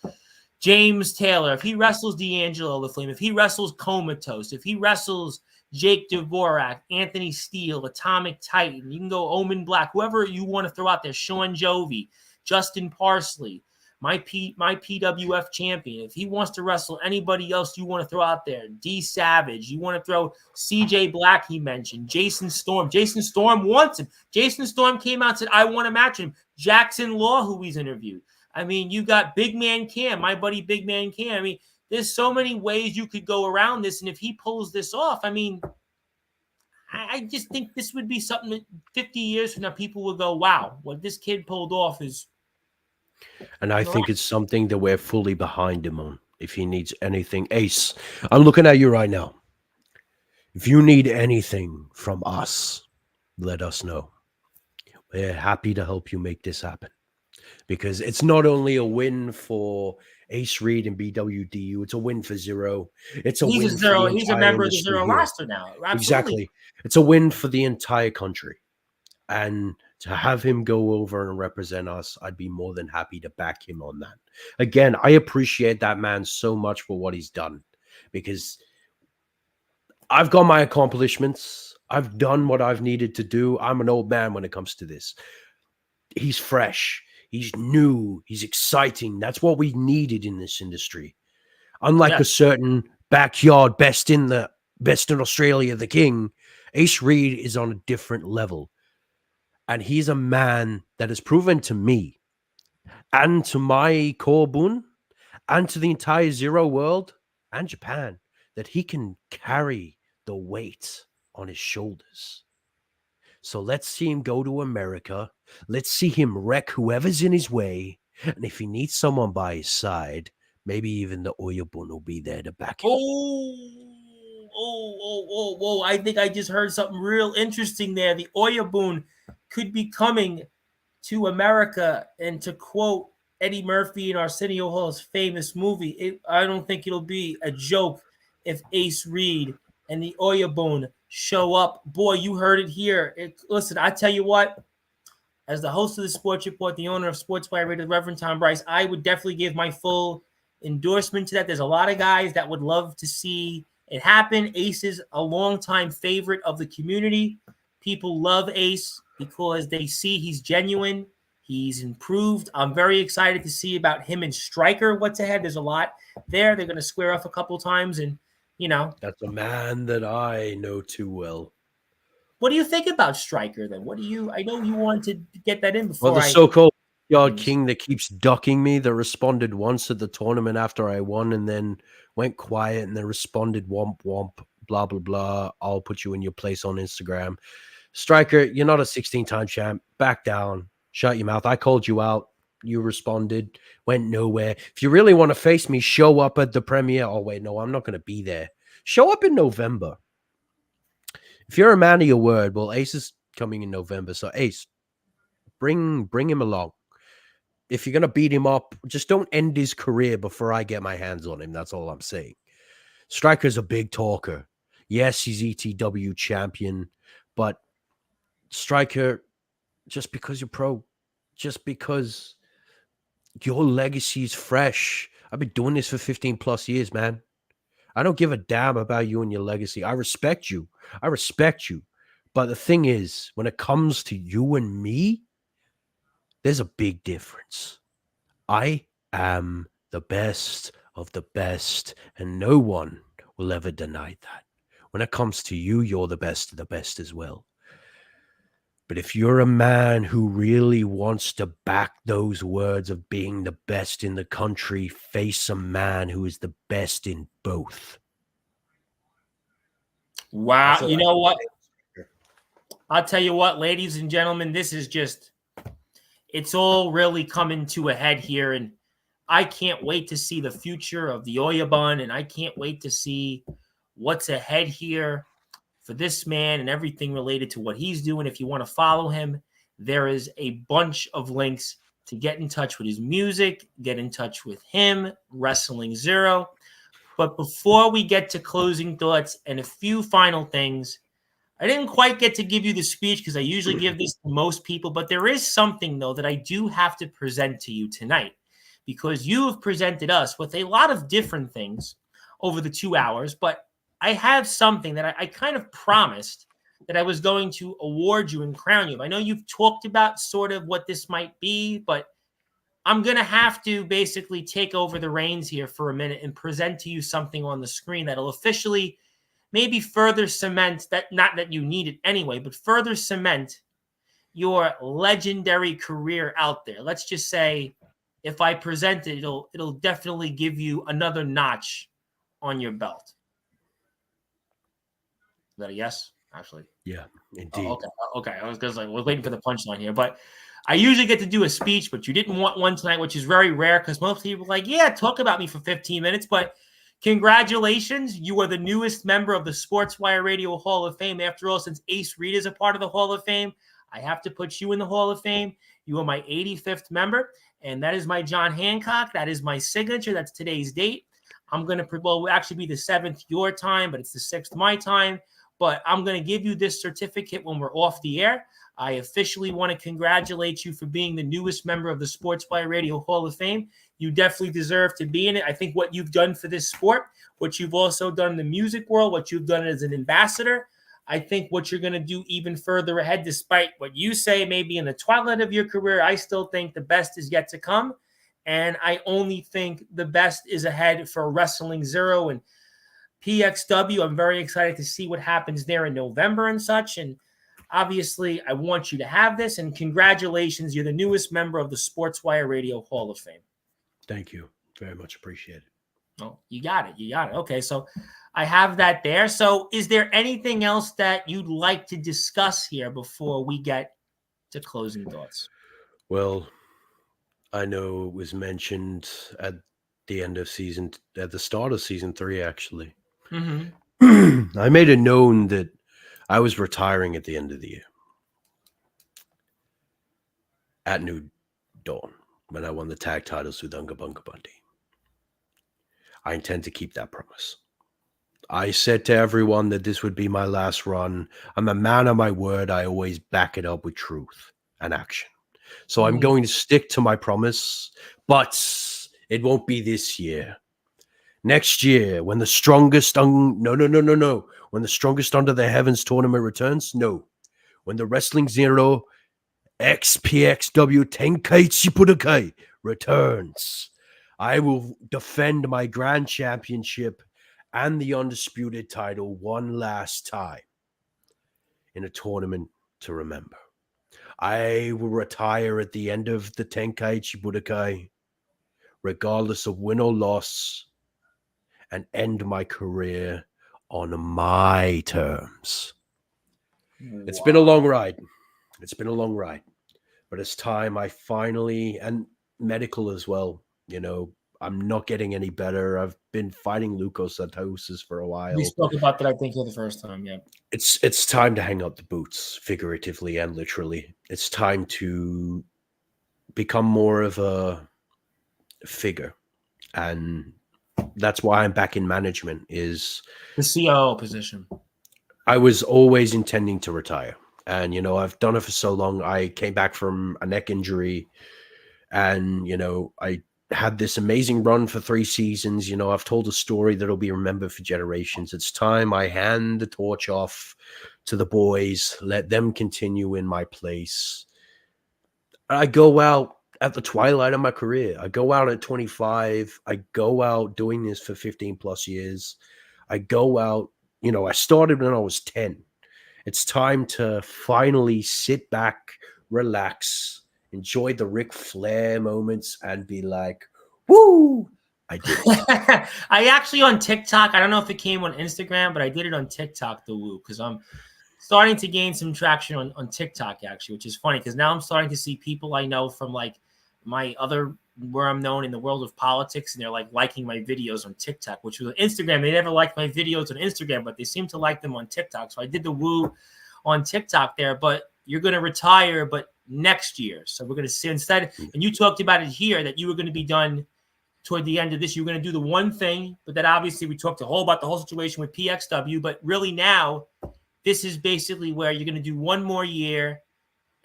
James Taylor, if he wrestles D'Angelo the Flame, if he wrestles Comatose, if he wrestles Jake Dvorak, Anthony Steele, Atomic Titan, you can go Omen Black, whoever you want to throw out there, Sean Jovi, Justin Parsley, my PWF champion. If he wants to wrestle anybody else you want to throw out there, D Savage, you want to throw CJ Black, he mentioned, Jason Storm. Jason Storm wants him. Jason Storm came out and said, I want to match him. Jackson Law, who he's interviewed. I mean, you got Big Man Cam, my buddy Big Man Cam. I mean, there's so many ways you could go around this. And if he pulls this off, I mean, I just think this would be something that 50 years from now, people will go, wow, what this kid pulled off is. And I think it's something that we're fully behind him on. If he needs anything, Ace, I'm looking at you right now. If you need anything from us, let us know. We're happy to help you make this happen. Because it's not only a win for Ace Reed and BWDU. It's a win for Zero. It's a He's a win for the zero. He's a entire member of the industry zero here. roster now. Absolutely. Exactly. It's a win for the entire country. And to have him go over and represent us, I'd be more than happy to back him on that. Again, I appreciate that man so much for what he's done, because I've got my accomplishments. I've done what I've needed to do. I'm an old man when it comes to this. He's fresh. He's new. He's exciting. That's what we needed in this industry. Unlike a Yes. certain backyard best in Australia, the king, Ace Reed is on a different level. And he's a man that has proven to me and to my Korbun and to the entire Zero world and Japan that he can carry the weight on his shoulders. So let's see him go to America. Let's see him wreck whoever's in his way. And if he needs someone by his side, maybe even the Oyabun will be there to back him. Oh. I think I just heard something real interesting there. The Oyabun could be coming to America. And to quote Eddie Murphy in Arsenio Hall's famous movie, I don't think it'll be a joke if Ace Reed and the Oyabun show up. Boy, you heard it here. Listen, I tell you what, as the host of the Sports Report, the owner of Sportzwire Radio, Reverend Tom Bryce, I would definitely give my full endorsement to that. There's a lot of guys that would love to see it happen. Ace is a longtime favorite of the community. People love Ace because they see he's genuine. He's improved. I'm very excited to see about him and Stryker. What's ahead? There's a lot there. They're going to square off a couple times, and that's a man that I know too well. What do you think about Stryker then? I know you wanted to get that in before. Well, the so-called yard king that keeps ducking me, that responded once at the tournament after I won and then went quiet and then responded womp womp, blah, blah, blah. I'll put you in your place on Instagram. Stryker, you're not a 16-time champ. Back down. Shut your mouth. I called you out. You responded. Went nowhere. If you really want to face me, show up at the premiere. Oh, wait, no, I'm not going to be there. Show up in November. If you're a man of your word, well, Ace is coming in November. So, Ace, bring him along. If you're going to beat him up, just don't end his career before I get my hands on him. That's all I'm saying. Stryker's a big talker. Yes, he's ETW champion, but Stryker, just because you're pro, just because your legacy is fresh. I've been doing this for 15 plus years, man. I don't give a damn about you and your legacy. I respect you. But the thing is, when it comes to you and me, there's a big difference. I am the best of the best, and no one will ever deny that. When it comes to you, you're the best of the best as well. But if you're a man who really wants to back those words of being the best in the country, face a man who is the best in both. Wow. You know what? I'll tell you what, ladies and gentlemen, this is just, it's all really coming to a head here. And I can't wait to see the future of the Oyabun. And I can't wait to see what's ahead here for this man and everything related to what he's doing. If you want to follow him, there is a bunch of links to get in touch with his music, get in touch with him, Wrestling Zero. But before we get to closing thoughts and a few final things, I didn't quite get to give you the speech because I usually give this to most people, but there is something, though, that I do have to present to you tonight because you have presented us with a lot of different things over the 2 hours, but I have something that I kind of promised that I was going to award you and crown you. I know you've talked about sort of what this might be, but I'm going to have to basically take over the reins here for a minute and present to you something on the screen that'll officially maybe further cement that, not that you need it anyway, but further cement your legendary career out there. Let's just say if I present it, it'll definitely give you another notch on your belt. Is that a yes? Actually. Yeah, indeed. Okay. I was waiting for the punchline here, but I usually get to do a speech, but you didn't want one tonight, which is very rare because most people are like, yeah, talk about me for 15 minutes, but congratulations. You are the newest member of the Sportswire Radio Hall of Fame. After all, since Ace Reed is a part of the Hall of Fame, I have to put you in the Hall of Fame. You are my 85th member, and that is my John Hancock. That is my signature. That's today's date. I'm going to, well, it will actually be the 7th your time, but it's the 6th my time. But I'm going to give you this certificate when we're off the air. I officially want to congratulate you for being the newest member of the Sportswire Radio Hall of Fame. You definitely deserve to be in it. I think what you've done for this sport, what you've also done in the music world, what you've done as an ambassador, I think what you're going to do even further ahead, despite what you say maybe in the twilight of your career, I still think the best is yet to come. And I only think the best is ahead for Wrestling Zero and PXW. I'm very excited to see what happens there in November and such. And obviously, I want you to have this. And congratulations, you're the newest member of the Sportswire Radio Hall of Fame. Thank you. Very much appreciated. Oh, you got it. You got it. Okay, so I have that there. So is there anything else that you'd like to discuss here before we get to closing thoughts? Well, I know it was mentioned at the start of season 3, actually. Mm-hmm. I made it known that I was retiring at the end of the year. At New Dawn, when I won the tag titles with Unga Bunga Bundy. I intend to keep that promise. I said to everyone that this would be my last run. I'm a man of my word. I always back it up with truth and action. So I'm going to stick to my promise, but it won't be this year. Next year, when the strongest when the strongest under the heavens tournament returns, no. When the Wrestling Zero XPXW Tenkaichi Budokai returns, I will defend my grand championship and the undisputed title one last time in a tournament to remember. I will retire at the end of the Tenkaichi Budokai, regardless of win or loss, and end my career on my terms. Wow. It's been a long ride. But it's time I finally, and medical as well, I'm not getting any better. I've been fighting leukocytosis for a while. We spoke about that, I think, for the first time, yeah. It's time to hang up the boots, figuratively and literally. It's time to become more of a figure. And that's why I'm back in management, is the COO position. I was always intending to retire. And, I've done it for so long. I came back from a neck injury and, I had this amazing run for 3 seasons. I've told a story that'll be remembered for generations. It's time I hand the torch off to the boys, let them continue in my place. I go out at the twilight of my career. I go out at 25. I go out doing this for 15 plus years. I go out, I started when I was 10. It's time to finally sit back, relax, enjoy the Ric Flair moments, and be like, woo, I did it. I actually on TikTok, I don't know if it came on Instagram, but I did it on TikTok, the woo, because I'm starting to gain some traction on TikTok, actually, which is funny because now I'm starting to see people I know from like my other, where I'm known in the world of politics, and they're like liking my videos on TikTok, which was Instagram. They never liked my videos on Instagram, but they seem to like them on TikTok. So I did the woo on TikTok there, but you're going to retire, but next year. So we're going to see instead, and you talked about it here, that you were going to be done toward the end of this. You're going to do the one thing, but then obviously we talked about the whole situation with PXW, but really now this is basically where you're going to do one more year,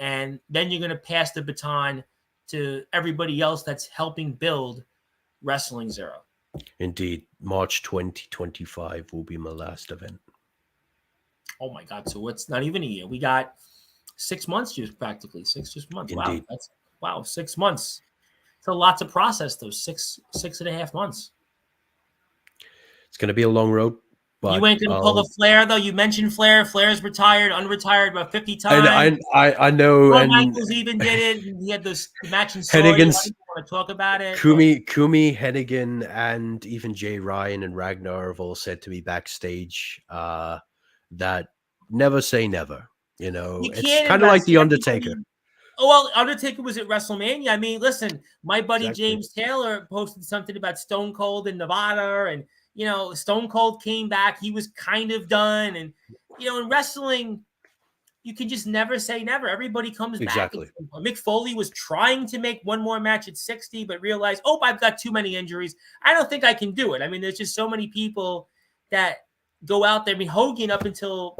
and then you're going to pass the baton to everybody else that's helping build Wrestling Zero. Indeed. March 2025 will be my last event. Oh my God. So it's not even a year. We got 6 months, just practically 6 months. Indeed. Wow. 6 months. It's a lot to process those 6.5 months. It's going to be a long road. But you ain't going to pull a Flair, though. You mentioned Flair. Flair's retired, unretired about 50 times. I know. Shawn Michaels even did it. He had the match in Saudi. I don't want to talk about it. Kumi, Hennigan, and even Jay Ryan and Ragnar have all said to me backstage that never say never. It's kind of like The Undertaker. Well, Undertaker was at WrestleMania. I mean, listen, my buddy James Taylor posted something about Stone Cold in Nevada, and Stone Cold came back. He was kind of done. And, in wrestling, you can just never say never. Everybody comes Exactly. back. Mick Foley was trying to make one more match at 60, but realized, oh, I've got too many injuries. I don't think I can do it. I mean, there's just so many people that go out there. I mean, Hogan up until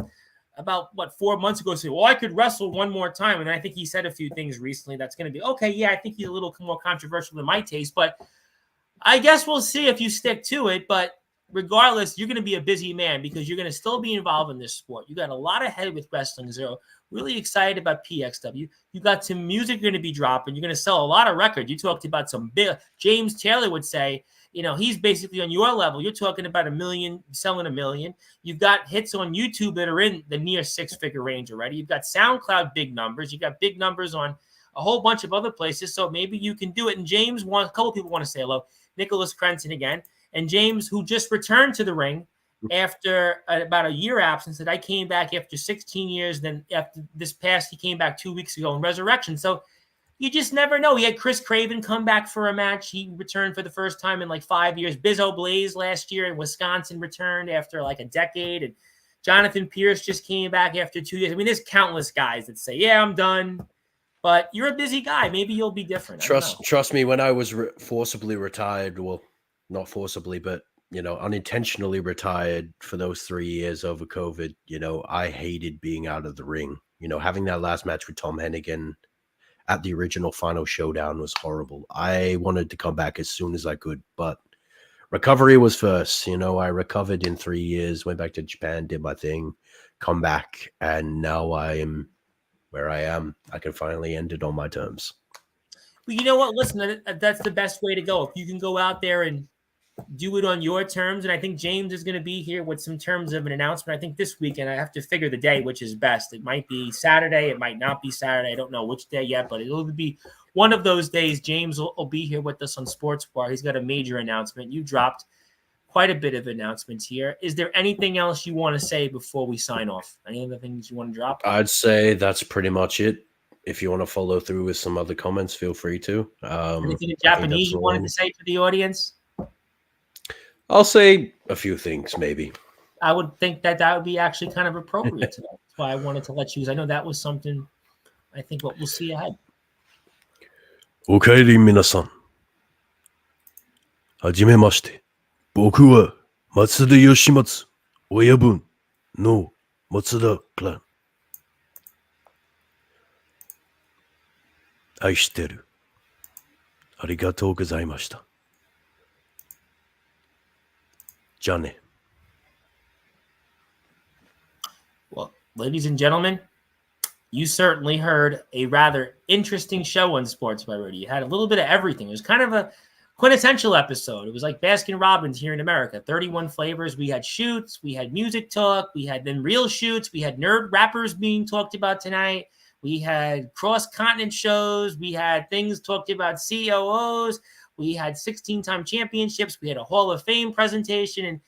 about 4 months ago said, well, I could wrestle one more time. And I think he said a few things recently that's going to be okay. Yeah, I think he's a little more controversial than my taste, but I guess we'll see if you stick to it. But regardless, you're going to be a busy man because you're going to still be involved in this sport. You got a lot ahead with Wrestling Zero. Really excited about PXW. You got some music you're going to be dropping. You're going to sell a lot of records. You talked about some big. James Taylor would say, he's basically on your level. You're talking about 1 million, selling 1 million. You've got hits on YouTube that are in the near 6-figure range already. You've got SoundCloud big numbers. You got big numbers on a whole bunch of other places. So maybe you can do it. And James a couple people want to say hello. Nicholas Crenson again. And James, who just returned to the ring after about a year absence, that I came back after 16 years. Then after this past, he came back 2 weeks ago in Resurrection. So you just never know. He had Chris Craven come back for a match. He returned for the first time in 5 years. Bizzo Blaze last year in Wisconsin returned after a decade. And Jonathan Pierce just came back after 2 years. I mean, there's countless guys that say, yeah, I'm done. But you're a busy guy. Maybe you'll be different. Trust me, when I was forcibly retired, well, not forcibly, but, unintentionally retired for those 3 years over COVID, I hated being out of the ring. Having that last match with Tom Hennigan at the original Final Showdown was horrible. I wanted to come back as soon as I could, but recovery was first. I recovered in 3 years, went back to Japan, did my thing, come back, and now I am where I am. I can finally end it on my terms. Well, you know what? Listen, that's the best way to go. If you can go out there and do it on your terms, and I think James is going to be here with some terms of an announcement. I think this weekend I have to figure the day, which is best. It might be Saturday. It might not be Saturday. I don't know which day yet, but it'll be one of those days. James will be here with us on Sportswire. He's got a major announcement. You dropped quite a bit of announcements here. Is there anything else you want to say before we sign off? Any other things you want to drop? I'd say that's pretty much it. If you want to follow through with some other comments, feel free to. Anything in Japanese you wanted to say to the audience? I'll say a few things, maybe. I would think that would be actually kind of appropriate to that. That's why I wanted to let you, because I know that was something I think what we'll see ahead. おかえり皆さん。はじめまして。僕は松田義松親分の松田クラン。愛してる。ありがとうございました。じゃあね。Well, ladies and gentlemen, you certainly heard a rather interesting show on Sportswire Radio. You had a little bit of everything. It was kind of a quintessential episode. It was like Baskin Robbins here in America. 31 flavors. We had shoots. We had music talk. We had then real shoots. We had nerd rappers being talked about tonight. We had cross-continent shows. We had things talked about COOs. We had 16-time championships. We had a Hall of Fame presentation. And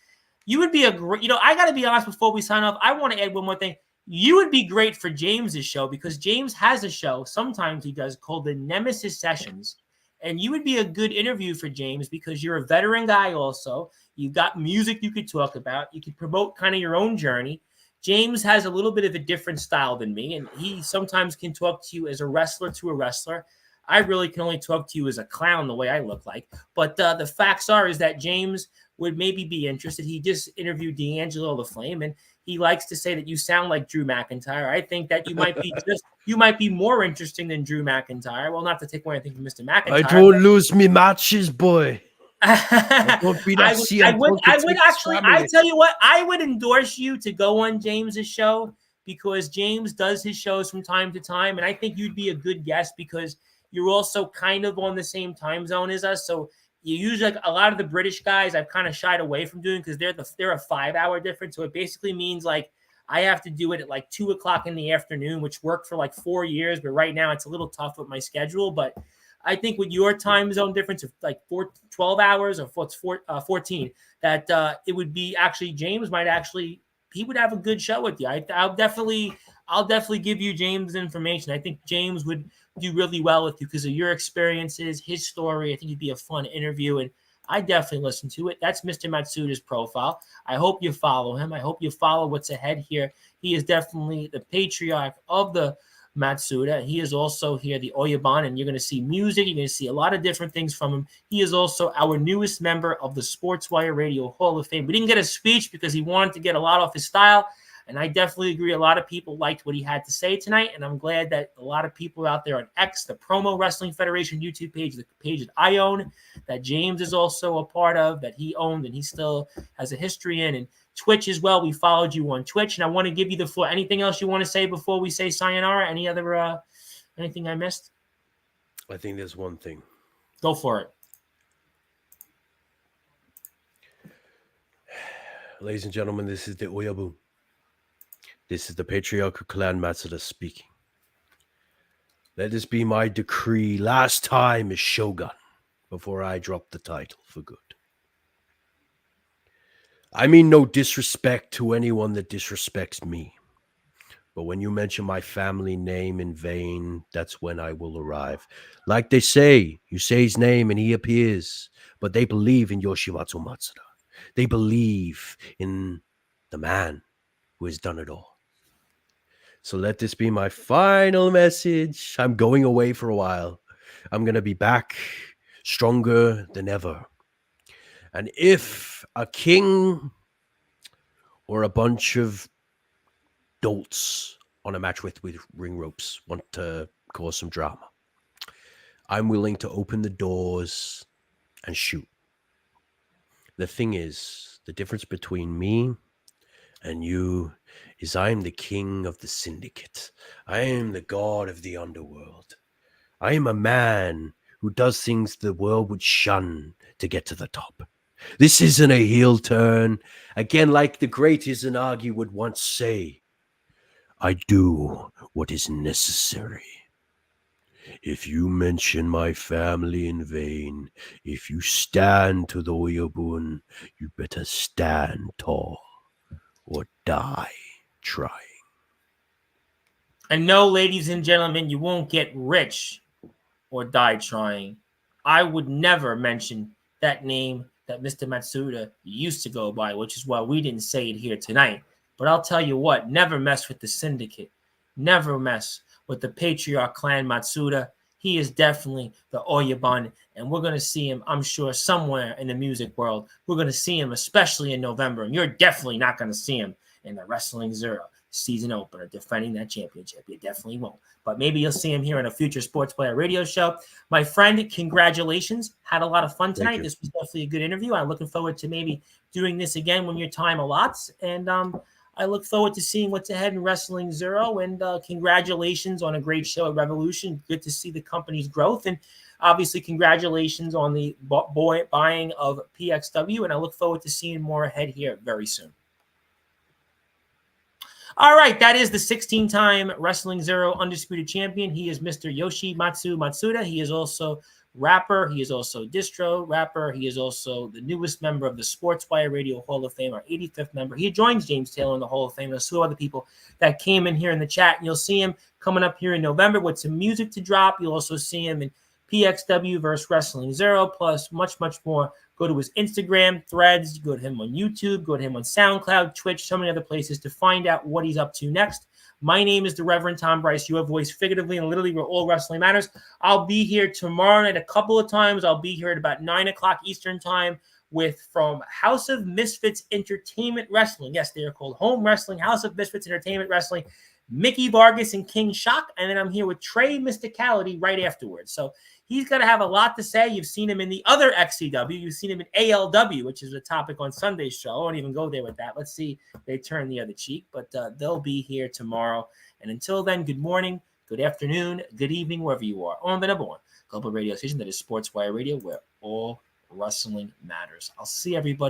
you would be a great, I got to be honest before we sign off. I want to add one more thing. You would be great for James's show because James has a show, sometimes he does, called the Nemesis Sessions. And you would be a good interview for James because you're a veteran guy also. You've got music you could talk about. You could promote kind of your own journey. James has a little bit of a different style than me, and he sometimes can talk to you as a wrestler to a wrestler. I really can only talk to you as a clown the way I look like. But the facts are that James would maybe be interested. He just interviewed D'Angelo the Flame, and he likes to say that you sound like Drew McIntyre. I think that you might be more interesting than Drew McIntyre. Well, not to take away anything from Mr. McIntyre. I don't lose me matches, boy. I would actually, I tell you what, I would endorse you to go on James's show because James does his shows from time to time. And I think you'd be a good guest because you're also kind of on the same time zone as us. So you usually, like a lot of the British guys, I've kind of shied away from doing because they're a 5-hour difference. So it basically means like I have to do it at like 2 o'clock in the afternoon, which worked for like 4 years. But right now it's a little tough with my schedule. But I think with your time zone difference of like 12 hours or 14, that it would be actually James might actually, he would have a good show with you. I'll definitely give you James' information. I think James would do really well with you because of your experiences, his story. I think it'd be a fun interview. And I definitely listen to it. That's Mr. Matsuda's profile. I hope you follow him. I hope you follow what's ahead here. He is definitely the patriarch of the Matsuda. He is also here, the Oyaban, and you're going to see music. You're going to see a lot of different things from him. He is also our newest member of the Sportswire Radio Hall of Fame. We didn't get a speech because he wanted to get a lot off his style, and I definitely agree. A lot of people liked what he had to say tonight, and I'm glad that a lot of people out there on X, the Promo Wrestling Federation YouTube page, the page that I own, that James is also a part of, that he owned and he still has a history in, and Twitch as well. We followed you on Twitch, and I want to give you the floor. Anything else you want to say before we say sayonara? Any other anything I missed? I think there's one thing. Go for it. Ladies and gentlemen, this is the Oyabu. This is the patriarchal clan Matsuda speaking. Let this be my decree last time as Shogun before I drop the title for good. I mean no disrespect to anyone that disrespects me. But when you mention my family name in vain, that's when I will arrive. Like they say, you say his name and he appears. But they believe in Yoshimatsu Matsuda. They believe in the man who has done it all. So let this be my final message. I'm going away for a while. I'm going to be back stronger than ever. And if a king or a bunch of dolts on a match with ring ropes want to cause some drama, I'm willing to open the doors and shoot. The thing is, the difference between me and you is I am the king of the syndicate. I am the god of the underworld. I am a man who does things the world would shun to get to the top. This isn't a heel turn. Again, like the great Izanagi would once say, I do what is necessary. If you mention my family in vain, if you stand to the Oyabun, you better stand tall or die trying. And no, ladies and gentlemen, you won't get rich or die trying. I would never mention that name that Mr. Matsuda used to go by, which is why we didn't say it here tonight. But I'll tell you what, never mess with the syndicate. Never mess with the patriarch clan Matsuda. He is definitely the Oyaban, and we're going to see him, I'm sure, somewhere in the music world. We're going to see him, especially in November, and you're definitely not going to see him in the Wrestling Zero season opener defending that championship. You definitely won't. But maybe you'll see him here in a future Sportswire radio show. My friend, congratulations. Had a lot of fun tonight. This was definitely a good interview. I'm looking forward to maybe doing this again when your time allots. And I look forward to seeing what's ahead in Wrestling Zero. And congratulations on a great show at Revolution. Good to see the company's growth. And obviously, congratulations on the buying of PXW. And I look forward to seeing more ahead here very soon. All right, that is the 16-time Wrestling Zero Undisputed Champion. He is Mr. Yoshimatsu Matsuda. He is also rapper. He is also distro rapper. He is also the newest member of the Sportswire Radio Hall of Fame, our 85th member. He joins James Taylor in the Hall of Fame. There's two other people that came in here in the chat. And you'll see him coming up here in November with some music to drop. You'll also see him in PXW versus Wrestling Zero, plus much, much more. Go to his Instagram, Threads, go to him on YouTube, go to him on SoundCloud, Twitch, so many other places to find out what he's up to next. My name is the Reverend Tom Bryce, your voice figuratively and literally where all wrestling matters. I'll be here tomorrow night a couple of times. I'll be here at about 9 o'clock Eastern time from House of Misfits Entertainment Wrestling. Yes, they are called Home Wrestling, House of Misfits Entertainment Wrestling. Mickey Vargas and King Shock, and then I'm here with Trey Mysticality right afterwards. So he's going to have a lot to say. You've seen him in the other XCW. You've seen him in ALW, which is a topic on Sunday's show. I won't even go there with that. Let's see if they turn the other cheek, but they'll be here tomorrow. And until then, good morning, good afternoon, good evening, wherever you are. On the number one global radio station that is Sportswire Radio, where all wrestling matters. I'll see everybody.